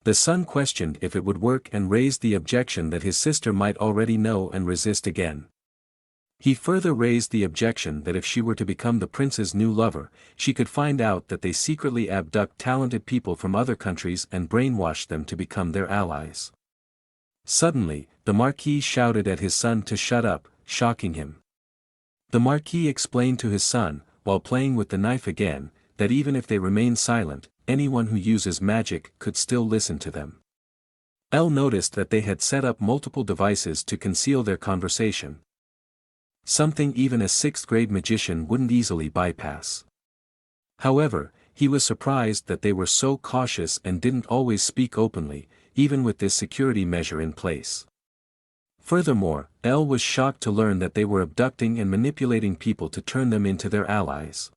The son questioned if it would work and raised the objection that his sister might already know and resist again. He further raised the objection that if she were to become the prince's new lover, she could find out that they secretly abduct talented people from other countries and brainwash them to become their allies. Suddenly, the Marquis shouted at his son to shut up, shocking him. The Marquis explained to his son, while playing with the knife again, that even if they remain silent, anyone who uses magic could still listen to them. El noticed that they had set up multiple devices to conceal their conversation. Something even a 6th-grade magician wouldn't easily bypass. However, he was surprised that they were so cautious and didn't always speak openly, even with this security measure in place. Furthermore, El was shocked to learn that they were abducting and manipulating people to turn them into their allies.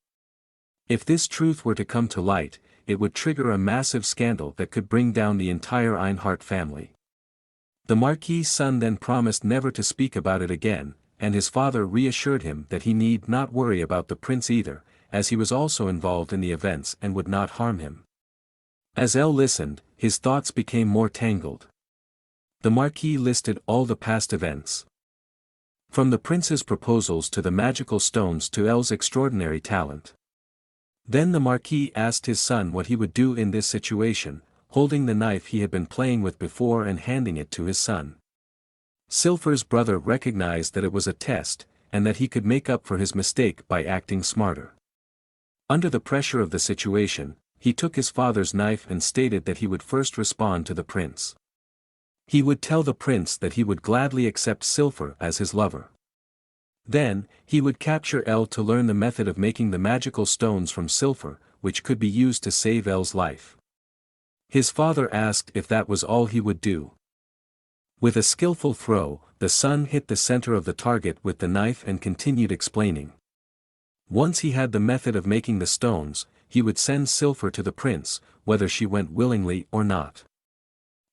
If this truth were to come to light, it would trigger a massive scandal that could bring down the entire Einhart family. The Marquis' son then promised never to speak about it again, and his father reassured him that he need not worry about the prince either, as he was also involved in the events and would not harm him. As El listened, his thoughts became more tangled. The Marquis listed all the past events. From the prince's proposals to the magical stones to El's extraordinary talent. Then the Marquis asked his son what he would do in this situation, holding the knife he had been playing with before and handing it to his son. Silfer's brother recognized that it was a test, and that he could make up for his mistake by acting smarter. Under the pressure of the situation, he took his father's knife and stated that he would first respond to the prince. He would tell the prince that he would gladly accept Silfer as his lover. Then, he would capture El to learn the method of making the magical stones from Silfer, which could be used to save El's life. His father asked if that was all he would do. With a skillful throw, the son hit the center of the target with the knife and continued explaining. Once he had the method of making the stones, he would send Silfer to the prince, whether she went willingly or not.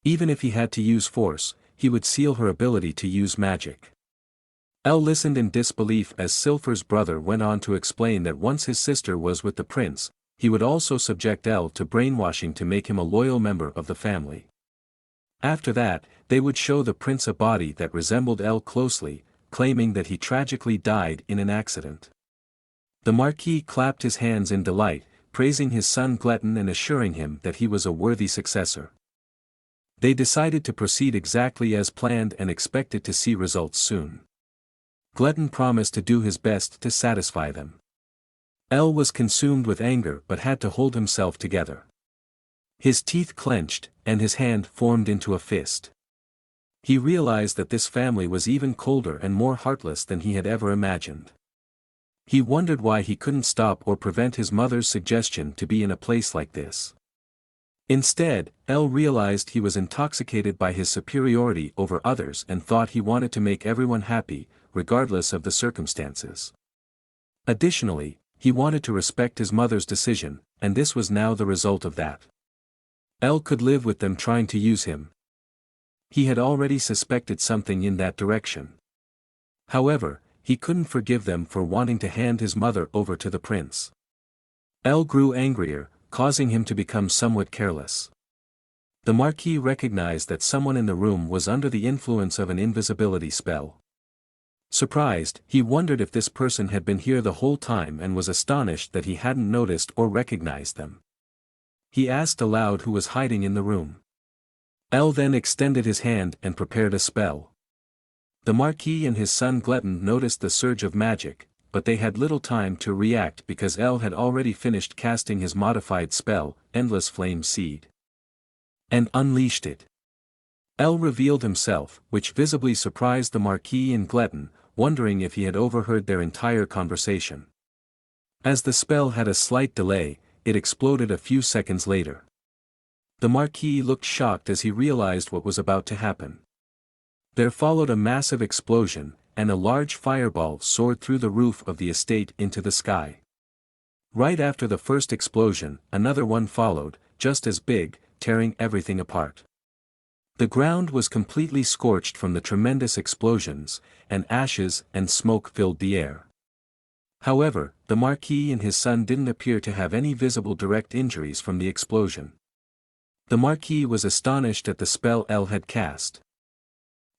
Even if he had to use force, he would seal her ability to use magic. Elle listened in disbelief as Silfer's brother went on to explain that once his sister was with the prince, he would also subject Elle to brainwashing to make him a loyal member of the family. After that, they would show the prince a body that resembled Elle closely, claiming that he tragically died in an accident. The Marquis clapped his hands in delight, praising his son Gletton and assuring him that he was a worthy successor. They decided to proceed exactly as planned and expected to see results soon. Gletton promised to do his best to satisfy them. Elle was consumed with anger but had to hold himself together. His teeth clenched, and his hand formed into a fist. He realized that this family was even colder and more heartless than he had ever imagined. He wondered why he couldn't stop or prevent his mother's suggestion to be in a place like this. Instead, Elle realized he was intoxicated by his superiority over others and thought he wanted to make everyone happy, regardless of the circumstances. Additionally, he wanted to respect his mother's decision, and this was now the result of that. Elle could live with them trying to use him. He had already suspected something in that direction. However, he couldn't forgive them for wanting to hand his mother over to the prince. Elle grew angrier, causing him to become somewhat careless. The Marquis recognized that someone in the room was under the influence of an invisibility spell. Surprised, he wondered if this person had been here the whole time and was astonished that he hadn't noticed or recognized them. He asked aloud who was hiding in the room. Elle then extended his hand and prepared a spell. The Marquis and his son Gletton noticed the surge of magic, but they had little time to react because Elle had already finished casting his modified spell, Endless Flame Seed, and unleashed it. Elle revealed himself, which visibly surprised the Marquis and Gletton, wondering if he had overheard their entire conversation. As the spell had a slight delay, it exploded a few seconds later. The Marquis looked shocked as he realized what was about to happen. There followed a massive explosion, and a large fireball soared through the roof of the estate into the sky. Right after the first explosion, another one followed, just as big, tearing everything apart. The ground was completely scorched from the tremendous explosions, and ashes and smoke filled the air. However, the Marquis and his son didn't appear to have any visible direct injuries from the explosion. The Marquis was astonished at the spell Elle had cast.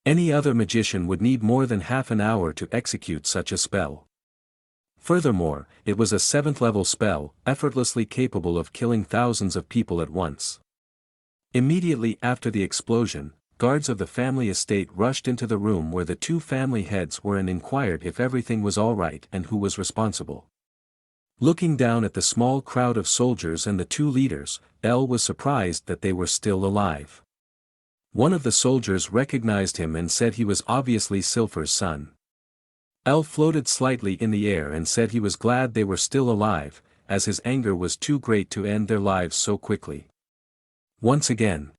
Any other magician would need more than half an hour to execute such a spell. Furthermore, it was a 7th-level spell, effortlessly capable of killing thousands of people at once. Immediately after the explosion, guards of the family estate rushed into the room where the two family heads were and inquired if everything was all right and who was responsible. Looking down at the small crowd of soldiers and the two leaders, Elle was surprised that they were still alive. One of the soldiers recognized him and said he was obviously Silfer's son. Elle floated slightly in the air and said he was glad they were still alive, as his anger was too great to end their lives so quickly. Once again,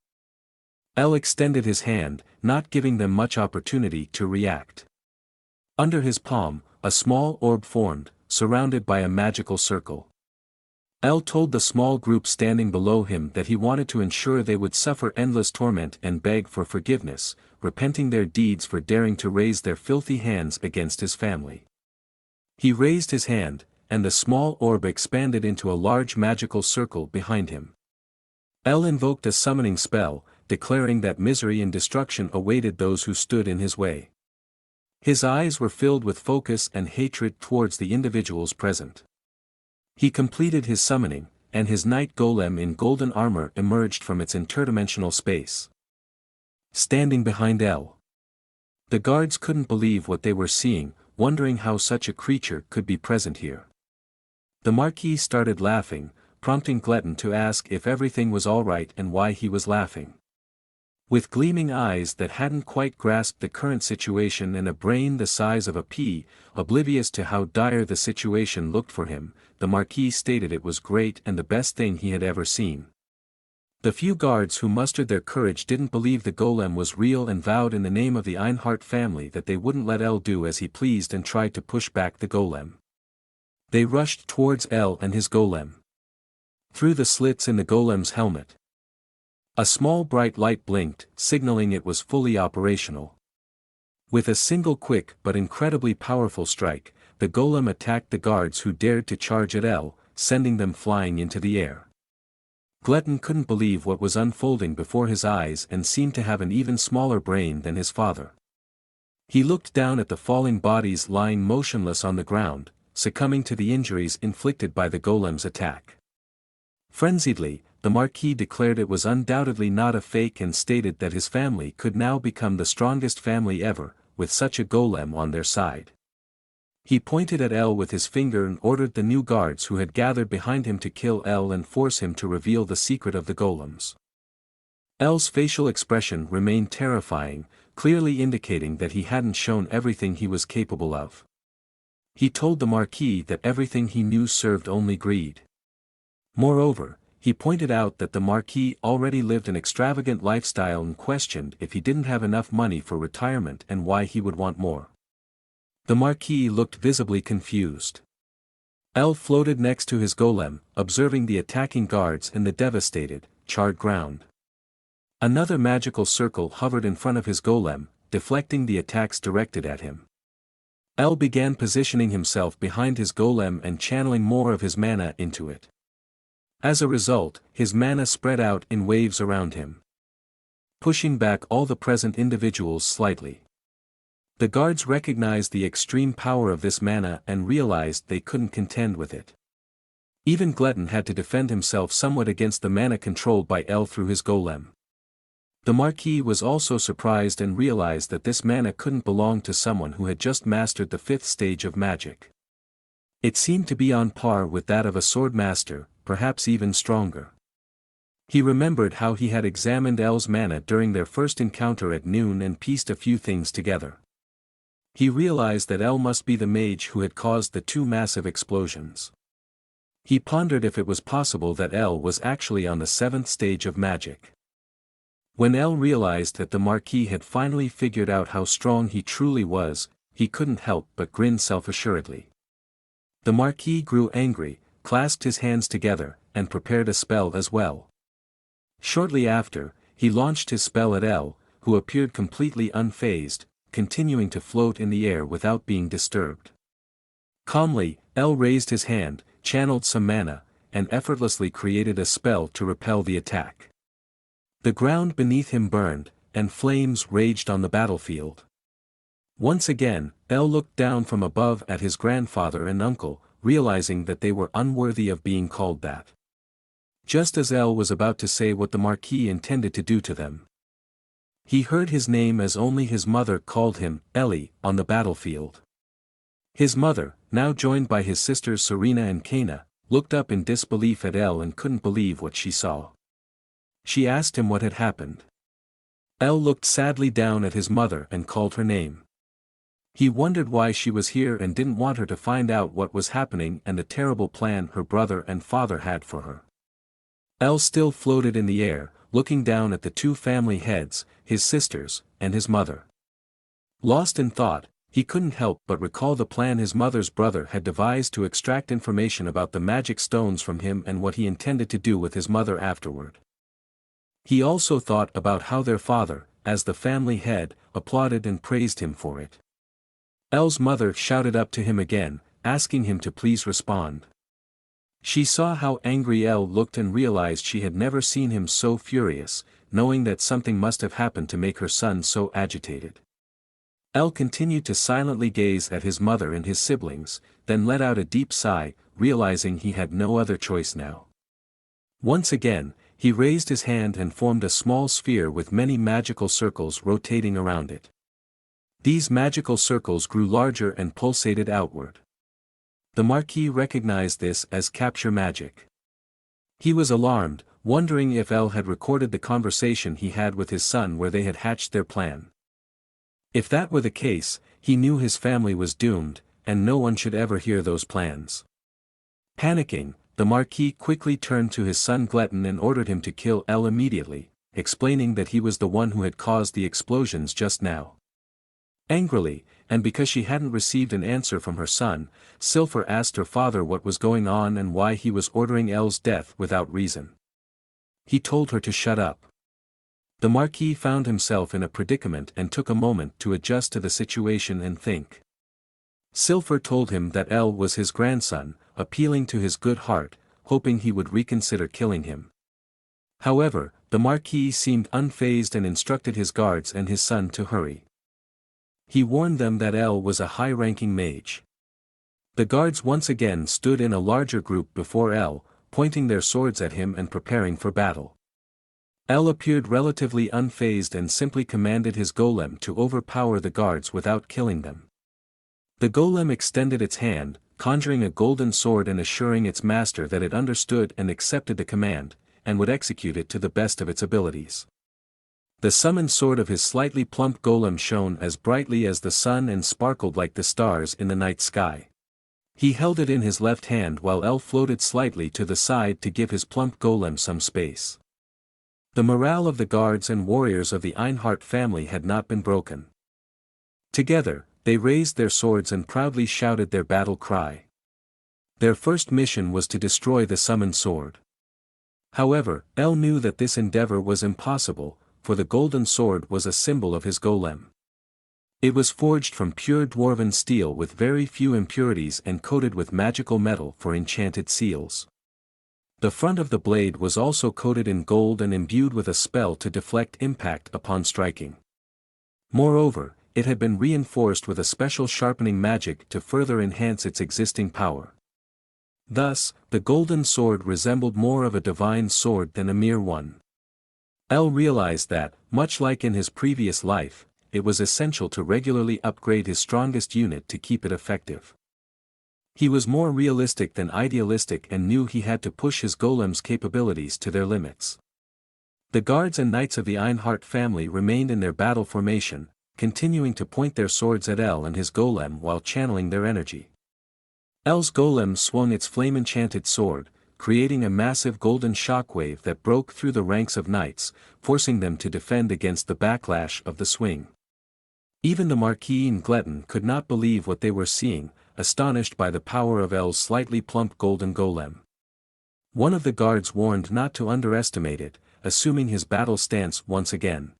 Elle extended his hand, not giving them much opportunity to react. Under his palm, a small orb formed, surrounded by a magical circle. Elle told the small group standing below him that he wanted to ensure they would suffer endless torment and beg for forgiveness, repenting their deeds for daring to raise their filthy hands against his family. He raised his hand, and the small orb expanded into a large magical circle behind him. Elle invoked a summoning spell, declaring that misery and destruction awaited those who stood in his way. His eyes were filled with focus and hatred towards the individuals present. He completed his summoning, and his night golem in golden armor emerged from its interdimensional space. Standing behind Elle. The guards couldn't believe what they were seeing, wondering how such a creature could be present here. The Marquis started laughing, prompting Gletton to ask if everything was all right and why he was laughing. With gleaming eyes that hadn't quite grasped the current situation and a brain the size of a pea, oblivious to how dire the situation looked for him, the Marquis stated it was great and the best thing he had ever seen. The few guards who mustered their courage didn't believe the golem was real and vowed in the name of the Einhart family that they wouldn't let Elle do as he pleased and tried to push back the golem. They rushed towards Elle and his golem. Through the slits in the golem's helmet, A small bright light blinked, signaling it was fully operational. With a single quick but incredibly powerful strike, the golem attacked the guards who dared to charge at El, sending them flying into the air. Glutton couldn't believe what was unfolding before his eyes and seemed to have an even smaller brain than his father. He looked down at the falling bodies lying motionless on the ground, succumbing to the injuries inflicted by the golem's attack. Frenziedly, the Marquis declared it was undoubtedly not a fake and stated that his family could now become the strongest family ever, with such a golem on their side. He pointed at El with his finger and ordered the new guards who had gathered behind him to kill El and force him to reveal the secret of the golems. El's facial expression remained terrifying, clearly indicating that he hadn't shown everything he was capable of. He told the Marquis that everything he knew served only greed. Moreover, he pointed out that the Marquis already lived an extravagant lifestyle and questioned if he didn't have enough money for retirement and why he would want more. The Marquis looked visibly confused. El floated next to his golem, observing the attacking guards in the devastated, charred ground. Another magical circle hovered in front of his golem, deflecting the attacks directed at him. El began positioning himself behind his golem and channeling more of his mana into it. As a result, his mana spread out in waves around him, pushing back all the present individuals slightly. The guards recognized the extreme power of this mana and realized they couldn't contend with it. Even Glutton had to defend himself somewhat against the mana controlled by El through his golem. The Marquis was also surprised and realized that this mana couldn't belong to someone who had just mastered the 5th stage of magic. It seemed to be on par with that of a sword master, perhaps even stronger. He remembered how he had examined El's mana during their first encounter at noon and pieced a few things together. He realized that El must be the mage who had caused the 2 massive explosions. He pondered if it was possible that El was actually on the 7th stage of magic. When El realized that the Marquis had finally figured out how strong he truly was, he couldn't help but grin self-assuredly. The Marquis grew angry, clasped his hands together, and prepared a spell as well. Shortly after, he launched his spell at El, who appeared completely unfazed, continuing to float in the air without being disturbed. Calmly, El raised his hand, channeled some mana, and effortlessly created a spell to repel the attack. The ground beneath him burned, and flames raged on the battlefield. Once again, El looked down from above at his grandfather and uncle, realizing that they were unworthy of being called that. Just as El was about to say what the Marquis intended to do to them, he heard his name as only his mother called him, Ellie, on the battlefield. His mother, now joined by his sisters Serena and Kana, looked up in disbelief at El and couldn't believe what she saw. She asked him what had happened. El looked sadly down at his mother and called her name. He wondered why she was here and didn't want her to find out what was happening and the terrible plan her brother and father had for her. El still floated in the air, looking down at the 2 family heads, his sisters, and his mother. Lost in thought, he couldn't help but recall the plan his mother's brother had devised to extract information about the magic stones from him and what he intended to do with his mother afterward. He also thought about how their father, as the family head, applauded and praised him for it. El's mother shouted up to him again, asking him to please respond. She saw how angry El looked and realized she had never seen him so furious, knowing that something must have happened to make her son so agitated. El continued to silently gaze at his mother and his siblings, then let out a deep sigh, realizing he had no other choice now. Once again, he raised his hand and formed a small sphere with many magical circles rotating around it. These magical circles grew larger and pulsated outward. The Marquis recognized this as capture magic. He was alarmed, wondering if El had recorded the conversation he had with his son where they had hatched their plan. If that were the case, he knew his family was doomed, and no one should ever hear those plans. Panicking, the Marquis quickly turned to his son Glutton and ordered him to kill El immediately, explaining that he was the one who had caused the explosions just now. Angrily, and because she hadn't received an answer from her son, Silver asked her father what was going on and why he was ordering El's death without reason. He told her to shut up. The Marquis found himself in a predicament and took a moment to adjust to the situation and think. Silver told him that El was his grandson, appealing to his good heart, hoping he would reconsider killing him. However, the Marquis seemed unfazed and instructed his guards and his son to hurry. He warned them that El was a high-ranking mage. The guards once again stood in a larger group before El, pointing their swords at him and preparing for battle. El appeared relatively unfazed and simply commanded his golem to overpower the guards without killing them. The golem extended its hand, conjuring a golden sword and assuring its master that it understood and accepted the command, and would execute it to the best of its abilities. The summoned sword of his slightly plump golem shone as brightly as the sun and sparkled like the stars in the night sky. He held it in his left hand while El floated slightly to the side to give his plump golem some space. The morale of the guards and warriors of the Einhart family had not been broken. Together, they raised their swords and proudly shouted their battle cry. Their first mission was to destroy the summoned sword. However, El knew that this endeavor was impossible, for the golden sword was a symbol of his golem. It was forged from pure dwarven steel with very few impurities and coated with magical metal for enchanted seals. The front of the blade was also coated in gold and imbued with a spell to deflect impact upon striking. Moreover, it had been reinforced with a special sharpening magic to further enhance its existing power. Thus, the golden sword resembled more of a divine sword than a mere one. El realized that, much like in his previous life, it was essential to regularly upgrade his strongest unit to keep it effective. He was more realistic than idealistic and knew he had to push his golem's capabilities to their limits. The guards and knights of the Einhart family remained in their battle formation, continuing to point their swords at El and his golem while channeling their energy. El's golem swung its flame-enchanted sword, creating a massive golden shockwave that broke through the ranks of knights, forcing them to defend against the backlash of the swing. Even the Marquis and Gletton could not believe what they were seeing, astonished by the power of El's slightly plump golden golem. One of the guards warned not to underestimate it, assuming his battle stance once again.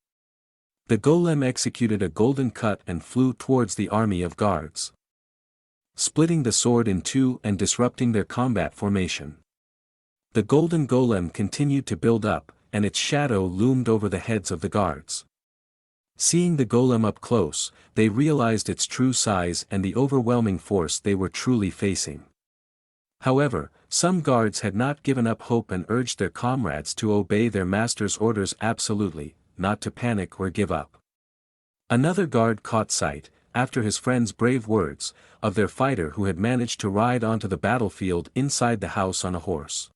The golem executed a golden cut and flew towards the army of guards, splitting the sword in two and disrupting their combat formation. The golden golem continued to build up, and its shadow loomed over the heads of the guards. Seeing the golem up close, they realized its true size and the overwhelming force they were truly facing. However, some guards had not given up hope and urged their comrades to obey their master's orders absolutely, not to panic or give up. Another guard caught sight, after his friend's brave words, of their fighter who had managed to ride onto the battlefield inside the house on a horse.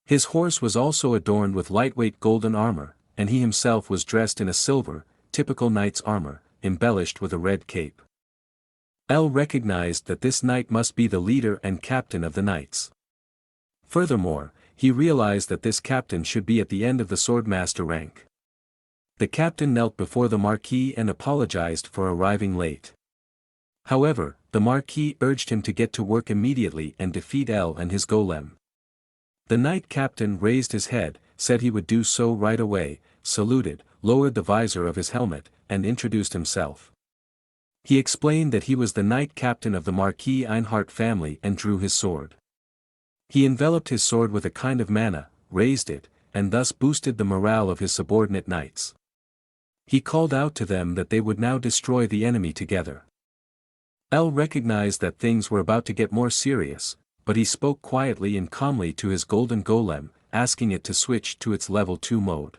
His horse was also adorned with lightweight golden armor, and he himself was dressed in a silver, typical knight's armor, embellished with a red cape. El recognized that this knight must be the leader and captain of the knights. Furthermore, he realized that this captain should be at the end of the swordmaster rank. The captain knelt before the Marquis and apologized for arriving late. However, the Marquis urged him to get to work immediately and defeat El and his golem. The knight captain raised his head, said he would do so right away, saluted, lowered the visor of his helmet, and introduced himself. He explained that he was the knight captain of the Marquis Einhart family and drew his sword. He enveloped his sword with a kind of mana, raised it, and thus boosted the morale of his subordinate knights. He called out to them that they would now destroy the enemy together. El recognized that things were about to get more serious, but he spoke quietly and calmly to his golden golem, asking it to switch to its level 2 mode.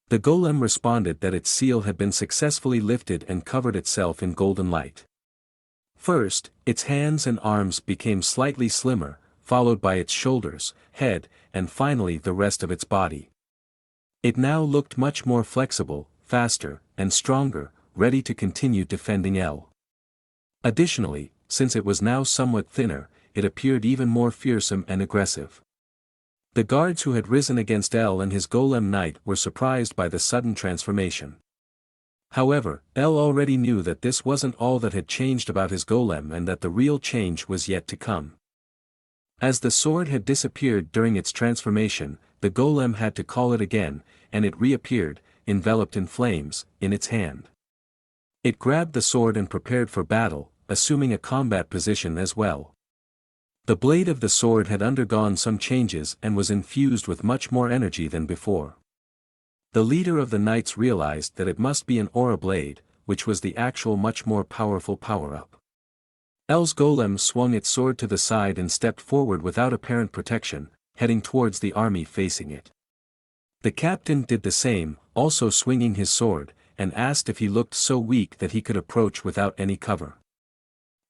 The golem responded that its seal had been successfully lifted and covered itself in golden light. First, its hands and arms became slightly slimmer, followed by its shoulders, head, and finally the rest of its body. It now looked much more flexible, faster, and stronger, ready to continue defending El. Additionally, since it was now somewhat thinner, it appeared even more fearsome and aggressive. The guards who had risen against El and his golem knight were surprised by the sudden transformation. However, El already knew that this wasn't all that had changed about his golem and that the real change was yet to come. As the sword had disappeared during its transformation, the golem had to call it again, and it reappeared, enveloped in flames, in its hand. It grabbed the sword and prepared for battle, assuming a combat position as well. The blade of the sword had undergone some changes and was infused with much more energy than before. The leader of the knights realized that it must be an aura blade, which was the actual much more powerful power-up. El's golem swung its sword to the side and stepped forward without apparent protection, heading towards the army facing it. The captain did the same, also swinging his sword, and asked if he looked so weak that he could approach without any cover.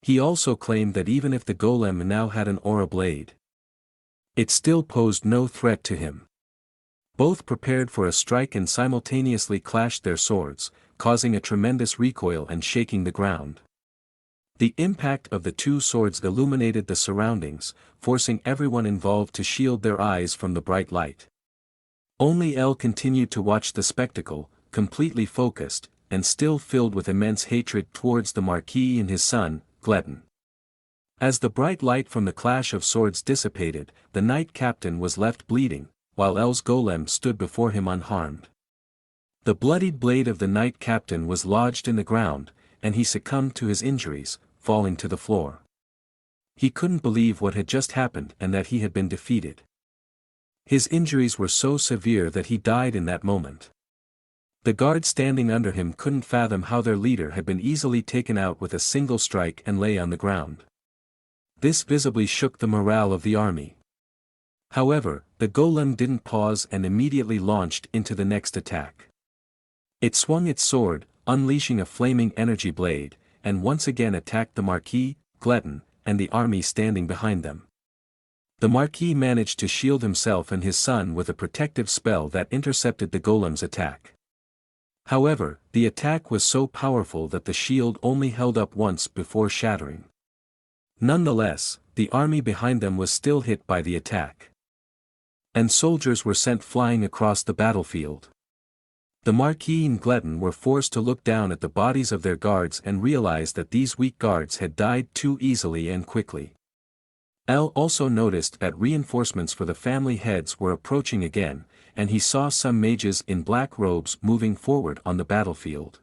He also claimed that even if the golem now had an aura blade, it still posed no threat to him. Both prepared for a strike and simultaneously clashed their swords, causing a tremendous recoil and shaking the ground. The impact of the two swords illuminated the surroundings, forcing everyone involved to shield their eyes from the bright light. Only El continued to watch the spectacle, completely focused, and still filled with immense hatred towards the Marquis and his son, Gledon. As the bright light from the clash of swords dissipated, the knight captain was left bleeding, while El's golem stood before him unharmed. The bloodied blade of the knight captain was lodged in the ground, and he succumbed to his injuries, falling to the floor. He couldn't believe what had just happened and that he had been defeated. His injuries were so severe that he died in that moment. The guard standing under him couldn't fathom how their leader had been easily taken out with a single strike and lay on the ground. This visibly shook the morale of the army. However, the golem didn't pause and immediately launched into the next attack. It swung its sword, unleashing a flaming energy blade, and once again attacked the Marquis, Gledon, and the army standing behind them. The Marquis managed to shield himself and his son with a protective spell that intercepted the golem's attack. However, the attack was so powerful that the shield only held up once before shattering. Nonetheless, the army behind them was still hit by the attack, and soldiers were sent flying across the battlefield. The Marquis and Gledon were forced to look down at the bodies of their guards and realize that these weak guards had died too easily and quickly. El also noticed that reinforcements for the family heads were approaching again, and he saw some mages in black robes moving forward on the battlefield.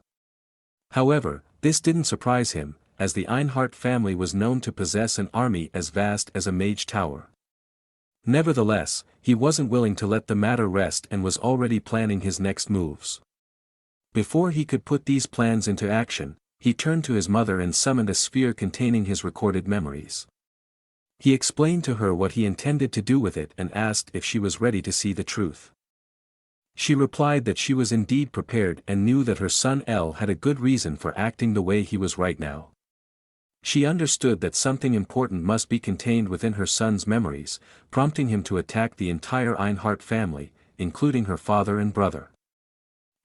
However, this didn't surprise him, as the Einhart family was known to possess an army as vast as a mage tower. Nevertheless, he wasn't willing to let the matter rest and was already planning his next moves. Before he could put these plans into action, he turned to his mother and summoned a sphere containing his recorded memories. He explained to her what he intended to do with it and asked if she was ready to see the truth. She replied that she was indeed prepared and knew that her son El had a good reason for acting the way he was right now. She understood that something important must be contained within her son's memories, prompting him to attack the entire Einhart family, including her father and brother.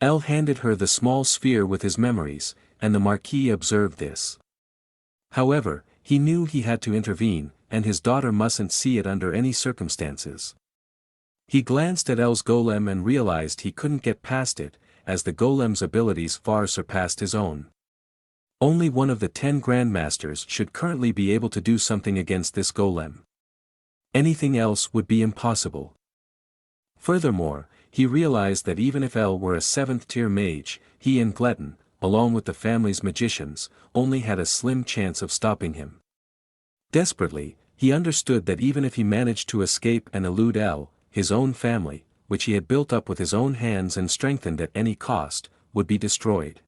El handed her the small sphere with his memories, and the Marquis observed this. However, he knew he had to intervene, and his daughter mustn't see it under any circumstances. He glanced at El's golem and realized he couldn't get past it, as the golem's abilities far surpassed his own. Only one of the 10 grandmasters should currently be able to do something against this golem. Anything else would be impossible. Furthermore, he realized that even if El were a 7th-tier mage, he and Gledon, along with the family's magicians, only had a slim chance of stopping him. Desperately, he understood that even if he managed to escape and elude El, his own family, which he had built up with his own hands and strengthened at any cost, would be destroyed.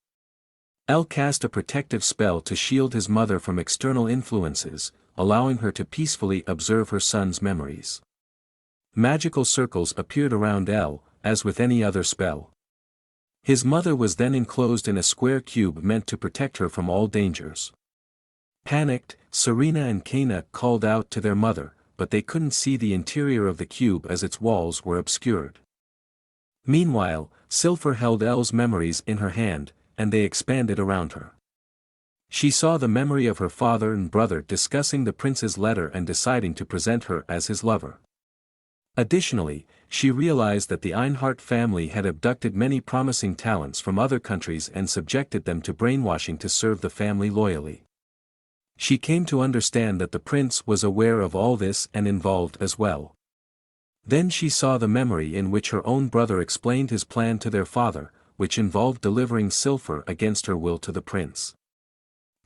El cast a protective spell to shield his mother from external influences, allowing her to peacefully observe her son's memories. Magical circles appeared around El, as with any other spell. His mother was then enclosed in a square cube meant to protect her from all dangers. Panicked, Serena and Kana called out to their mother, but they couldn't see the interior of the cube as its walls were obscured. Meanwhile, Silver held El's memories in her hand, and they expanded around her. She saw the memory of her father and brother discussing the prince's letter and deciding to present her as his lover. Additionally, she realized that the Einhart family had abducted many promising talents from other countries and subjected them to brainwashing to serve the family loyally. She came to understand that the prince was aware of all this and involved as well. Then she saw the memory in which her own brother explained his plan to their father, which involved delivering Silver against her will to the prince.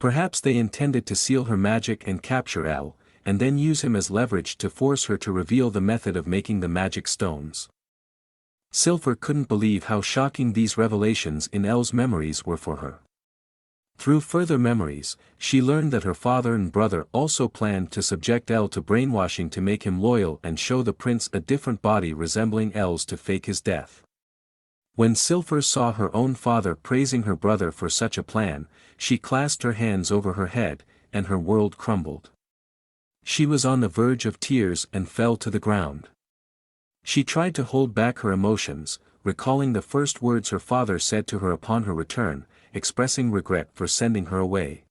Perhaps they intended to seal her magic and capture Elle, and then use him as leverage to force her to reveal the method of making the magic stones. Silver couldn't believe how shocking these revelations in Elle's memories were for her. Through further memories, she learned that her father and brother also planned to subject Elle to brainwashing to make him loyal and show the prince a different body resembling Elle's to fake his death. When Silver saw her own father praising her brother for such a plan, she clasped her hands over her head, and her world crumbled. She was on the verge of tears and fell to the ground. She tried to hold back her emotions, recalling the first words her father said to her upon her return, expressing regret for sending her away.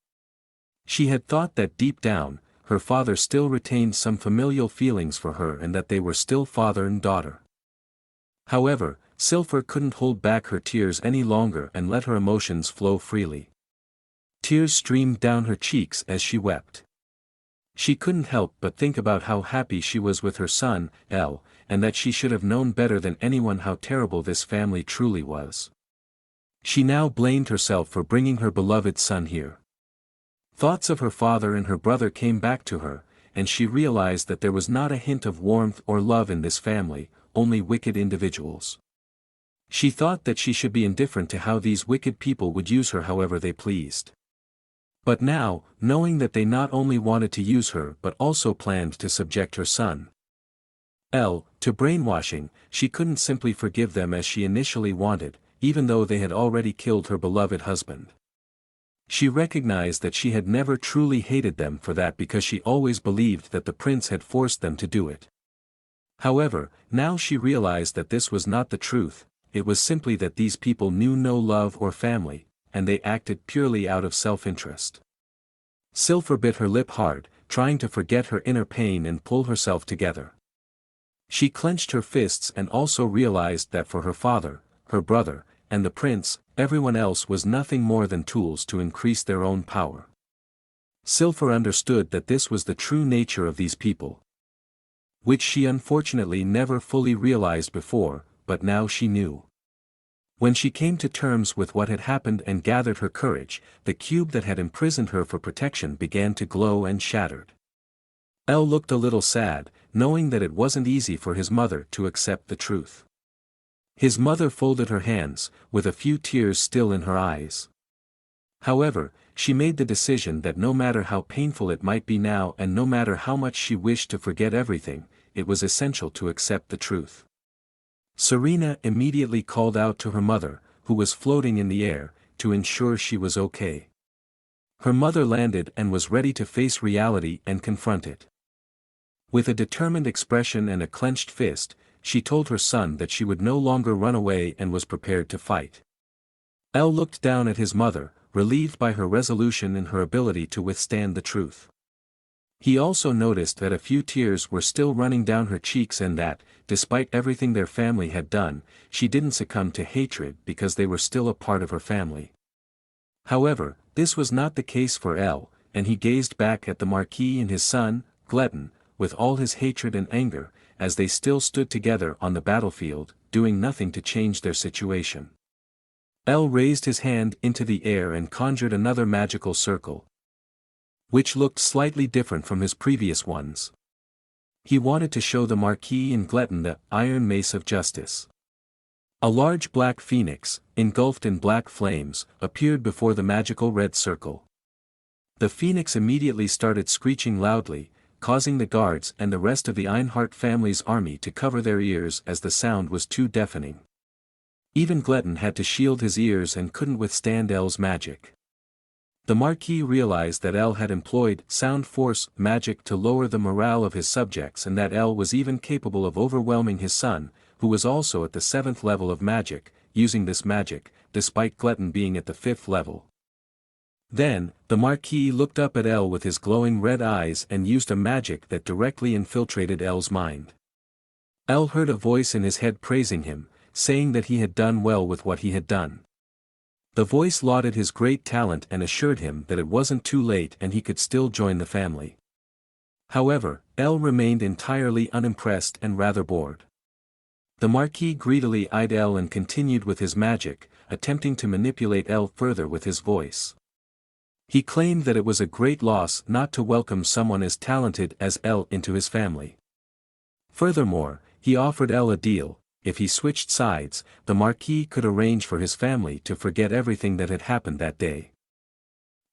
She had thought that deep down, her father still retained some familial feelings for her and that they were still father and daughter. However, Silver couldn't hold back her tears any longer and let her emotions flow freely. Tears streamed down her cheeks as she wept. She couldn't help but think about how happy she was with her son, Elle, and that she should have known better than anyone how terrible this family truly was. She now blamed herself for bringing her beloved son here. Thoughts of her father and her brother came back to her, and she realized that there was not a hint of warmth or love in this family, only wicked individuals. She thought that she should be indifferent to how these wicked people would use her however they pleased. But now, knowing that they not only wanted to use her but also planned to subject her son, Elle, to brainwashing, she couldn't simply forgive them as she initially wanted, even though they had already killed her beloved husband. She recognized that she had never truly hated them for that because she always believed that the prince had forced them to do it. However, now she realized that this was not the truth, it was simply that these people knew no love or family, and they acted purely out of self-interest. Silver bit her lip hard, trying to forget her inner pain and pull herself together. She clenched her fists and also realized that for her father, her brother, and the prince, everyone else was nothing more than tools to increase their own power. Silver understood that this was the true nature of these people, which she unfortunately never fully realized before, but now she knew. When she came to terms with what had happened and gathered her courage, the cube that had imprisoned her for protection began to glow and shattered. Elle looked a little sad, knowing that it wasn't easy for his mother to accept the truth. His mother folded her hands, with a few tears still in her eyes. However, she made the decision that no matter how painful it might be now and no matter how much she wished to forget everything, it was essential to accept the truth. Serena immediately called out to her mother, who was floating in the air, to ensure she was okay. Her mother landed and was ready to face reality and confront it. With a determined expression and a clenched fist, she told her son that she would no longer run away and was prepared to fight. Elle looked down at his mother, relieved by her resolution and her ability to withstand the truth. He also noticed that a few tears were still running down her cheeks and that, despite everything their family had done, she didn't succumb to hatred because they were still a part of her family. However, this was not the case for Elle, and he gazed back at the Marquis and his son, Gletton, with all his hatred and anger, as they still stood together on the battlefield, doing nothing to change their situation. Elle raised his hand into the air and conjured another magical circle, which looked slightly different from his previous ones. He wanted to show the Marquis and Gletton the Iron Mace of Justice. A large black phoenix, engulfed in black flames, appeared before the magical red circle. The phoenix immediately started screeching loudly, causing the guards and the rest of the Einhart family's army to cover their ears as the sound was too deafening. Even Gletton had to shield his ears and couldn't withstand Elle's magic. The Marquis realized that Elle had employed sound force magic to lower the morale of his subjects and that Elle was even capable of overwhelming his son, who was also at the 7th level of magic, using this magic, despite Gletton being at the 5th level. Then, the Marquis looked up at Elle with his glowing red eyes and used a magic that directly infiltrated Elle's mind. Elle heard a voice in his head praising him, saying that he had done well with what he had done. The voice lauded his great talent and assured him that it wasn't too late and he could still join the family. However, Elle remained entirely unimpressed and rather bored. The Marquis greedily eyed Elle and continued with his magic, attempting to manipulate El further with his voice. He claimed that it was a great loss not to welcome someone as talented as El into his family. Furthermore, he offered El a deal: if he switched sides, the Marquis could arrange for his family to forget everything that had happened that day.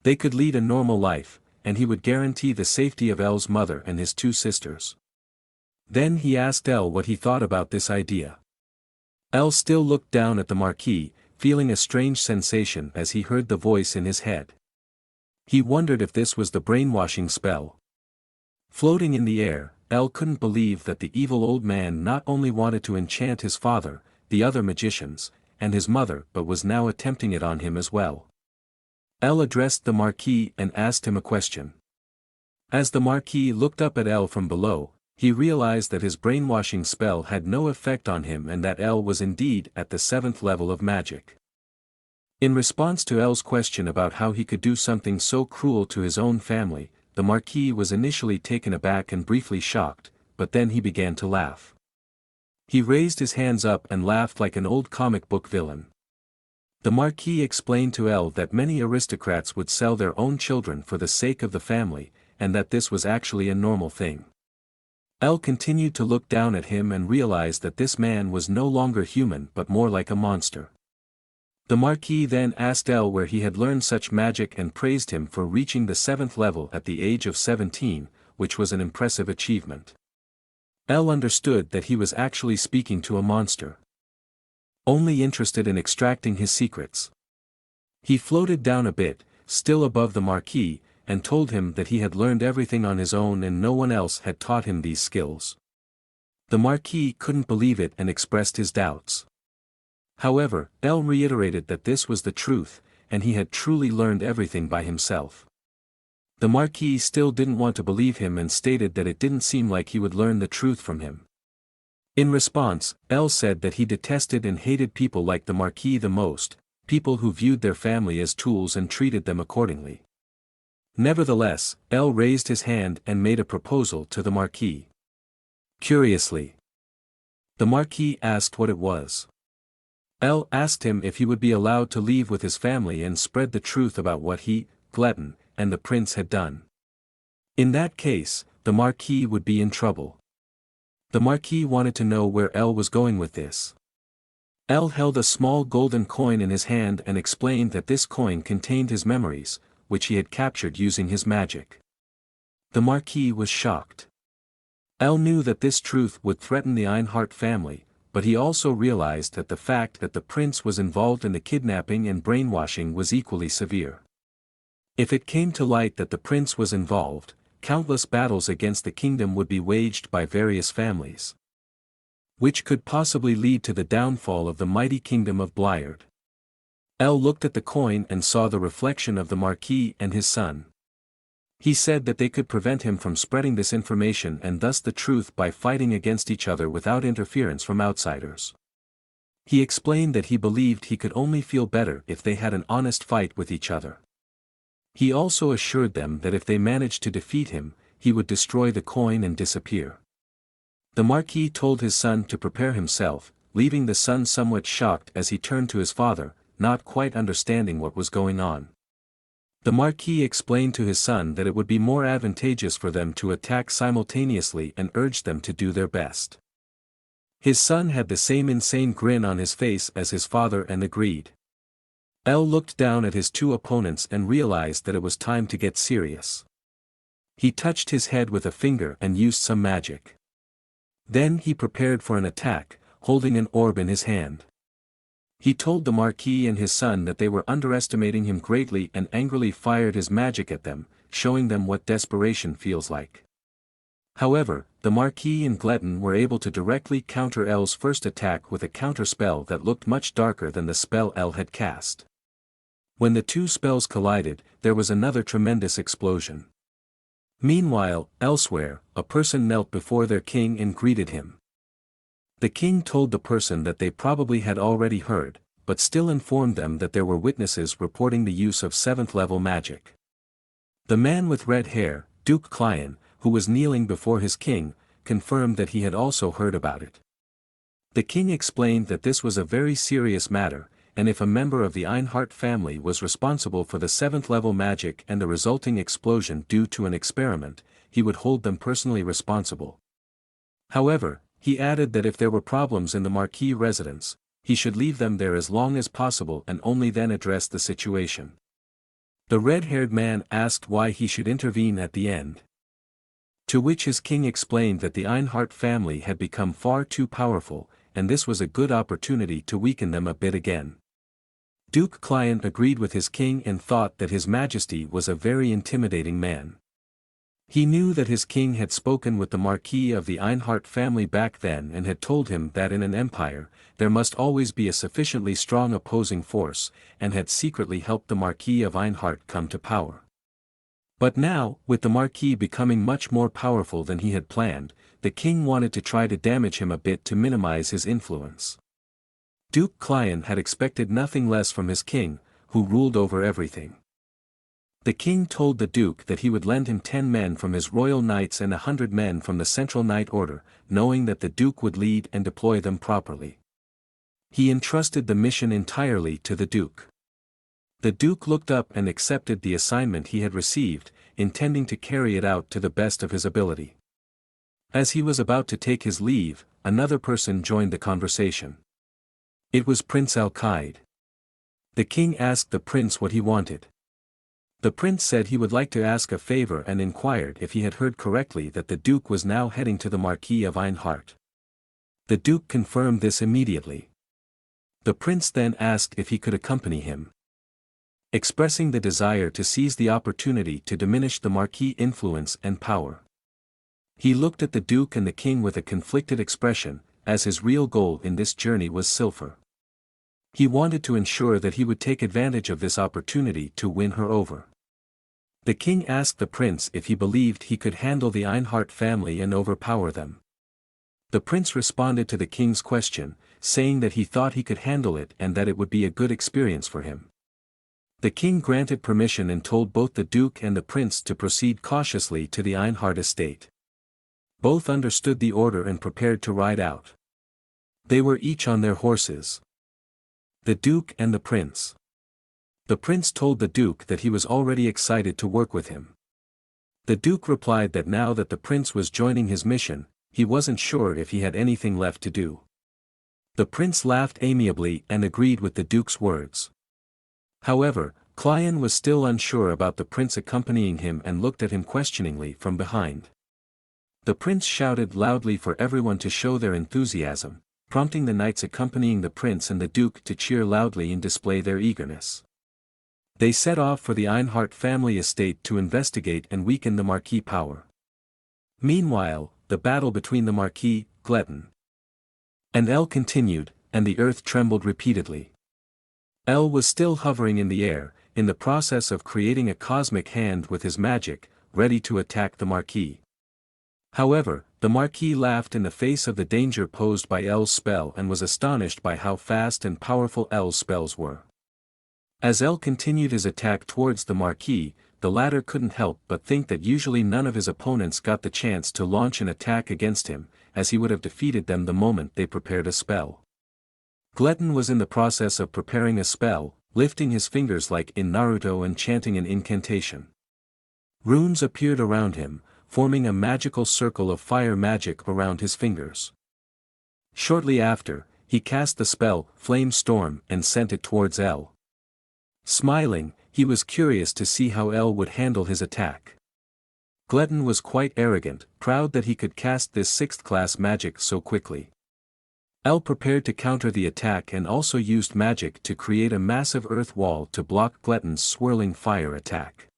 They could lead a normal life, and he would guarantee the safety of El's mother and his 2 sisters. Then he asked El what he thought about this idea. El still looked down at the Marquis, feeling a strange sensation as he heard the voice in his head. He wondered if this was the brainwashing spell. Floating in the air, El couldn't believe that the evil old man not only wanted to enchant his father, the other magicians, and his mother but was now attempting it on him as well. El addressed the Marquis and asked him a question. As the Marquis looked up at El from below, he realized that his brainwashing spell had no effect on him and that El was indeed at the 7th level of magic. In response to El's question about how he could do something so cruel to his own family, the Marquis was initially taken aback and briefly shocked, but then he began to laugh. He raised his hands up and laughed like an old comic book villain. The Marquis explained to El that many aristocrats would sell their own children for the sake of the family, and that this was actually a normal thing. El continued to look down at him and realized that this man was no longer human but more like a monster. The Marquis then asked El where he had learned such magic and praised him for reaching the 7th level at the age of 17, which was an impressive achievement. El understood that he was actually speaking to a monster, only interested in extracting his secrets. He floated down a bit, still above the Marquis, and told him that he had learned everything on his own and no one else had taught him these skills. The Marquis couldn't believe it and expressed his doubts. However, El reiterated that this was the truth, and he had truly learned everything by himself. The Marquis still didn't want to believe him and stated that it didn't seem like he would learn the truth from him. In response, El said that he detested and hated people like the Marquis the most, people who viewed their family as tools and treated them accordingly. Nevertheless, El raised his hand and made a proposal to the Marquis. Curiously, the Marquis asked what it was. El asked him if he would be allowed to leave with his family and spread the truth about what he, Glutton, and the prince had done. In that case, the Marquis would be in trouble. The Marquis wanted to know where El was going with this. El held a small golden coin in his hand and explained that this coin contained his memories, which he had captured using his magic. The Marquis was shocked. El knew that this truth would threaten the Einhart family, but he also realized that the fact that the prince was involved in the kidnapping and brainwashing was equally severe. If it came to light that the prince was involved, countless battles against the kingdom would be waged by various families, which could possibly lead to the downfall of the mighty kingdom of Bliard. El looked at the coin and saw the reflection of the Marquis and his son. He said that they could prevent him from spreading this information and thus the truth by fighting against each other without interference from outsiders. He explained that he believed he could only feel better if they had an honest fight with each other. He also assured them that if they managed to defeat him, he would destroy the coin and disappear. The Marquis told his son to prepare himself, leaving the son somewhat shocked as he turned to his father, not quite understanding what was going on. The Marquis explained to his son that it would be more advantageous for them to attack simultaneously and urged them to do their best. His son had the same insane grin on his face as his father and agreed. El looked down at his 2 opponents and realized that it was time to get serious. He touched his head with a finger and used some magic. Then he prepared for an attack, holding an orb in his hand. He told the Marquis and his son that they were underestimating him greatly and angrily fired his magic at them, showing them what desperation feels like. However, the Marquis and Glutton were able to directly counter El's first attack with a counterspell that looked much darker than the spell El had cast. When the 2 spells collided, there was another tremendous explosion. Meanwhile, elsewhere, a person knelt before their king and greeted him. The king told the person that they probably had already heard, but still informed them that there were witnesses reporting the use of 7th level magic. The man with red hair, Duke Clion, who was kneeling before his king, confirmed that he had also heard about it. The king explained that this was a very serious matter, and if a member of the Einhart family was responsible for the 7th level magic and the resulting explosion due to an experiment, he would hold them personally responsible. However, he added that if there were problems in the Marquis residence, he should leave them there as long as possible and only then address the situation. The red-haired man asked why he should intervene at the end. To which his king explained that the Einhart family had become far too powerful, and this was a good opportunity to weaken them a bit again. Duke Client agreed with his king and thought that His Majesty was a very intimidating man. He knew that his king had spoken with the Marquis of the Einhart family back then and had told him that in an empire, there must always be a sufficiently strong opposing force, and had secretly helped the Marquis of Einhart come to power. But now, with the Marquis becoming much more powerful than he had planned, the king wanted to try to damage him a bit to minimize his influence. Duke Client had expected nothing less from his king, who ruled over everything. The king told the duke that he would lend him 10 men from his royal knights and 100 men from the Central Knight Order, knowing that the duke would lead and deploy them properly. He entrusted the mission entirely to the duke. The duke looked up and accepted the assignment he had received, intending to carry it out to the best of his ability. As he was about to take his leave, another person joined the conversation. It was Prince Al-Qaid. The king asked the prince what he wanted. The prince said he would like to ask a favor and inquired if he had heard correctly that the duke was now heading to the Marquis of Einhart. The duke confirmed this immediately. The prince then asked if he could accompany him. Expressing the desire to seize the opportunity to diminish the Marquis' influence and power. He looked at the duke and the king with a conflicted expression, as his real goal in this journey was Sylphur. He wanted to ensure that he would take advantage of this opportunity to win her over. The king asked the prince if he believed he could handle the Einhart family and overpower them. The prince responded to the king's question, saying that he thought he could handle it and that it would be a good experience for him. The king granted permission and told both the duke and the prince to proceed cautiously to the Einhart estate. Both understood the order and prepared to ride out. They were each on their horses. The duke and the prince. The prince told the duke that he was already excited to work with him. The duke replied that now that the prince was joining his mission, he wasn't sure if he had anything left to do. The prince laughed amiably and agreed with the duke's words. However, Client was still unsure about the prince accompanying him and looked at him questioningly from behind. The prince shouted loudly for everyone to show their enthusiasm, prompting the knights accompanying the prince and the duke to cheer loudly and display their eagerness. They set off for the Einhart family estate to investigate and weaken the Marquis' power. Meanwhile, the battle between the Marquis, Gletton, and El continued, and the earth trembled repeatedly. El was still hovering in the air, in the process of creating a cosmic hand with his magic, ready to attack the Marquis. However, the Marquis laughed in the face of the danger posed by El's spell and was astonished by how fast and powerful El's spells were. As El continued his attack towards the Marquis, the latter couldn't help but think that usually none of his opponents got the chance to launch an attack against him, as he would have defeated them the moment they prepared a spell. Gletton was in the process of preparing a spell, lifting his fingers like in Naruto and chanting an incantation. Runes appeared around him, forming a magical circle of fire magic around his fingers. Shortly after, he cast the spell, Flame Storm, and sent it towards El. Smiling, he was curious to see how El would handle his attack. Gletton was quite arrogant, proud that he could cast this 6th-class magic so quickly. El prepared to counter the attack and also used magic to create a massive earth wall to block Gletton's swirling fire attack.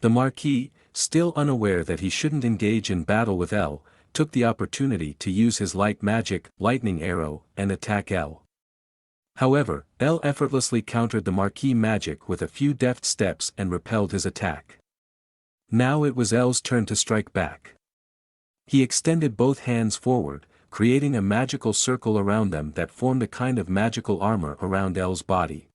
The Marquis, still unaware that he shouldn't engage in battle with El, took the opportunity to use his light magic, Lightning Arrow, and attack El. However, El effortlessly countered the Marquis' magic with a few deft steps and repelled his attack. Now it was El's turn to strike back. He extended both hands forward, creating a magical circle around them that formed a kind of magical armor around El's body.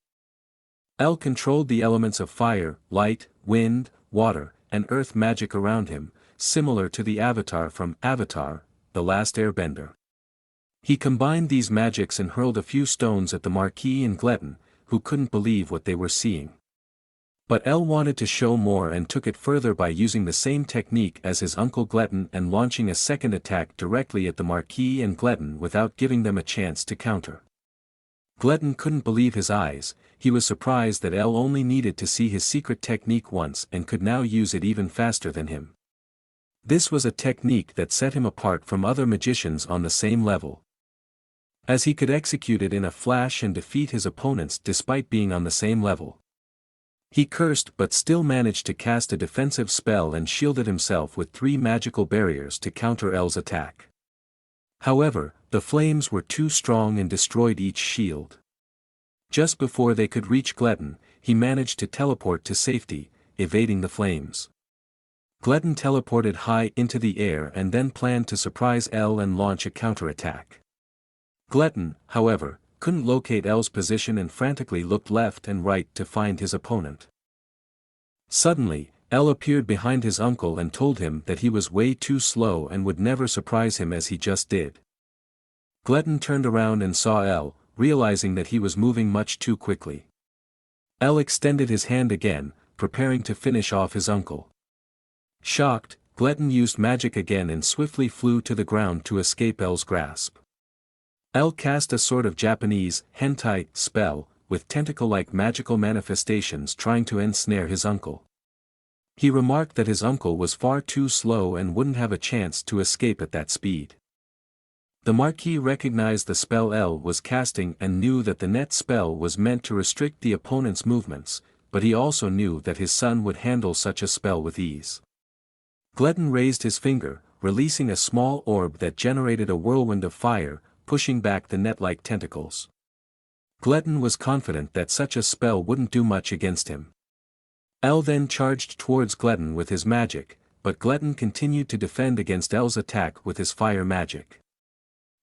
El controlled the elements of fire, light, wind, water, and earth magic around him, similar to the Avatar from Avatar, The Last Airbender. He combined these magics and hurled a few stones at the Marquis and Gletton, who couldn't believe what they were seeing. But El wanted to show more and took it further by using the same technique as his uncle Gletton and launching a second attack directly at the Marquis and Gletton without giving them a chance to counter. Gletton couldn't believe his eyes. He was surprised that El only needed to see his secret technique once and could now use it even faster than him. This was a technique that set him apart from other magicians on the same level, as he could execute it in a flash and defeat his opponents despite being on the same level. He cursed but still managed to cast a defensive spell and shielded himself with 3 magical barriers to counter El's attack. However, the flames were too strong and destroyed each shield. Just before they could reach Gletton, he managed to teleport to safety, evading the flames. Gletton teleported high into the air and then planned to surprise El and launch a counterattack. Gletton, however, couldn't locate El's position and frantically looked left and right to find his opponent. Suddenly, El appeared behind his uncle and told him that he was way too slow and would never surprise him as he just did. Gletton turned around and saw El, realizing that he was moving much too quickly. El extended his hand again, preparing to finish off his uncle. Shocked, Gletton used magic again and swiftly flew to the ground to escape El's grasp. El cast a sort of Japanese hentai spell, with tentacle-like magical manifestations trying to ensnare his uncle. He remarked that his uncle was far too slow and wouldn't have a chance to escape at that speed. The Marquis recognized the spell El was casting and knew that the net spell was meant to restrict the opponent's movements, but he also knew that his son would handle such a spell with ease. Gletton raised his finger, releasing a small orb that generated a whirlwind of fire, pushing back the net-like tentacles. Gletton was confident that such a spell wouldn't do much against him. El then charged towards Gletton with his magic, but Gletton continued to defend against El's attack with his fire magic.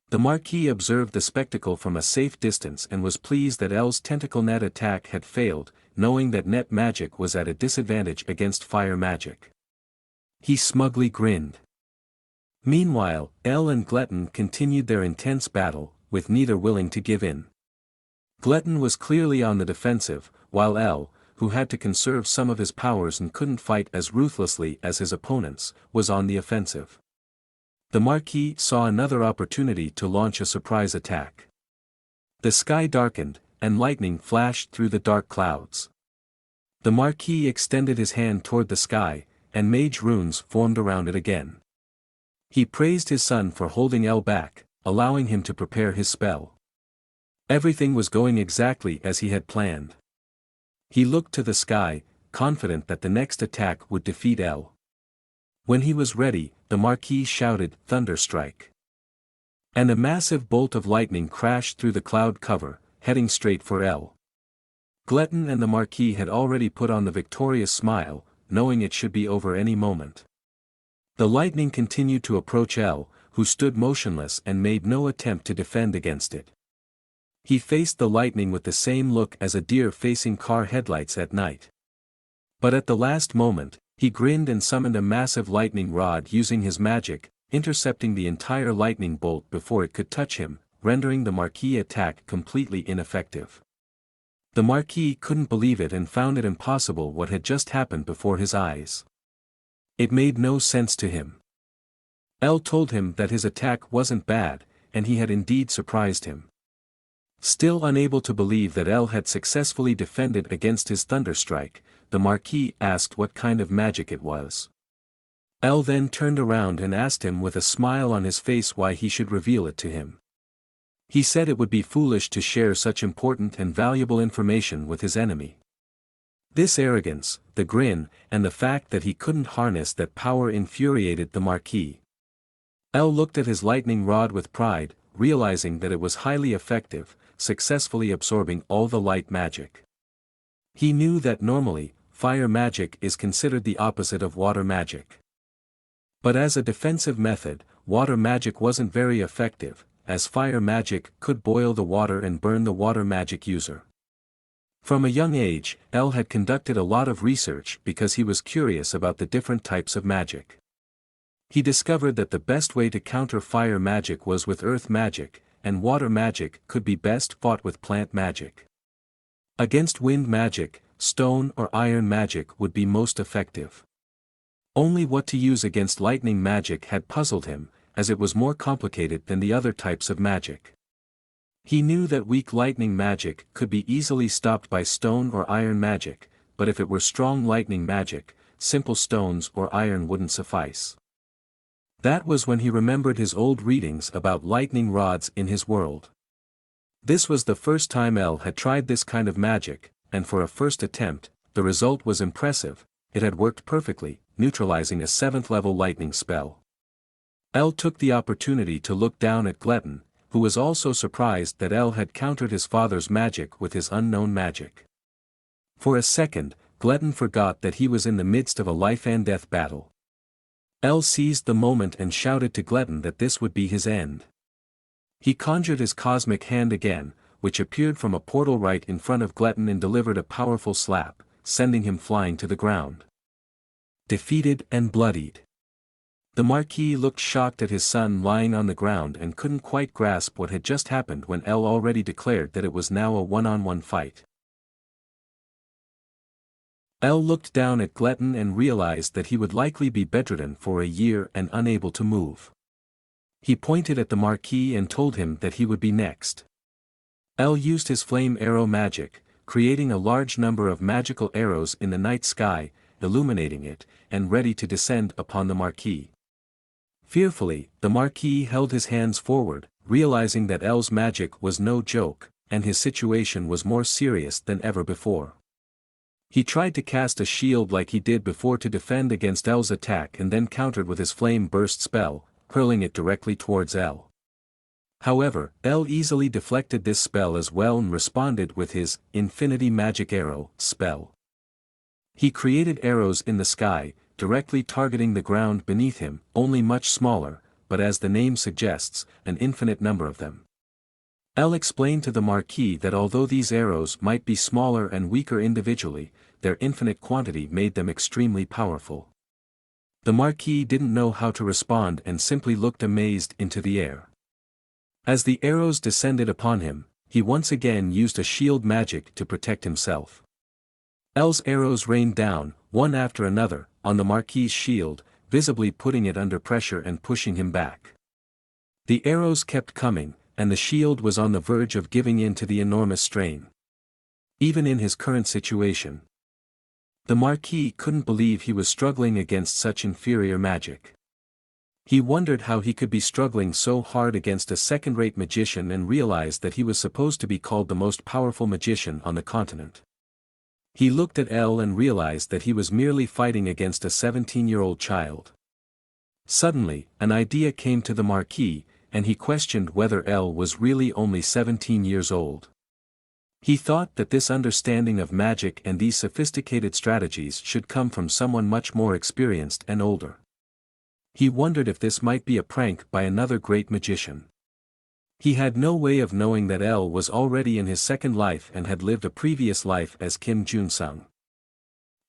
The Marquis observed the spectacle from a safe distance and was pleased that El's tentacle net attack had failed, knowing that net magic was at a disadvantage against fire magic. He smugly grinned. Meanwhile, El and Gletton continued their intense battle, with neither willing to give in. Gletton was clearly on the defensive, while El, who had to conserve some of his powers and couldn't fight as ruthlessly as his opponents, was on the offensive. The Marquis saw another opportunity to launch a surprise attack. The sky darkened, and lightning flashed through the dark clouds. The Marquis extended his hand toward the sky, and mage runes formed around it again. He praised his son for holding El back, allowing him to prepare his spell. Everything was going exactly as he had planned. He looked to the sky, confident that the next attack would defeat El. When he was ready, the Marquis shouted, "Thunderstrike!" And a massive bolt of lightning crashed through the cloud cover, heading straight for El. Gletton and the Marquis had already put on the victorious smile, knowing it should be over any moment. The lightning continued to approach El, who stood motionless and made no attempt to defend against it. He faced the lightning with the same look as a deer facing car headlights at night. But at the last moment, he grinned and summoned a massive lightning rod using his magic, intercepting the entire lightning bolt before it could touch him, rendering the Marquis' attack completely ineffective. The Marquis couldn't believe it and found it impossible what had just happened before his eyes. It made no sense to him. El told him that his attack wasn't bad, and he had indeed surprised him. Still unable to believe that El had successfully defended against his thunderstrike, the Marquis asked what kind of magic it was. El then turned around and asked him with a smile on his face why he should reveal it to him. He said it would be foolish to share such important and valuable information with his enemy. This arrogance, the grin, and the fact that he couldn't harness that power infuriated the Marquis. El looked at his lightning rod with pride, realizing that it was highly effective, successfully absorbing all the light magic. He knew that normally, fire magic is considered the opposite of water magic. But as a defensive method, water magic wasn't very effective, as fire magic could boil the water and burn the water magic user. From a young age, El had conducted a lot of research because he was curious about the different types of magic. He discovered that the best way to counter fire magic was with earth magic, and water magic could be best fought with plant magic. Against wind magic, stone or iron magic would be most effective. Only what to use against lightning magic had puzzled him, as it was more complicated than the other types of magic. He knew that weak lightning magic could be easily stopped by stone or iron magic, but if it were strong lightning magic, simple stones or iron wouldn't suffice. That was when he remembered his old readings about lightning rods in his world. This was the first time El had tried this kind of magic, and for a first attempt, the result was impressive. It had worked perfectly, neutralizing a 7th-level lightning spell. El took the opportunity to look down at Gletton, who was also surprised that El had countered his father's magic with his unknown magic. For a second, Gletton forgot that he was in the midst of a life-and-death battle. El seized the moment and shouted to Gletton that this would be his end. He conjured his cosmic hand again, which appeared from a portal right in front of Gletton and delivered a powerful slap, sending him flying to the ground. Defeated and bloodied. The Marquis looked shocked at his son lying on the ground and couldn't quite grasp what had just happened when El already declared that it was now a one-on-one fight. El looked down at Gletton and realized that he would likely be bedridden for a year and unable to move. He pointed at the Marquis and told him that he would be next. El used his flame arrow magic, creating a large number of magical arrows in the night sky, illuminating it, and ready to descend upon the Marquis. Fearfully, the Marquis held his hands forward, realizing that El's magic was no joke, and his situation was more serious than ever before. He tried to cast a shield like he did before to defend against El's attack and then countered with his flame burst spell, hurling it directly towards El. However, El easily deflected this spell as well and responded with his Infinity Magic Arrow spell. He created arrows in the sky, directly targeting the ground beneath him, only much smaller, but as the name suggests, an infinite number of them. El explained to the Marquis that although these arrows might be smaller and weaker individually, their infinite quantity made them extremely powerful. The Marquis didn't know how to respond and simply looked amazed into the air. As the arrows descended upon him, he once again used a shield magic to protect himself. El's arrows rained down, one after another, on the Marquis's shield, visibly putting it under pressure and pushing him back. The arrows kept coming, and the shield was on the verge of giving in to the enormous strain. Even in his current situation, the Marquis couldn't believe he was struggling against such inferior magic. He wondered how he could be struggling so hard against a second-rate magician and realized that he was supposed to be called the most powerful magician on the continent. He looked at El and realized that he was merely fighting against a 17-year-old child. Suddenly, an idea came to the Marquis, and he questioned whether El was really only 17 years old. He thought that this understanding of magic and these sophisticated strategies should come from someone much more experienced and older. He wondered if this might be a prank by another great magician. He had no way of knowing that El was already in his second life and had lived a previous life as Kim Jun-sung.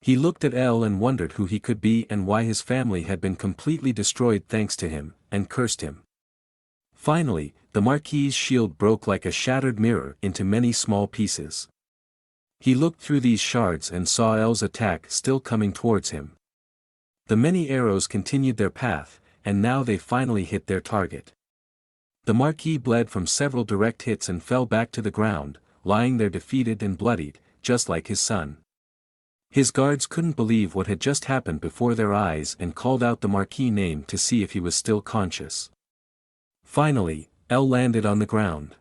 He looked at El and wondered who he could be and why his family had been completely destroyed thanks to him, and cursed him. Finally, the Marquis's shield broke like a shattered mirror into many small pieces. He looked through these shards and saw El's attack still coming towards him. The many arrows continued their path, and now they finally hit their target. The Marquis bled from several direct hits and fell back to the ground, lying there defeated and bloodied, just like his son. His guards couldn't believe what had just happened before their eyes and called out the Marquis' name to see if he was still conscious. Finally, El landed on the ground.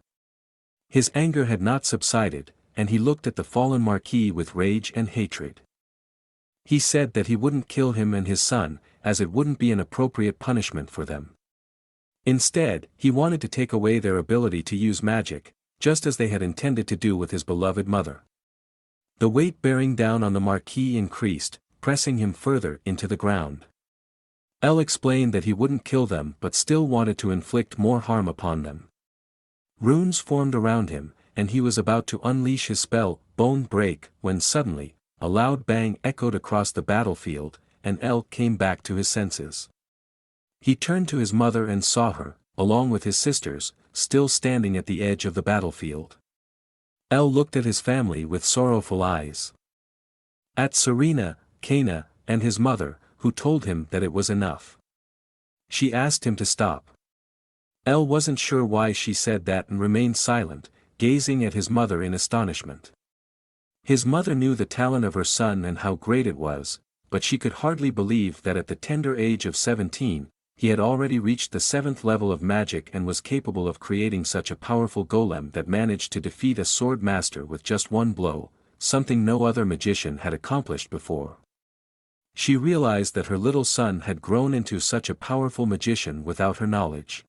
His anger had not subsided, and he looked at the fallen Marquis with rage and hatred. He said that he wouldn't kill him and his son, as it wouldn't be an appropriate punishment for them. Instead, he wanted to take away their ability to use magic, just as they had intended to do with his beloved mother. The weight bearing down on the Marquis increased, pressing him further into the ground. El explained that he wouldn't kill them but still wanted to inflict more harm upon them. Runes formed around him, and he was about to unleash his spell, Bone Break, when suddenly, a loud bang echoed across the battlefield, and El came back to his senses. He turned to his mother and saw her, along with his sisters, still standing at the edge of the battlefield. El looked at his family with sorrowful eyes. At Serena, Kana, and his mother, who told him that it was enough. She asked him to stop. El wasn't sure why she said that and remained silent, gazing at his mother in astonishment. His mother knew the talent of her son and how great it was, but she could hardly believe that at the tender age of 17, he had already reached the 7th level of magic and was capable of creating such a powerful golem that managed to defeat a sword master with just one blow, something no other magician had accomplished before. She realized that her little son had grown into such a powerful magician without her knowledge.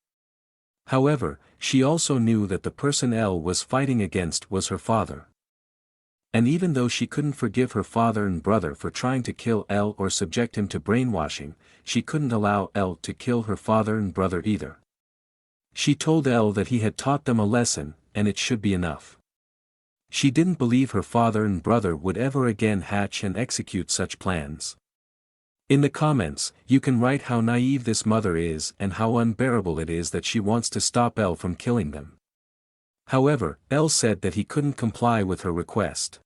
However, she also knew that the person El was fighting against was her father. And even though she couldn't forgive her father and brother for trying to kill El or subject him to brainwashing, she couldn't allow El to kill her father and brother either. She told El that he had taught them a lesson, and it should be enough. She didn't believe her father and brother would ever again hatch and execute such plans. In the comments, you can write how naive this mother is and how unbearable it is that she wants to stop El from killing them. However, El said that he couldn't comply with her request.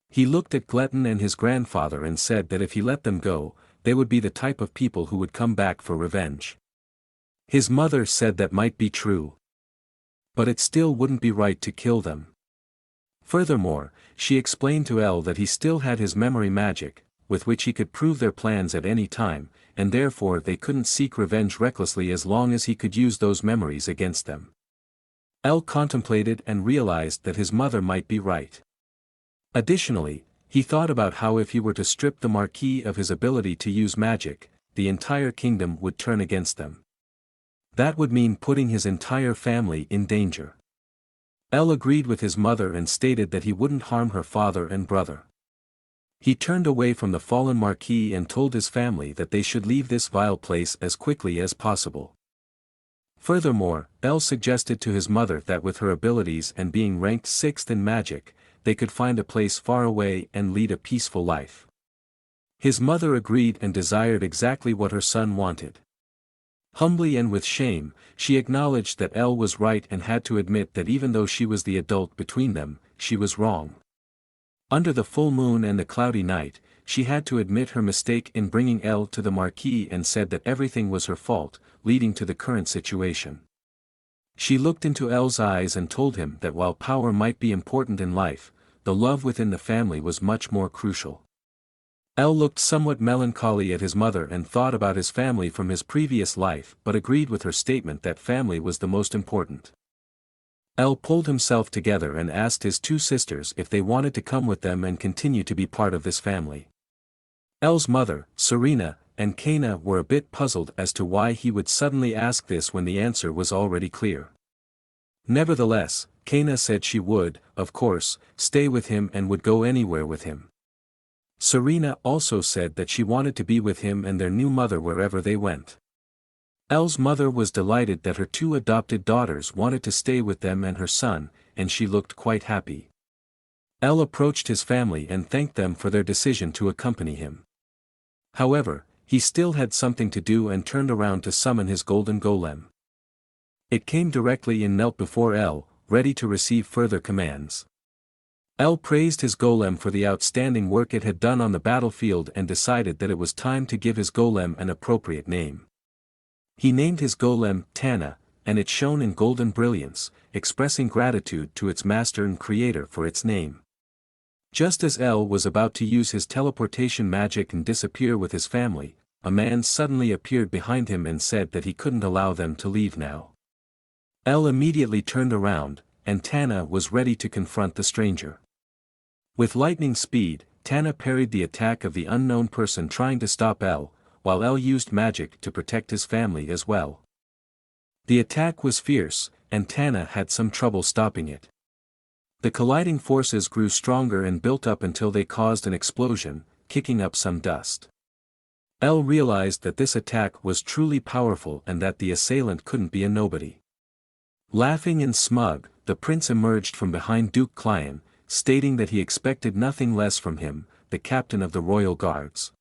He looked at Gletton and his grandfather and said that if he let them go, they would be the type of people who would come back for revenge. His mother said that might be true. But it still wouldn't be right to kill them. Furthermore, she explained to El that he still had his memory magic, with which he could prove their plans at any time, and therefore they couldn't seek revenge recklessly as long as he could use those memories against them. El contemplated and realized that his mother might be right. Additionally, he thought about how if he were to strip the Marquis of his ability to use magic, the entire kingdom would turn against them. That would mean putting his entire family in danger. El agreed with his mother and stated that he wouldn't harm her father and brother. He turned away from the fallen Marquis and told his family that they should leave this vile place as quickly as possible. Furthermore, El suggested to his mother that with her abilities and being ranked 6th in magic, they could find a place far away and lead a peaceful life. His mother agreed and desired exactly what her son wanted. Humbly and with shame, she acknowledged that El was right and had to admit that even though she was the adult between them, she was wrong. Under the full moon and the cloudy night, she had to admit her mistake in bringing El to the Marquis and said that everything was her fault, leading to the current situation. She looked into El's eyes and told him that while power might be important in life, the love within the family was much more crucial. El looked somewhat melancholy at his mother and thought about his family from his previous life but agreed with her statement that family was the most important. El pulled himself together and asked his 2 sisters if they wanted to come with them and continue to be part of this family. El's mother, Serena, and Kana were a bit puzzled as to why he would suddenly ask this when the answer was already clear. Nevertheless, Kana said she would, of course, stay with him and would go anywhere with him. Serena also said that she wanted to be with him and their new mother wherever they went. El's mother was delighted that her 2 adopted daughters wanted to stay with them and her son, and she looked quite happy. El approached his family and thanked them for their decision to accompany him. However, he still had something to do and turned around to summon his golden golem. It came directly and knelt before El, ready to receive further commands. El praised his golem for the outstanding work it had done on the battlefield and decided that it was time to give his golem an appropriate name. He named his golem Tana, and it shone in golden brilliance, expressing gratitude to its master and creator for its name. Just as El was about to use his teleportation magic and disappear with his family, a man suddenly appeared behind him and said that he couldn't allow them to leave now. El immediately turned around, and Tana was ready to confront the stranger. With lightning speed, Tana parried the attack of the unknown person trying to stop El, while El used magic to protect his family as well. The attack was fierce, and Tana had some trouble stopping it. The colliding forces grew stronger and built up until they caused an explosion, kicking up some dust. El realized that this attack was truly powerful and that the assailant couldn't be a nobody. Laughing and smug, the prince emerged from behind Duke Clion, stating that he expected nothing less from him, the captain of the royal guards.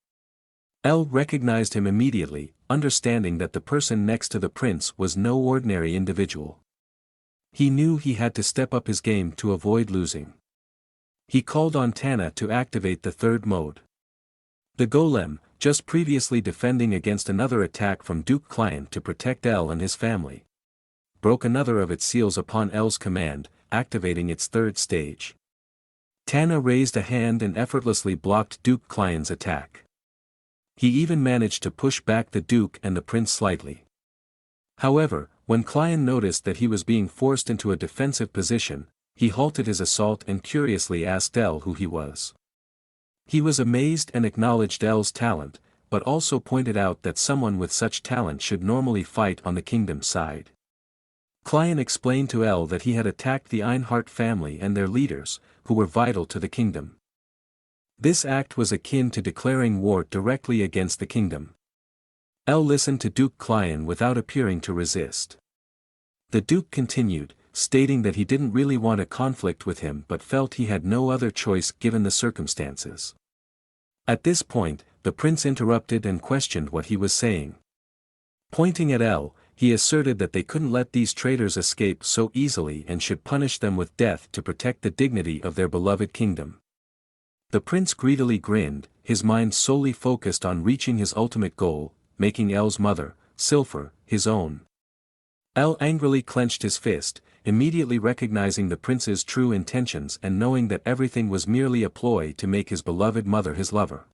El recognized him immediately, understanding that the person next to the prince was no ordinary individual. He knew he had to step up his game to avoid losing. He called on Tana to activate the third mode. The golem, just previously defending against another attack from Duke Client to protect El and his family, broke another of its seals upon El's command, activating its third stage. Tana raised a hand and effortlessly blocked Duke Client's attack. He even managed to push back the Duke and the Prince slightly. However, when Client noticed that he was being forced into a defensive position, he halted his assault and curiously asked El who he was. He was amazed and acknowledged El's talent, but also pointed out that someone with such talent should normally fight on the kingdom's side. Client explained to El that he had attacked the Einhart family and their leaders, who were vital to the kingdom. This act was akin to declaring war directly against the kingdom. El listened to Duke Client without appearing to resist. The Duke continued, stating that he didn't really want a conflict with him but felt he had no other choice given the circumstances. At this point, the prince interrupted and questioned what he was saying. Pointing at El, he asserted that they couldn't let these traitors escape so easily and should punish them with death to protect the dignity of their beloved kingdom. The prince greedily grinned, his mind solely focused on reaching his ultimate goal, making El's mother, Silphur, his own. El angrily clenched his fist, immediately recognizing the prince's true intentions and knowing that everything was merely a ploy to make his beloved mother his lover.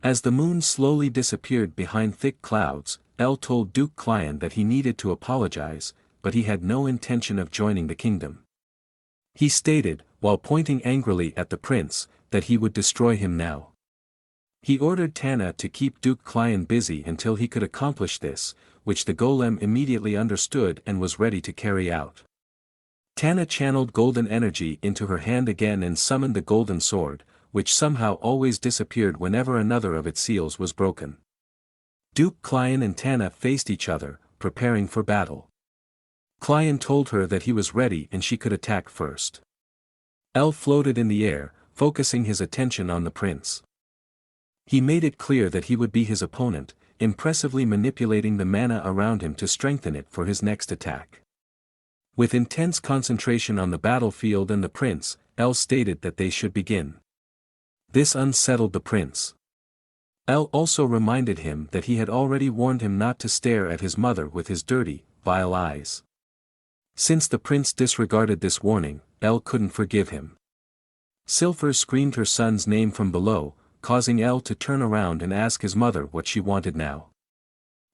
As the moon slowly disappeared behind thick clouds, El told Duke Client that he needed to apologize, but he had no intention of joining the kingdom. He stated, while pointing angrily at the prince, that he would destroy him now. He ordered Tana to keep Duke Client busy until he could accomplish this, which the golem immediately understood and was ready to carry out. Tana channeled golden energy into her hand again and summoned the golden sword, which somehow always disappeared whenever another of its seals was broken. Duke Client and Tana faced each other, preparing for battle. Client told her that he was ready and she could attack first. El floated in the air, focusing his attention on the prince. He made it clear that he would be his opponent, impressively manipulating the mana around him to strengthen it for his next attack. With intense concentration on the battlefield and the prince, El stated that they should begin. This unsettled the prince. El also reminded him that he had already warned him not to stare at his mother with his dirty, vile eyes. Since the prince disregarded this warning, El couldn't forgive him. Silphur screamed her son's name from below, causing El to turn around and ask his mother what she wanted now.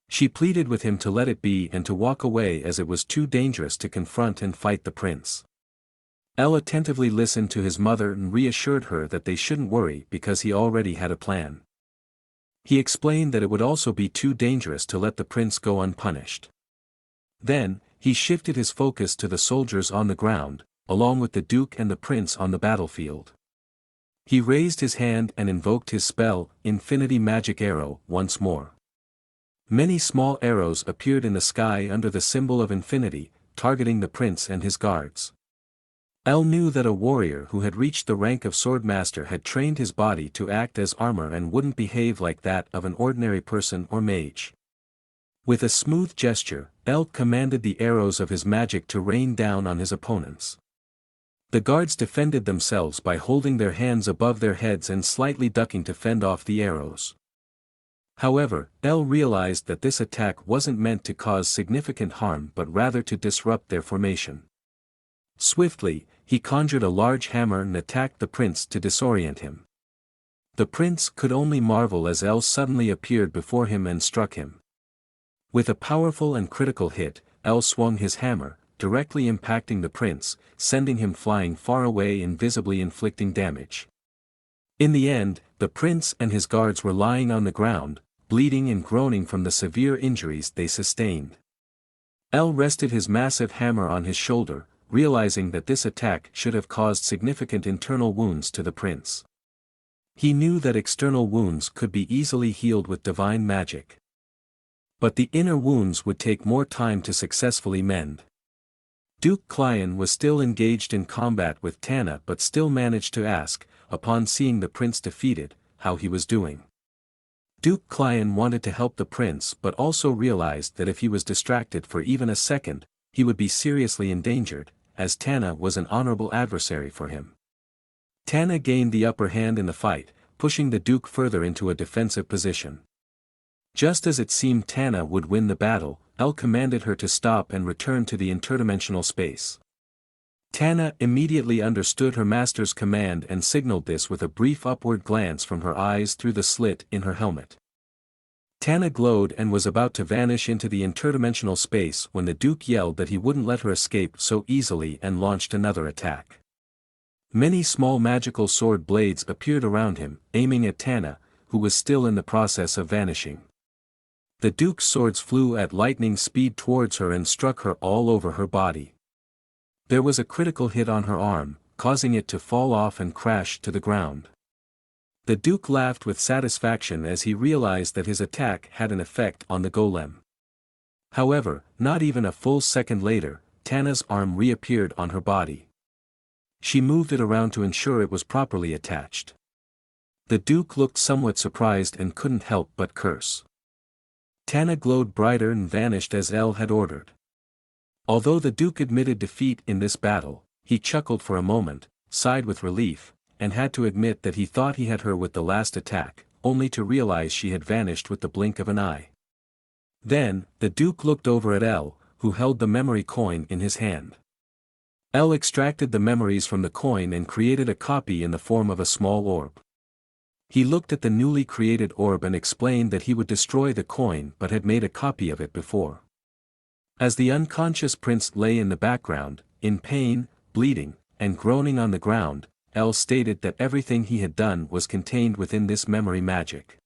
She pleaded with him to let it be and to walk away as it was too dangerous to confront and fight the prince. El attentively listened to his mother and reassured her that they shouldn't worry because he already had a plan. He explained that it would also be too dangerous to let the prince go unpunished. Then, he shifted his focus to the soldiers on the ground, along with the duke and the prince on the battlefield. He raised his hand and invoked his spell, Infinity Magic Arrow, once more. Many small arrows appeared in the sky under the symbol of infinity, targeting the prince and his guards. El knew that a warrior who had reached the rank of swordmaster had trained his body to act as armor and wouldn't behave like that of an ordinary person or mage. With a smooth gesture, El commanded the arrows of his magic to rain down on his opponents. The guards defended themselves by holding their hands above their heads and slightly ducking to fend off the arrows. However, El realized that this attack wasn't meant to cause significant harm but rather to disrupt their formation. Swiftly, he conjured a large hammer and attacked the prince to disorient him. The prince could only marvel as El suddenly appeared before him and struck him. With a powerful and critical hit, El swung his hammer, directly impacting the prince, sending him flying far away and visibly inflicting damage. In the end, the prince and his guards were lying on the ground, bleeding and groaning from the severe injuries they sustained. El rested his massive hammer on his shoulder, realizing that this attack should have caused significant internal wounds to the prince. He knew that external wounds could be easily healed with divine magic. But the inner wounds would take more time to successfully mend. Duke Client was still engaged in combat with Tana but still managed to ask, upon seeing the prince defeated, how he was doing. Duke Clion wanted to help the prince but also realized that if he was distracted for even a second, he would be seriously endangered, as Tana was an honorable adversary for him. Tana gained the upper hand in the fight, pushing the Duke further into a defensive position. Just as it seemed Tana would win the battle, El commanded her to stop and return to the interdimensional space. Tana immediately understood her master's command and signaled this with a brief upward glance from her eyes through the slit in her helmet. Tana glowed and was about to vanish into the interdimensional space when the Duke yelled that he wouldn't let her escape so easily and launched another attack. Many small magical sword blades appeared around him, aiming at Tana, who was still in the process of vanishing. The Duke's swords flew at lightning speed towards her and struck her all over her body. There was a critical hit on her arm, causing it to fall off and crash to the ground. The Duke laughed with satisfaction as he realized that his attack had an effect on the golem. However, not even a full second later, Tana's arm reappeared on her body. She moved it around to ensure it was properly attached. The Duke looked somewhat surprised and couldn't help but curse. Tana glowed brighter and vanished as El had ordered. Although the Duke admitted defeat in this battle, he chuckled for a moment, sighed with relief, and had to admit that he thought he had her with the last attack, only to realize she had vanished with the blink of an eye. Then, the Duke looked over at El, who held the memory coin in his hand. El extracted the memories from the coin and created a copy in the form of a small orb. He looked at the newly created orb and explained that he would destroy the coin but had made a copy of it before. As the unconscious prince lay in the background, in pain, bleeding, and groaning on the ground, El stated that everything he had done was contained within this memory magic.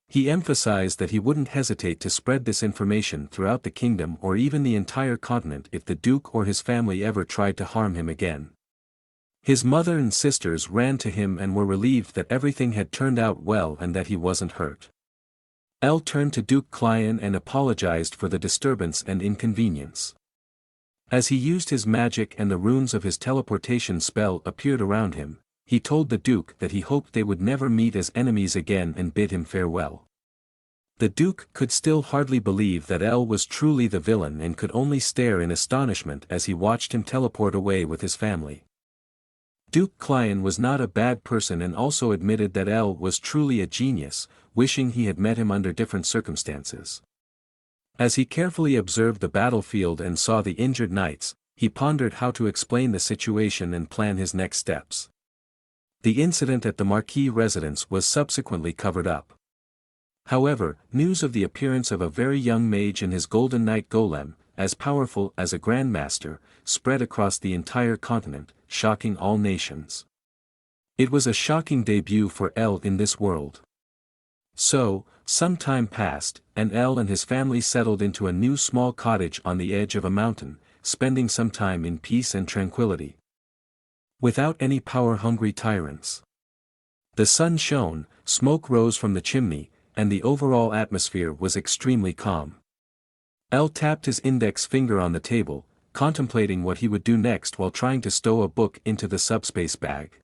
He emphasized that he wouldn't hesitate to spread this information throughout the kingdom or even the entire continent if the Duke or his family ever tried to harm him again. His mother and sisters ran to him and were relieved that everything had turned out well and that he wasn't hurt. El turned to Duke Clion and apologized for the disturbance and inconvenience. As he used his magic and the runes of his teleportation spell appeared around him, he told the Duke that he hoped they would never meet as enemies again and bid him farewell. The Duke could still hardly believe that El was truly the villain and could only stare in astonishment as he watched him teleport away with his family. Duke Clion was not a bad person and also admitted that El was truly a genius, wishing he had met him under different circumstances. As he carefully observed the battlefield and saw the injured knights, he pondered how to explain the situation and plan his next steps. The incident at the Marquis residence was subsequently covered up. However, news of the appearance of a very young mage and his golden knight golem, as powerful as a grandmaster, spread across the entire continent, shocking all nations. It was a shocking debut for El in this world. So, some time passed, and El and his family settled into a new small cottage on the edge of a mountain, spending some time in peace and tranquility. Without any power-hungry tyrants. The sun shone, smoke rose from the chimney, and the overall atmosphere was extremely calm. El tapped his index finger on the table, contemplating what he would do next while trying to stow a book into the subspace bag.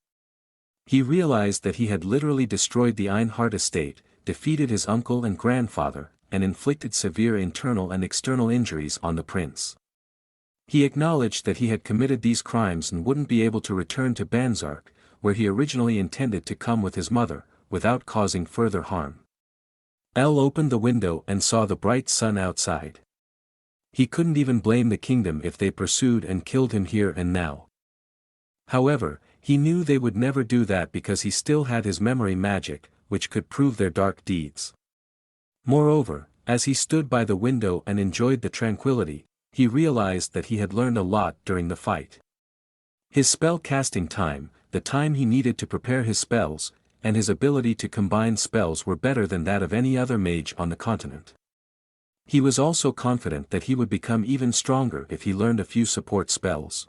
He realized that he had literally destroyed the Einhard estate, defeated his uncle and grandfather, and inflicted severe internal and external injuries on the prince. He acknowledged that he had committed these crimes and wouldn't be able to return to Banzark, where he originally intended to come with his mother, without causing further harm. El opened the window and saw the bright sun outside. He couldn't even blame the kingdom if they pursued and killed him here and now. However, he knew they would never do that because he still had his memory magic, which could prove their dark deeds. Moreover, as he stood by the window and enjoyed the tranquility, he realized that he had learned a lot during the fight. His spell casting time, the time he needed to prepare his spells, and his ability to combine spells were better than that of any other mage on the continent. He was also confident that he would become even stronger if he learned a few support spells.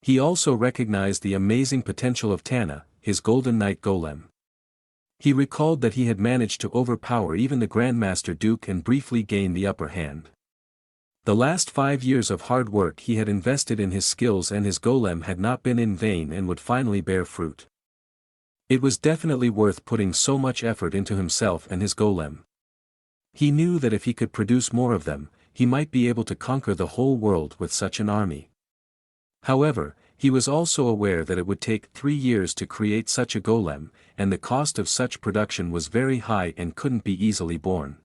He also recognized the amazing potential of Tana, his golden knight golem. He recalled that he had managed to overpower even the Grandmaster Duke and briefly gain the upper hand. The last 5 years of hard work he had invested in his skills and his golem had not been in vain and would finally bear fruit. It was definitely worth putting so much effort into himself and his golem. He knew that if he could produce more of them, he might be able to conquer the whole world with such an army. However, he was also aware that it would take 3 years to create such a golem, and the cost of such production was very high and couldn't be easily borne.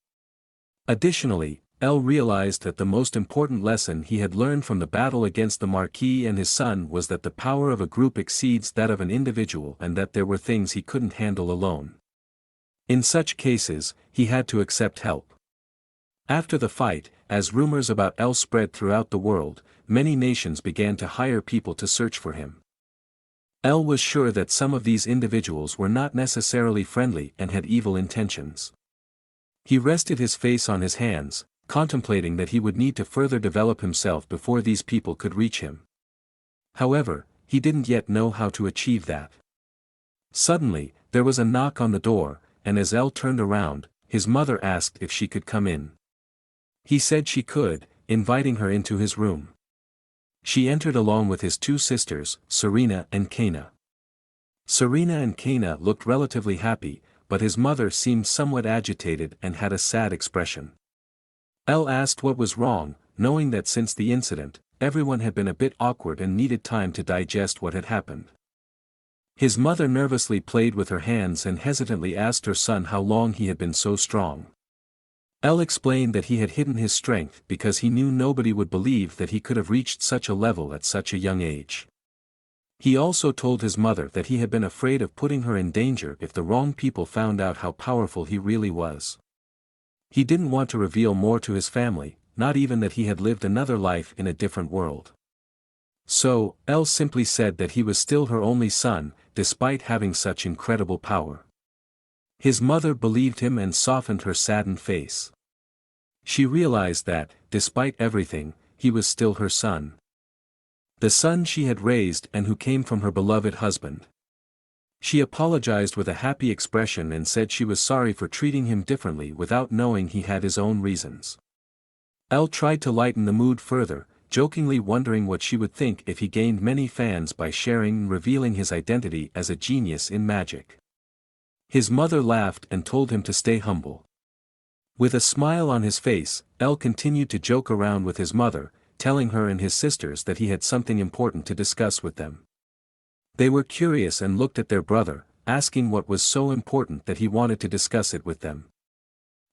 Additionally, El realized that the most important lesson he had learned from the battle against the Marquis and his son was that the power of a group exceeds that of an individual and that there were things he couldn't handle alone. In such cases, he had to accept help. After the fight, as rumors about El spread throughout the world, many nations began to hire people to search for him. El was sure that some of these individuals were not necessarily friendly and had evil intentions. He rested his face on his hands, contemplating that he would need to further develop himself before these people could reach him. However, he didn't yet know how to achieve that. Suddenly, there was a knock on the door, and as El turned around, his mother asked if she could come in. He said she could, inviting her into his room. She entered along with his 2 sisters, Serena and Kana. Serena and Kana looked relatively happy, but his mother seemed somewhat agitated and had a sad expression. El asked what was wrong, knowing that since the incident, everyone had been a bit awkward and needed time to digest what had happened. His mother nervously played with her hands and hesitantly asked her son how long he had been so strong. El explained that he had hidden his strength because he knew nobody would believe that he could have reached such a level at such a young age. He also told his mother that he had been afraid of putting her in danger if the wrong people found out how powerful he really was. He didn't want to reveal more to his family, not even that he had lived another life in a different world. So, El simply said that he was still her only son, despite having such incredible power. His mother believed him and softened her saddened face. She realized that, despite everything, he was still her son. The son she had raised and who came from her beloved husband. She apologized with a happy expression and said she was sorry for treating him differently without knowing he had his own reasons. El tried to lighten the mood further, jokingly wondering what she would think if he gained many fans by sharing and revealing his identity as a genius in magic. His mother laughed and told him to stay humble. With a smile on his face, El continued to joke around with his mother, telling her and his sisters that he had something important to discuss with them. They were curious and looked at their brother, asking what was so important that he wanted to discuss it with them.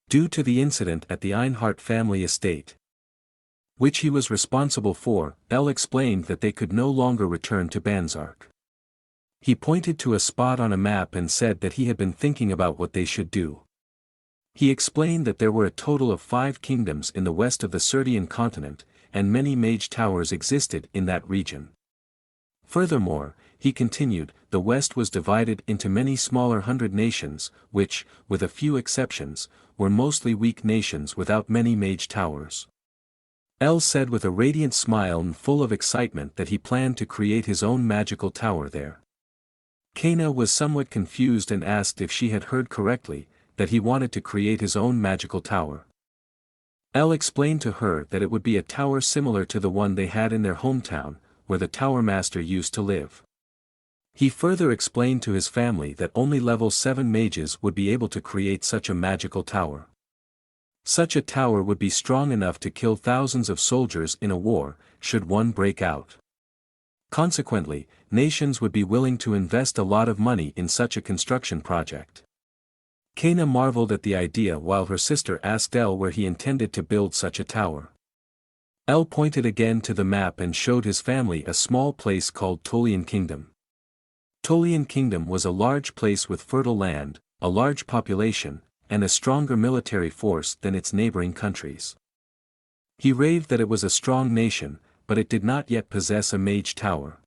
Due to the incident at the Einhart family estate, which he was responsible for, El explained that they could no longer return to Banzark. He pointed to a spot on a map and said that he had been thinking about what they should do. He explained that there were a total of 5 kingdoms in the west of the Surdian continent, and many mage towers existed in that region. Furthermore, he continued, the west was divided into many smaller 100 nations, which, with a few exceptions, were mostly weak nations without many mage towers. El said with a radiant smile and full of excitement that he planned to create his own magical tower there. Kana was somewhat confused and asked if she had heard correctly, that he wanted to create his own magical tower. El explained to her that it would be a tower similar to the one they had in their hometown, where the tower master used to live. He further explained to his family that only level 7 mages would be able to create such a magical tower. Such a tower would be strong enough to kill thousands of soldiers in a war, should one break out. Consequently, nations would be willing to invest a lot of money in such a construction project. Kana marveled at the idea while her sister asked El where he intended to build such a tower. El pointed again to the map and showed his family a small place called Tolian Kingdom. Tolian Kingdom was a large place with fertile land, a large population, and a stronger military force than its neighboring countries. He raved that it was a strong nation, but it did not yet possess a mage tower.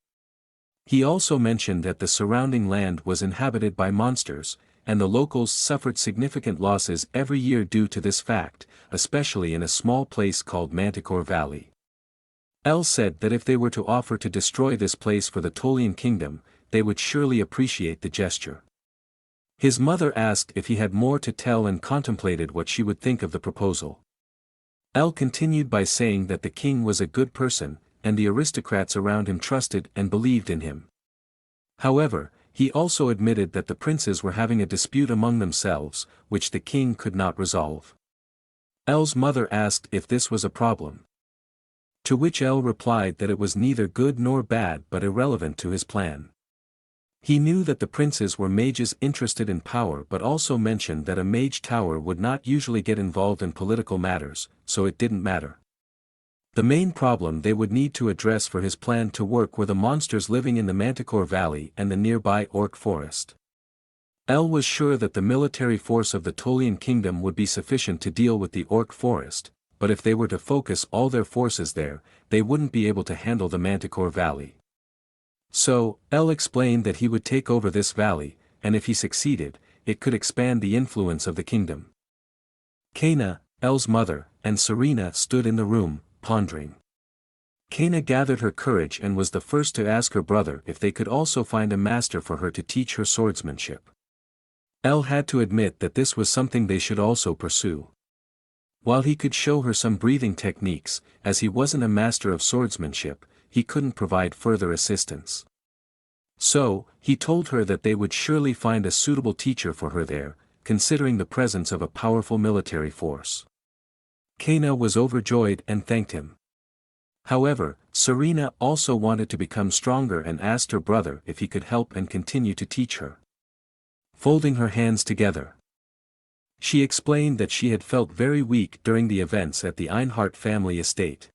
He also mentioned that the surrounding land was inhabited by monsters, and the locals suffered significant losses every year due to this fact, especially in a small place called Manticore Valley. El said that if they were to offer to destroy this place for the Tolian Kingdom, they would surely appreciate the gesture. His mother asked if he had more to tell and contemplated what she would think of the proposal. El continued by saying that the king was a good person, and the aristocrats around him trusted and believed in him. However, He also admitted that the princes were having a dispute among themselves, which the king could not resolve. L's mother asked if this was a problem. To which L replied that it was neither good nor bad but irrelevant to his plan. He knew that the princes were mages interested in power but also mentioned that a mage tower would not usually get involved in political matters, so it didn't matter. The main problem they would need to address for his plan to work were the monsters living in the Manticore Valley and the nearby Orc Forest. L was sure that the military force of the Tolian Kingdom would be sufficient to deal with the Orc Forest, but if they were to focus all their forces there, they wouldn't be able to handle the Manticore Valley. So, L explained that he would take over this valley, and if he succeeded, it could expand the influence of the kingdom. Kana, L's mother, and Serena stood in the room, pondering. Kana gathered her courage and was the first to ask her brother if they could also find a master for her to teach her swordsmanship. L had to admit that this was something they should also pursue. While he could show her some breathing techniques, as he wasn't a master of swordsmanship, he couldn't provide further assistance. So, he told her that they would surely find a suitable teacher for her there, considering the presence of a powerful military force. Kana was overjoyed and thanked him. However, Serena also wanted to become stronger and asked her brother if he could help and continue to teach her. Folding her hands together, she explained that she had felt very weak during the events at the Einhart family estate.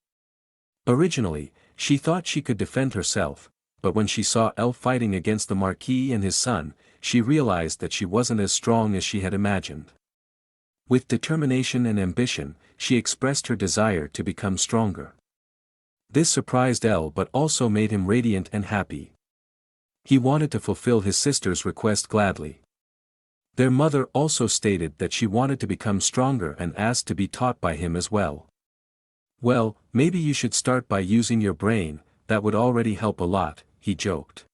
Originally, she thought she could defend herself, but when she saw L fighting against the Marquis and his son, she realized that she wasn't as strong as she had imagined. With determination and ambition, she expressed her desire to become stronger. This surprised L but also made him radiant and happy. He wanted to fulfill his sister's request gladly. Their mother also stated that she wanted to become stronger and asked to be taught by him as well. Well, maybe you should start by using your brain, that would already help a lot, he joked.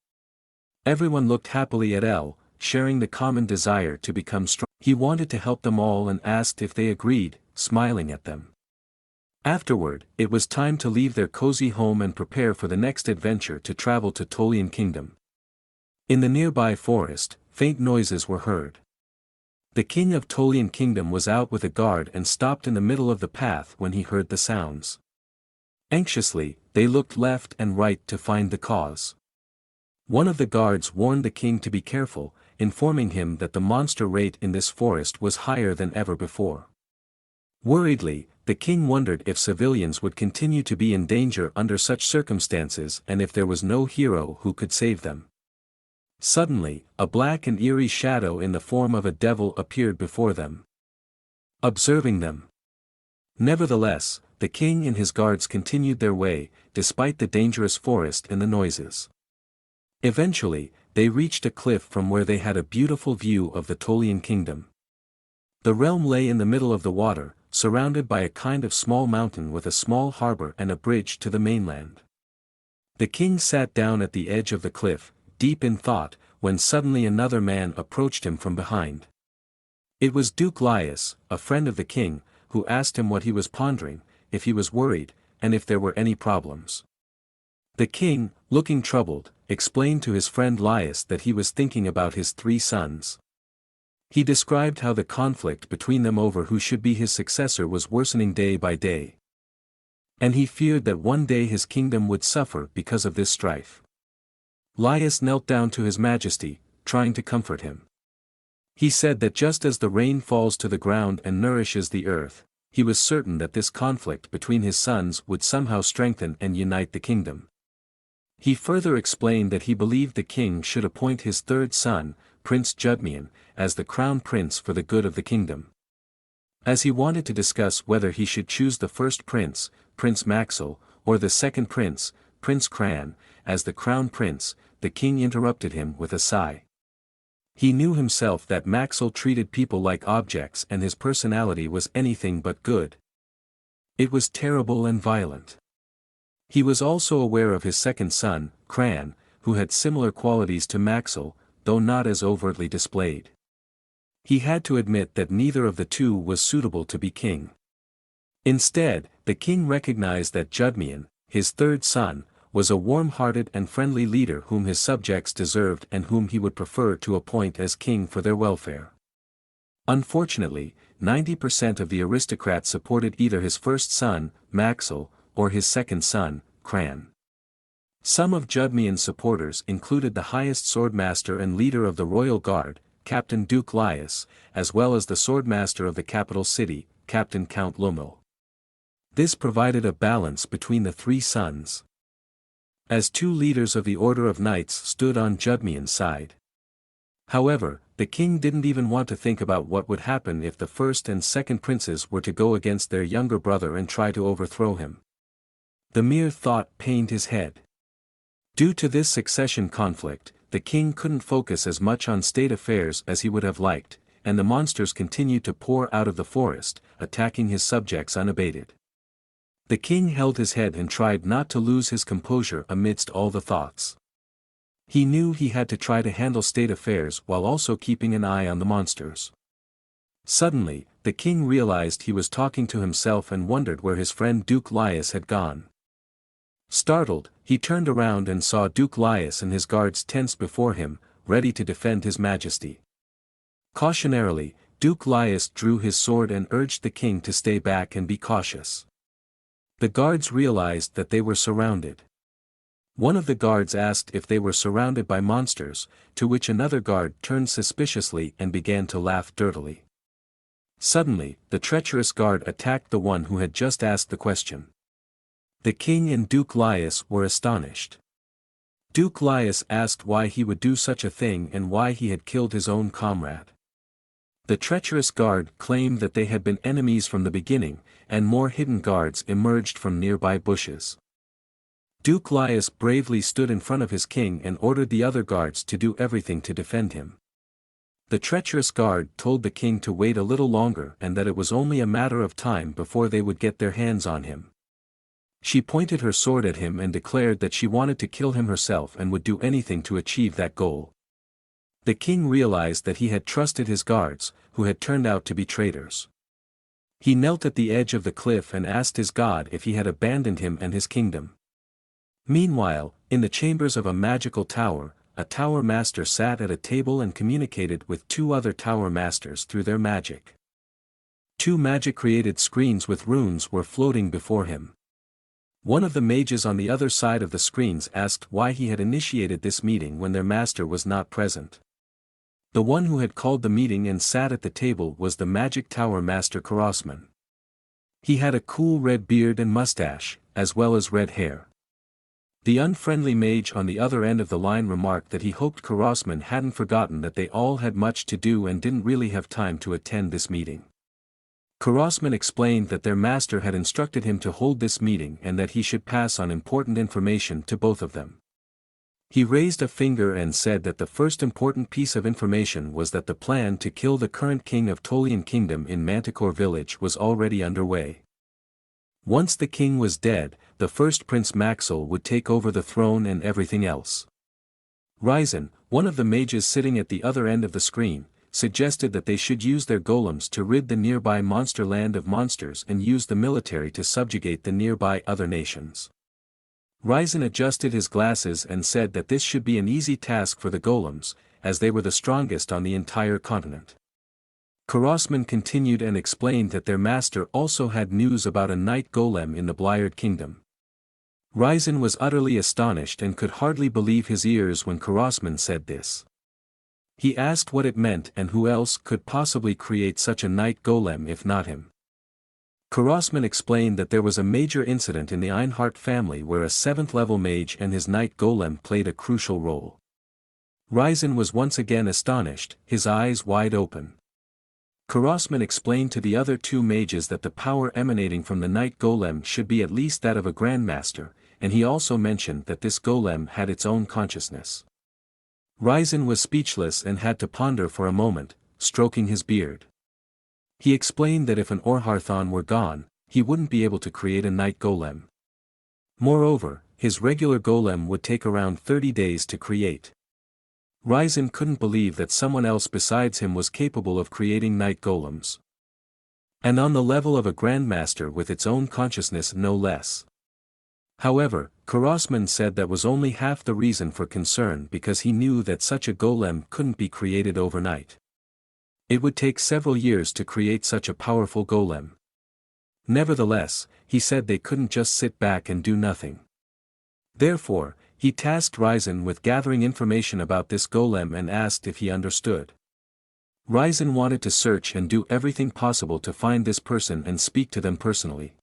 Everyone looked happily at L, sharing the common desire to become strong. He wanted to help them all and asked if they agreed, smiling at them. Afterward, it was time to leave their cozy home and prepare for the next adventure to travel to Tolian Kingdom. In the nearby forest, faint noises were heard. The king of Tolian Kingdom was out with a guard and stopped in the middle of the path when he heard the sounds. Anxiously, they looked left and right to find the cause. One of the guards warned the king to be careful, informing him that the monster rate in this forest was higher than ever before. Worriedly, the king wondered if civilians would continue to be in danger under such circumstances and if there was no hero who could save them. Suddenly, a black and eerie shadow in the form of a devil appeared before them, observing them. Nevertheless, the king and his guards continued their way, despite the dangerous forest and the noises. Eventually, they reached a cliff from where they had a beautiful view of the Tolian Kingdom. The realm lay in the middle of the water, surrounded by a kind of small mountain with a small harbor and a bridge to the mainland. The king sat down at the edge of the cliff, deep in thought, when suddenly another man approached him from behind. It was Duke Laius, a friend of the king, who asked him what he was pondering, if he was worried, and if there were any problems. The king, looking troubled, explained to his friend Laius that he was thinking about his 3 sons. He described how the conflict between them over who should be his successor was worsening day by day. And he feared that one day his kingdom would suffer because of this strife. Laius knelt down to his majesty, trying to comfort him. He said that just as the rain falls to the ground and nourishes the earth, he was certain that this conflict between his sons would somehow strengthen and unite the kingdom. He further explained that he believed the king should appoint his 3rd son, Prince Judmian, as the crown prince for the good of the kingdom. As he wanted to discuss whether he should choose the first prince, Prince Maxil, or the second prince, Prince Cran, as the crown prince, the king interrupted him with a sigh. He knew himself that Maxil treated people like objects and his personality was anything but good. It was terrible and violent. He was also aware of his second son, Cran, who had similar qualities to Maxil, though not as overtly displayed. He had to admit that neither of the two was suitable to be king. Instead, the king recognized that Judmian, his 3rd son, was a warm-hearted and friendly leader whom his subjects deserved and whom he would prefer to appoint as king for their welfare. Unfortunately, 90% of the aristocrats supported either his first son, Maxwell, or his second son, Cran. Some of Judmian's supporters included the highest swordmaster and leader of the royal guard, Captain Duke Lias, as well as the swordmaster of the capital city, Captain Count Lumil. This provided a balance between the three sons, as two leaders of the Order of Knights stood on Judmian's side. However, the king didn't even want to think about what would happen if the first and second princes were to go against their younger brother and try to overthrow him. The mere thought pained his head. Due to this succession conflict, the king couldn't focus as much on state affairs as he would have liked, and the monsters continued to pour out of the forest, attacking his subjects unabated. The king held his head and tried not to lose his composure amidst all the thoughts. He knew he had to try to handle state affairs while also keeping an eye on the monsters. Suddenly, the king realized he was talking to himself and wondered where his friend Duke Lias had gone. Startled, he turned around and saw Duke Lias and his guards tensed before him, ready to defend his majesty. Cautionarily, Duke Lias drew his sword and urged the king to stay back and be cautious. The guards realized that they were surrounded. One of the guards asked if they were surrounded by monsters, to which another guard turned suspiciously and began to laugh dirtily. Suddenly, the treacherous guard attacked the one who had just asked the question. The king and Duke Lias were astonished. Duke Lias asked why he would do such a thing and why he had killed his own comrade. The treacherous guard claimed that they had been enemies from the beginning, and more hidden guards emerged from nearby bushes. Duke Lias bravely stood in front of his king and ordered the other guards to do everything to defend him. The treacherous guard told the king to wait a little longer and that it was only a matter of time before they would get their hands on him. She pointed her sword at him and declared that she wanted to kill him herself and would do anything to achieve that goal. The king realized that he had trusted his guards, who had turned out to be traitors. He knelt at the edge of the cliff and asked his god if he had abandoned him and his kingdom. Meanwhile, in the chambers of a magical tower, a tower master sat at a table and communicated with two other tower masters through their magic. Two magic-created screens with runes were floating before him. One of the mages on the other side of the screens asked why he had initiated this meeting when their master was not present. The one who had called the meeting and sat at the table was the magic tower master Karosman. He had a cool red beard and mustache, as well as red hair. The unfriendly mage on the other end of the line remarked that he hoped Karosman hadn't forgotten that they all had much to do and didn't really have time to attend this meeting. Karosman explained that their master had instructed him to hold this meeting and that he should pass on important information to both of them. He raised a finger and said that the first important piece of information was that the plan to kill the current king of Tolian Kingdom in Manticore village was already underway. Once the king was dead, the first Prince Maxwell would take over the throne and everything else. Ryzen, one of the mages sitting at the other end of the screen, suggested that they should use their golems to rid the nearby monster land of monsters and use the military to subjugate the nearby other nations. Ryzen adjusted his glasses and said that this should be an easy task for the golems, as they were the strongest on the entire continent. Karosman continued and explained that their master also had news about a night golem in the Bliard Kingdom. Ryzen was utterly astonished and could hardly believe his ears when Karosman said this. He asked what it meant and who else could possibly create such a night golem if not him. Karosman explained that there was a major incident in the Einhart family where a 7th-level mage and his night golem played a crucial role. Ryzen was once again astonished, his eyes wide open. Karosman explained to the other two mages that the power emanating from the night golem should be at least that of a grandmaster, and he also mentioned that this golem had its own consciousness. Ryzen was speechless and had to ponder for a moment, stroking his beard. He explained that if an Orharthon were gone, he wouldn't be able to create a night golem. Moreover, his regular golem would take around 30 days to create. Ryzen couldn't believe that someone else besides him was capable of creating night golems. And on the level of a grandmaster with its own consciousness no less. However, Kurosman said that was only half the reason for concern because he knew that such a golem couldn't be created overnight. It would take several years to create such a powerful golem. Nevertheless, he said they couldn't just sit back and do nothing. Therefore, he tasked Ryzen with gathering information about this golem and asked if he understood. Ryzen wanted to search and do everything possible to find this person and speak to them personally.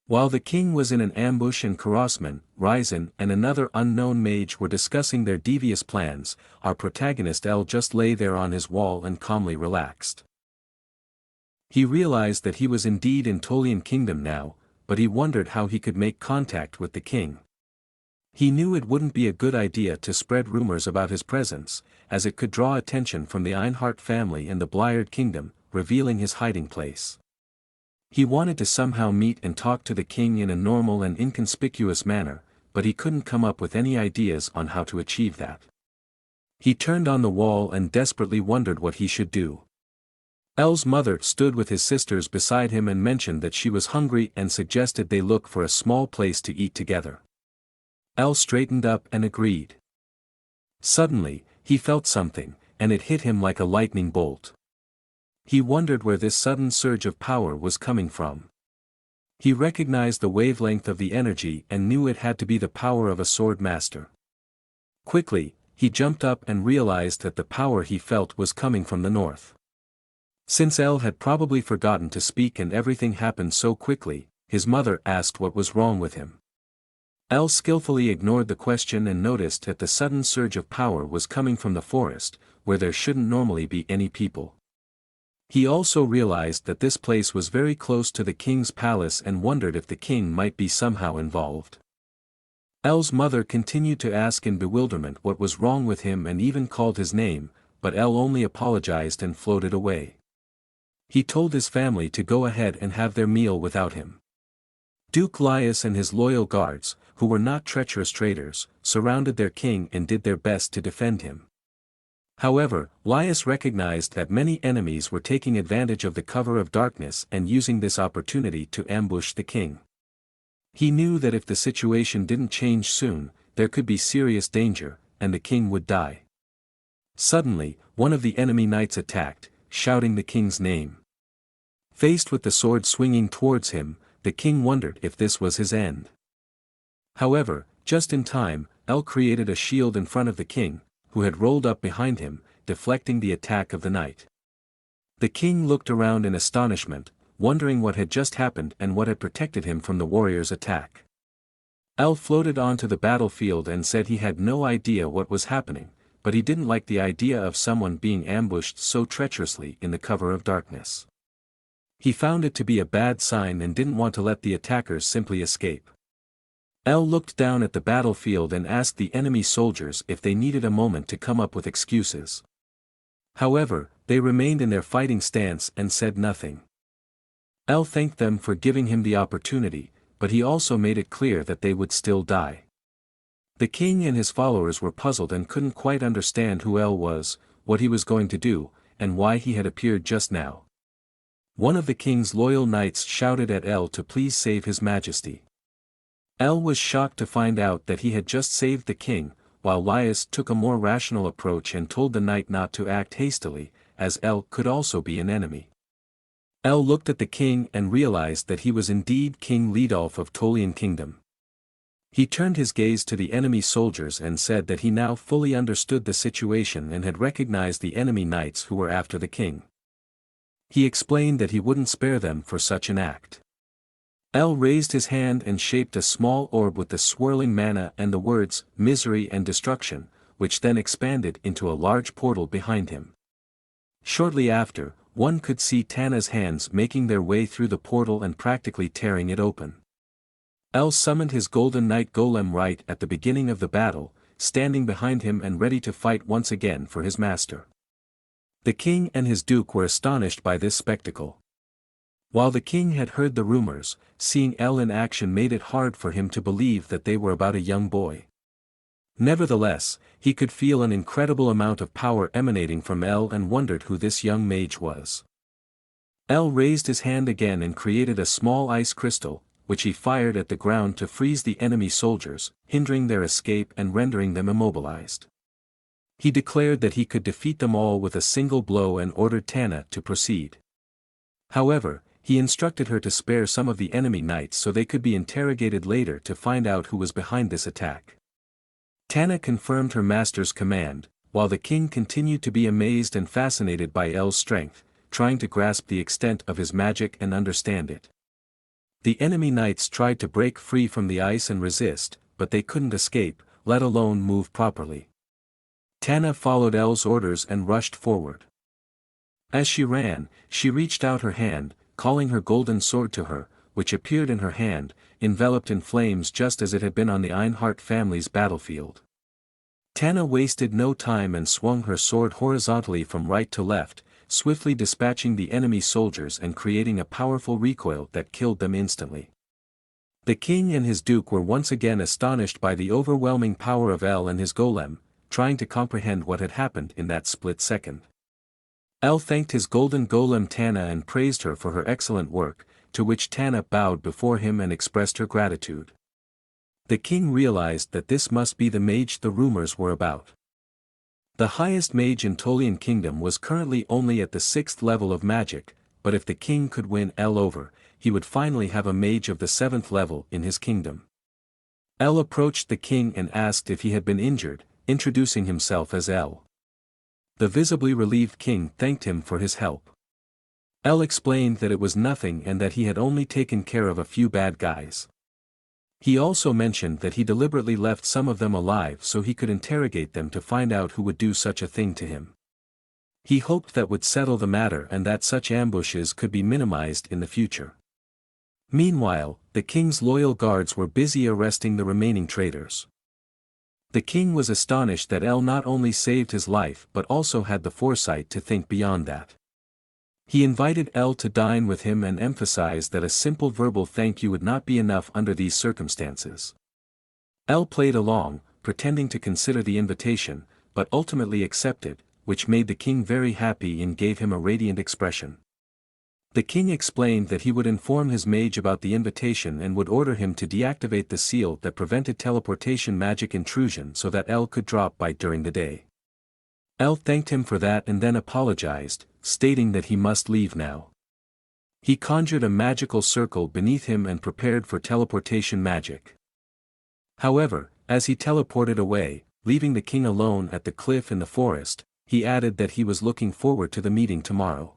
While the king was in an ambush and Kurosman, Ryzen and another unknown mage were discussing their devious plans, our protagonist L just lay there on his wall and calmly relaxed. He realized that he was indeed in Tolian Kingdom now, but he wondered how he could make contact with the king. He knew it wouldn't be a good idea to spread rumors about his presence, as it could draw attention from the Einhart family and the Bliard Kingdom, revealing his hiding place. He wanted to somehow meet and talk to the king in a normal and inconspicuous manner, but he couldn't come up with any ideas on how to achieve that. He turned on the wall and desperately wondered what he should do. L's mother stood with his sisters beside him and mentioned that she was hungry and suggested they look for a small place to eat together. L straightened up and agreed. Suddenly, he felt something, and it hit him like a lightning bolt. He wondered where this sudden surge of power was coming from. He recognized the wavelength of the energy and knew it had to be the power of a sword master. Quickly, he jumped up and realized that the power he felt was coming from the north. Since L had probably forgotten to speak and everything happened so quickly, his mother asked what was wrong with him. L skillfully ignored the question and noticed that the sudden surge of power was coming from the forest, where there shouldn't normally be any people. He also realized that this place was very close to the king's palace and wondered if the king might be somehow involved. L's mother continued to ask in bewilderment what was wrong with him and even called his name, but L only apologized and floated away. He told his family to go ahead and have their meal without him. Duke Laius and his loyal guards, who were not treacherous traitors, surrounded their king and did their best to defend him. However, Laius recognized that many enemies were taking advantage of the cover of darkness and using this opportunity to ambush the king. He knew that if the situation didn't change soon, there could be serious danger, and the king would die. Suddenly, one of the enemy knights attacked, shouting the king's name. Faced with the sword swinging towards him, the king wondered if this was his end. However, just in time, L created a shield in front of the king, who had rolled up behind him, deflecting the attack of the knight. The king looked around in astonishment, wondering what had just happened and what had protected him from the warrior's attack. L floated onto the battlefield and said he had no idea what was happening, but he didn't like the idea of someone being ambushed so treacherously in the cover of darkness. He found it to be a bad sign and didn't want to let the attackers simply escape. L looked down at the battlefield and asked the enemy soldiers if they needed a moment to come up with excuses. However, they remained in their fighting stance and said nothing. L thanked them for giving him the opportunity, but he also made it clear that they would still die. The king and his followers were puzzled and couldn't quite understand who L was, what he was going to do, and why he had appeared just now. One of the king's loyal knights shouted at L to please save his majesty. L was shocked to find out that he had just saved the king, while Laius took a more rational approach and told the knight not to act hastily, as L could also be an enemy. L looked at the king and realized that he was indeed King Lidolf of Tolian Kingdom. He turned his gaze to the enemy soldiers and said that he now fully understood the situation and had recognized the enemy knights who were after the king. He explained that he wouldn't spare them for such an act. L raised his hand and shaped a small orb with the swirling mana and the words, misery and destruction, which then expanded into a large portal behind him. Shortly after, one could see Tana's hands making their way through the portal and practically tearing it open. L summoned his golden knight golem right at the beginning of the battle, standing behind him and ready to fight once again for his master. The king and his duke were astonished by this spectacle. While the king had heard the rumors, seeing L in action made it hard for him to believe that they were about a young boy. Nevertheless, he could feel an incredible amount of power emanating from L and wondered who this young mage was. L raised his hand again and created a small ice crystal, which he fired at the ground to freeze the enemy soldiers, hindering their escape and rendering them immobilized. He declared that he could defeat them all with a single blow and ordered Tana to proceed. However, he instructed her to spare some of the enemy knights so they could be interrogated later to find out who was behind this attack. Tana confirmed her master's command, while the king continued to be amazed and fascinated by L's strength, trying to grasp the extent of his magic and understand it. The enemy knights tried to break free from the ice and resist, but they couldn't escape, let alone move properly. Tana followed L's orders and rushed forward. As she ran, she reached out her hand, calling her golden sword to her, which appeared in her hand, enveloped in flames just as it had been on the Einhart family's battlefield. Tana wasted no time and swung her sword horizontally from right to left, swiftly dispatching the enemy soldiers and creating a powerful recoil that killed them instantly. The king and his duke were once again astonished by the overwhelming power of L and his golem, trying to comprehend what had happened in that split second. L thanked his golden golem Tana and praised her for her excellent work, to which Tana bowed before him and expressed her gratitude. The king realized that this must be the mage the rumors were about. The highest mage in Tolian Kingdom was currently only at the 6th level of magic, but if the king could win L over, he would finally have a mage of the 7th level in his kingdom. L approached the king and asked if he had been injured, introducing himself as L. The visibly relieved king thanked him for his help. L explained that it was nothing and that he had only taken care of a few bad guys. He also mentioned that he deliberately left some of them alive so he could interrogate them to find out who would do such a thing to him. He hoped that would settle the matter and that such ambushes could be minimized in the future. Meanwhile, the king's loyal guards were busy arresting the remaining traitors. The king was astonished that L not only saved his life but also had the foresight to think beyond that. He invited L to dine with him and emphasized that a simple verbal thank you would not be enough under these circumstances. L played along, pretending to consider the invitation, but ultimately accepted, which made the king very happy and gave him a radiant expression. The king explained that he would inform his mage about the invitation and would order him to deactivate the seal that prevented teleportation magic intrusion so that L could drop by during the day. L thanked him for that and then apologized, stating that he must leave now. He conjured a magical circle beneath him and prepared for teleportation magic. However, as he teleported away, leaving the king alone at the cliff in the forest, he added that he was looking forward to the meeting tomorrow.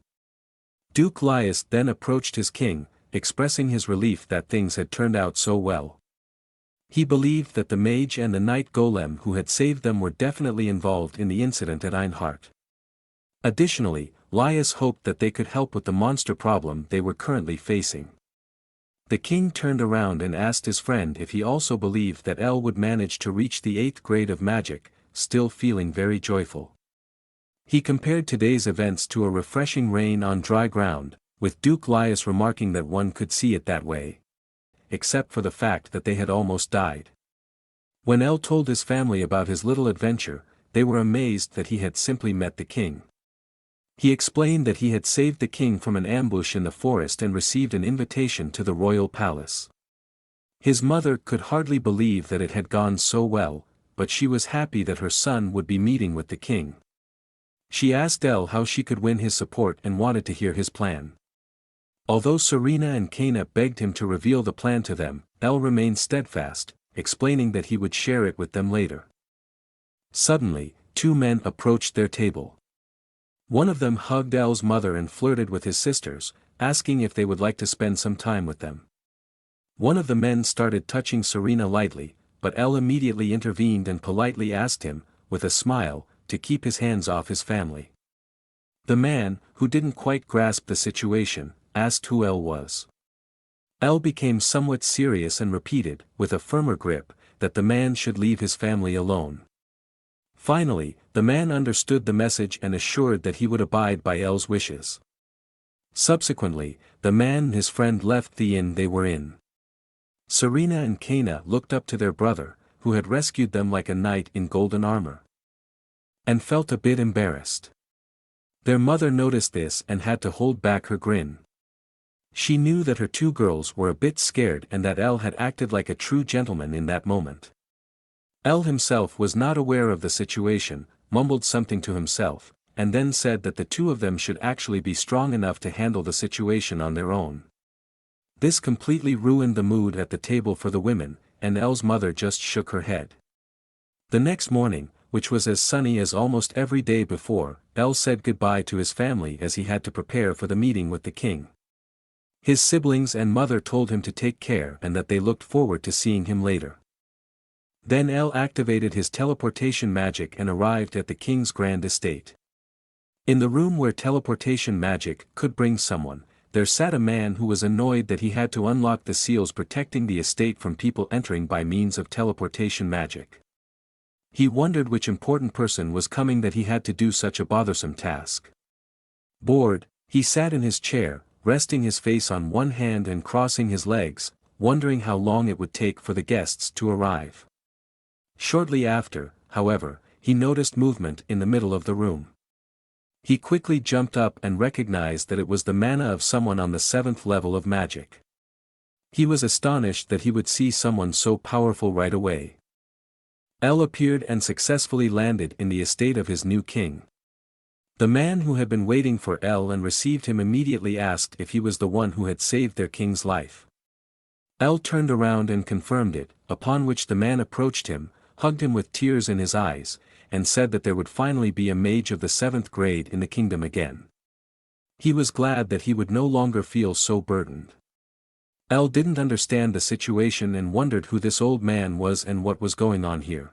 Duke Laius then approached his king, expressing his relief that things had turned out so well. He believed that the mage and the knight golem who had saved them were definitely involved in the incident at Einhart. Additionally, Laius hoped that they could help with the monster problem they were currently facing. The king turned around and asked his friend if he also believed that L would manage to reach the 8th grade of magic, still feeling very joyful. He compared today's events to a refreshing rain on dry ground, with Duke Laius remarking that one could see it that way. Except for the fact that they had almost died. When L told his family about his little adventure, they were amazed that he had simply met the king. He explained that he had saved the king from an ambush in the forest and received an invitation to the royal palace. His mother could hardly believe that it had gone so well, but she was happy that her son would be meeting with the king. She asked L how she could win his support and wanted to hear his plan. Although Serena and Kana begged him to reveal the plan to them, L remained steadfast, explaining that he would share it with them later. Suddenly, two men approached their table. One of them hugged L's mother and flirted with his sisters, asking if they would like to spend some time with them. One of the men started touching Serena lightly, but L immediately intervened and politely asked him, with a smile, to keep his hands off his family. The man, who didn't quite grasp the situation, asked who L was. L became somewhat serious and repeated, with a firmer grip, that the man should leave his family alone. Finally, the man understood the message and assured that he would abide by L's wishes. Subsequently, the man and his friend left the inn they were in. Serena and Kana looked up to their brother, who had rescued them like a knight in golden armor, and felt a bit embarrassed. Their mother noticed this and had to hold back her grin. She knew that her two girls were a bit scared and that El had acted like a true gentleman in that moment. El himself was not aware of the situation, mumbled something to himself, and then said that the two of them should actually be strong enough to handle the situation on their own. This completely ruined the mood at the table for the women, and El's mother just shook her head. The next morning, which was as sunny as almost every day before, El said goodbye to his family as he had to prepare for the meeting with the king. His siblings and mother told him to take care and that they looked forward to seeing him later. Then El activated his teleportation magic and arrived at the king's grand estate. In the room where teleportation magic could bring someone, there sat a man who was annoyed that he had to unlock the seals protecting the estate from people entering by means of teleportation magic. He wondered which important person was coming that he had to do such a bothersome task. Bored, he sat in his chair, resting his face on one hand and crossing his legs, wondering how long it would take for the guests to arrive. Shortly after, however, he noticed movement in the middle of the room. He quickly jumped up and recognized that it was the mana of someone on the 7th level of magic. He was astonished that he would see someone so powerful right away. El appeared and successfully landed in the estate of his new king. The man who had been waiting for El and received him immediately asked if he was the one who had saved their king's life. El turned around and confirmed it, upon which the man approached him, hugged him with tears in his eyes, and said that there would finally be a mage of the 7th grade in the kingdom again. He was glad that he would no longer feel so burdened. El didn't understand the situation and wondered who this old man was and what was going on here.